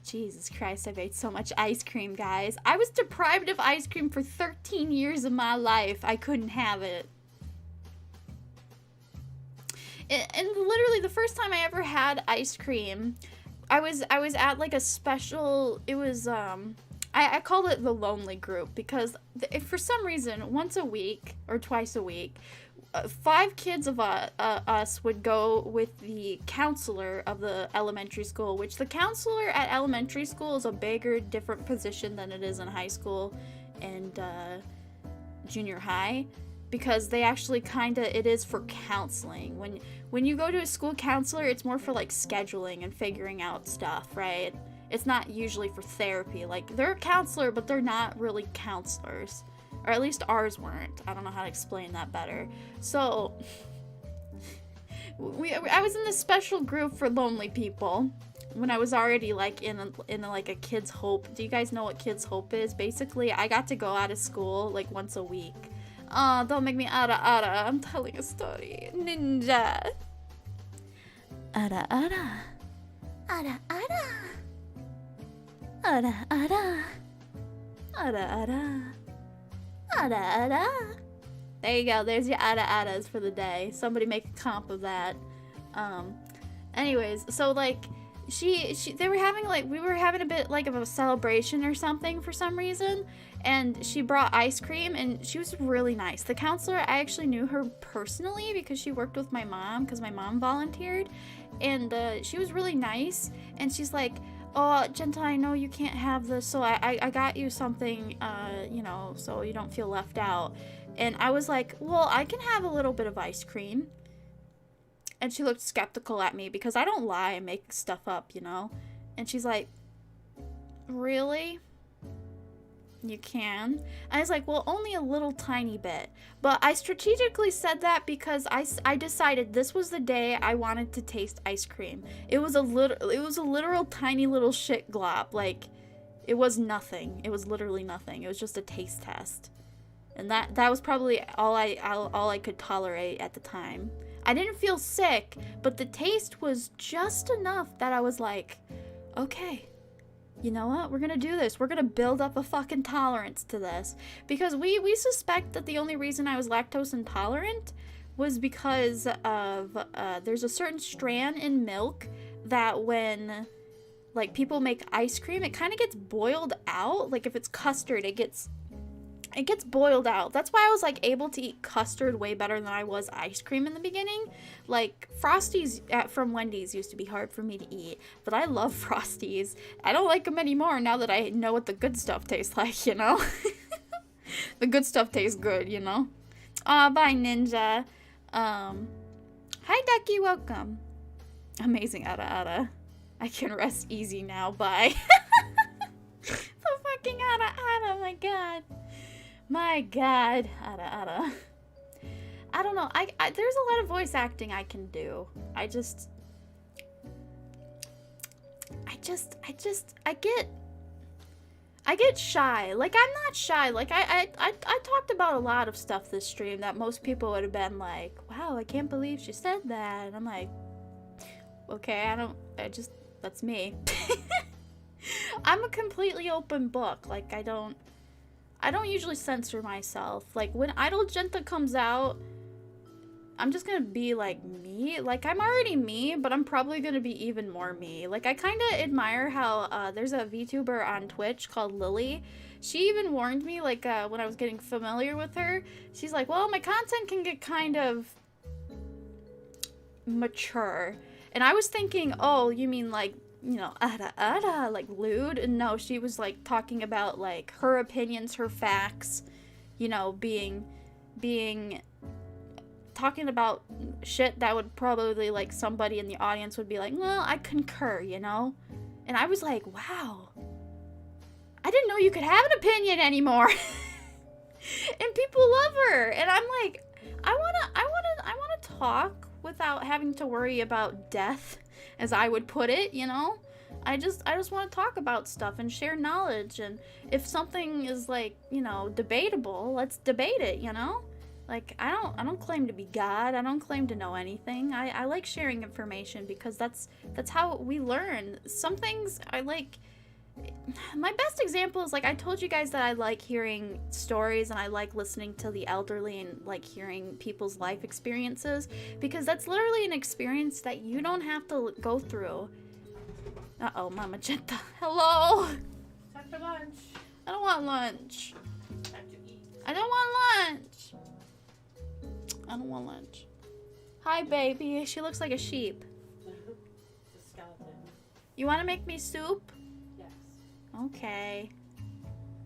Jesus Christ, I've ate so much ice cream, guys. I was deprived of ice cream for 13 years of my life. I couldn't have it. And literally, the first time I ever had ice cream, I was at, like, a special... It was, I called it the lonely group because for some reason, once a week or twice a week, 5 kids of us would go with the counselor of the elementary school, which the counselor at elementary school is a bigger, different position than it is in high school and junior high, because they actually it is for counseling. When you go to a school counselor, it's more for, like, scheduling and figuring out stuff, right? It's not usually for therapy. Like, they're a counselor, but they're not really counselors. Or at least ours weren't. I don't know how to explain that better. So, I was in this special group for lonely people when I was already, like, in a Kids Hope. Do you guys know what Kids Hope is? Basically, I got to go out of school, like, once a week. Oh, don't make me ara. I'm telling a story. Ninja. Ara. Ara. Ada. There you go. There's your adas for the day. Somebody make a comp of that. Anyways, so, like, we were having a bit, like, of a celebration or something for some reason, and she brought ice cream, and she was really nice. The counselor, I actually knew her personally because she worked with my mom, because my mom volunteered, and she was really nice, and she's like, oh, Jenta, I know you can't have this, so I got you something, so you don't feel left out. And I was like, well, I can have a little bit of ice cream. And she looked skeptical at me because I don't lie and make stuff up, you know? And she's like, really? You can? I was like, well, only a little tiny bit. But I strategically said that because I decided this was the day I wanted to taste ice cream. It was a literal tiny little shit glob. Like, it was nothing. It was literally nothing. It was just a taste test. And that was probably all I could tolerate at the time. I didn't feel sick, but the taste was just enough that I was like, okay, you know what? We're gonna do this. We're gonna build up a fucking tolerance to this. Because we suspect that the only reason I was lactose intolerant was because of, there's a certain strand in milk that when, like, people make ice cream, it kind of gets boiled out. Like, if it's custard, it gets boiled out. That's why I was, like, able to eat custard way better than I was ice cream in the beginning. Like, Frosties from Wendy's used to be hard for me to eat, but I love Frosties. I don't like them anymore now that I know what the good stuff tastes like, you know? The good stuff tastes good, you know? Bye, Ninja. Hi, Ducky, welcome. Amazing, Ada. I can rest easy now, bye. The fucking Ada, my god. My god. Ada. I don't know. There's a lot of voice acting I can do. I get shy. Like, I'm not shy. Like, I talked about a lot of stuff this stream that most people would have been like, wow, I can't believe she said that. And I'm like, okay, that's me. I'm a completely open book. Like, I don't usually censor myself. Like, when Idol Jenta comes out, I'm just gonna be like me. Like, I'm already me, but I'm probably gonna be even more me. Like, I kind of admire how there's a VTuber on Twitch called Lily. She even warned me, like, when I was getting familiar with her. She's like, well, my content can get kind of mature. And I was thinking, oh, you mean like, you know, like lewd? And no, she was like talking about like her opinions, her facts, you know, being talking about shit that would probably, like, somebody in the audience would be like, well, I concur, you know? And I was like, wow, I didn't know you could have an opinion anymore. And people love her. And I'm like, I wanna talk without having to worry about death, as I would put it, you know? I just want to talk about stuff and share knowledge. And if something is, like, you know, debatable, let's debate it, you know? Like, I don't claim to be God. I don't claim to know anything. I like sharing information because that's how we learn. Some things I like. My best example is, like, I told you guys that I like hearing stories and I like listening to the elderly and like hearing people's life experiences, because that's literally an experience that you don't have to go through. Uh-oh, Mama Jenta. Hello. Time for lunch. I don't want lunch. Time to eat. I don't want lunch. I don't want lunch. Hi, baby. She looks like a sheep. It's a skeleton. You want to make me soup? Yes. Okay.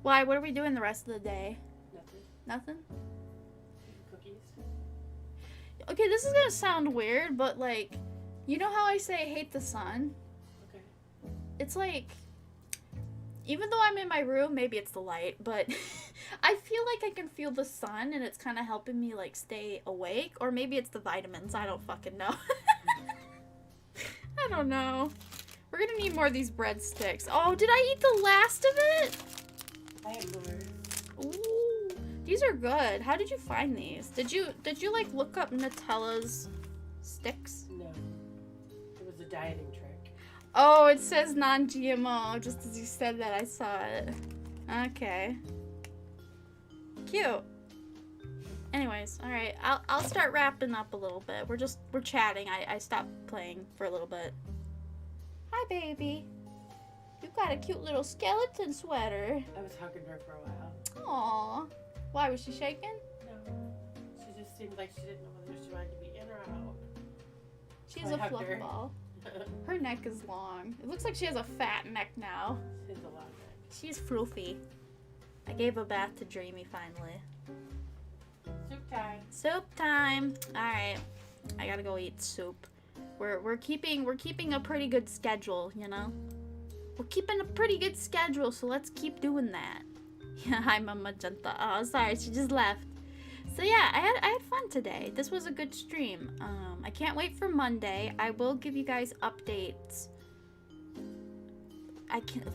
Why? What are we doing the rest of the day? Nothing. Nothing? Cookies. Okay, this is gonna sound weird, but, like, you know how I say I hate the sun? Okay. It's like, even though I'm in my room, maybe it's the light, but I feel like I can feel the sun and it's kind of helping me, like, stay awake. Or maybe it's the vitamins. I don't fucking know. I don't know. We're gonna need more of these breadsticks. Oh, did I eat the last of it? I have more. Ooh, these are good. How did you find these? Did you like look up Nutella's sticks? No. It was a dieting trick. Oh, it says non-GMO. Just as you said that, I saw it. Okay. Cute. Anyways, all right. I'll start wrapping up a little bit. We're chatting. I stopped playing for a little bit. Hi, baby. You got a cute little skeleton sweater. I was hugging her for a while. Aw. Why, was she shaking? No. She just seemed like she didn't know whether she wanted to be in or out. She's So I a hugged fluff her. ball. Her neck is long. It looks like she has a fat neck now. She's a lot of neck. She's floofy. I gave a bath to Dreamy finally. Soup time. Soup time. All right. I gotta go eat soup. We're keeping a pretty good schedule, you know? We're keeping a pretty good schedule, so let's keep doing that. Yeah, hi, Mama Jenta. Oh, sorry, she just left. So yeah, I had fun today. This was a good stream. I can't wait for Monday. I will give you guys updates.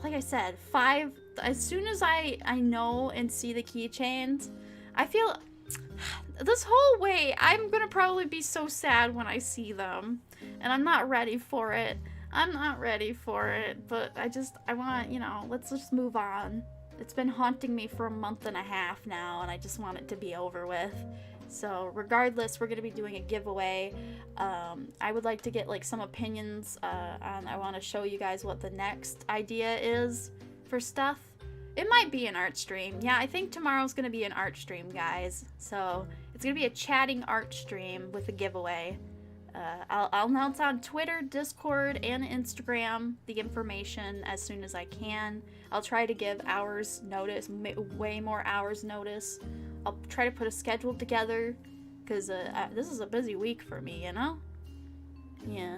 Like I said, 5. As soon as I know and see the keychains, I feel this whole way I'm gonna probably be so sad when I see them, and I'm not ready for it. But I want, you know, let's just move on. It's been haunting me for a month and a half now, and I just want it to be over with. So regardless, we're going to be doing a giveaway. I would like to get, like, some opinions on, I want to show you guys what the next idea is for stuff. It might be an art stream. Yeah, I think tomorrow's going to be an art stream, guys. So it's going to be a chatting art stream with a giveaway. I'll announce on Twitter, Discord, and Instagram the information as soon as I can. I'll try to give hours notice, way more hours notice. I'll try to put a schedule together, because this is a busy week for me, you know? Yeah.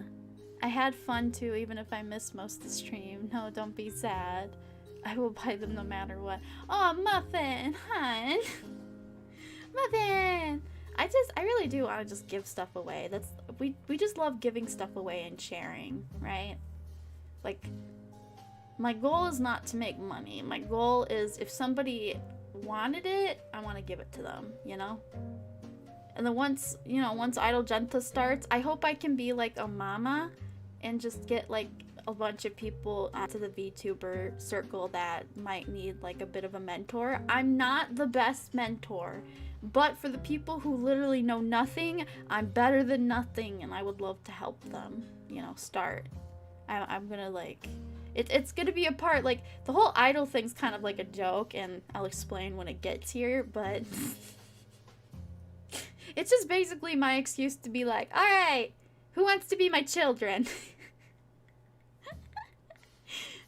I had fun too, even if I missed most of the stream. No, don't be sad. I will buy them no matter what. Oh, Muffin! Hun! Muffin! I really do want to just give stuff away. We just love giving stuff away and sharing, right? Like, my goal is not to make money. My goal is if somebody wanted it, I want to give it to them, you know? And then once Idol Jenta starts, I hope I can be like a mama and just get like a bunch of people onto the VTuber circle that might need like a bit of a mentor. I'm not the best mentor, but for the people who literally know nothing, I'm better than nothing, and I would love to help them, you know, start. I'm gonna like, it's gonna be a part, like, the whole idol thing's kind of like a joke, and I'll explain when it gets here, but it's just basically my excuse to be like, alright, who wants to be my children?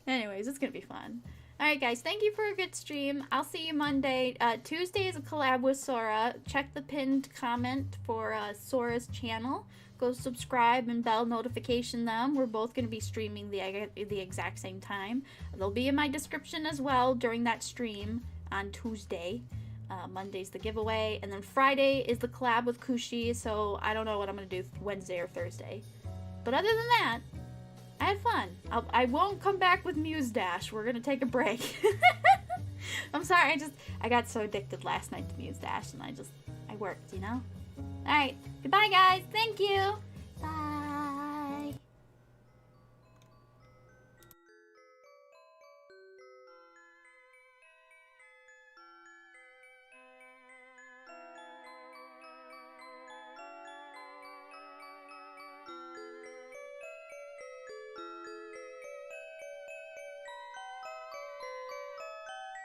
Anyways, it's gonna be fun. Alright guys, thank you for a good stream. I'll see you Monday. Tuesday is a collab with Sora. Check the pinned comment for Sora's channel. Go subscribe and bell notification them. We're both going to be streaming the exact same time. They'll be in my description as well during that stream on Tuesday. Monday's the giveaway. And then Friday is the collab with Kushi. So I don't know what I'm going to do Wednesday or Thursday. But other than that, I had fun. I won't come back with Muse Dash. We're gonna take a break. I'm sorry, I got so addicted last night to Muse Dash, and I worked, you know? Alright, goodbye guys, thank you! Bye!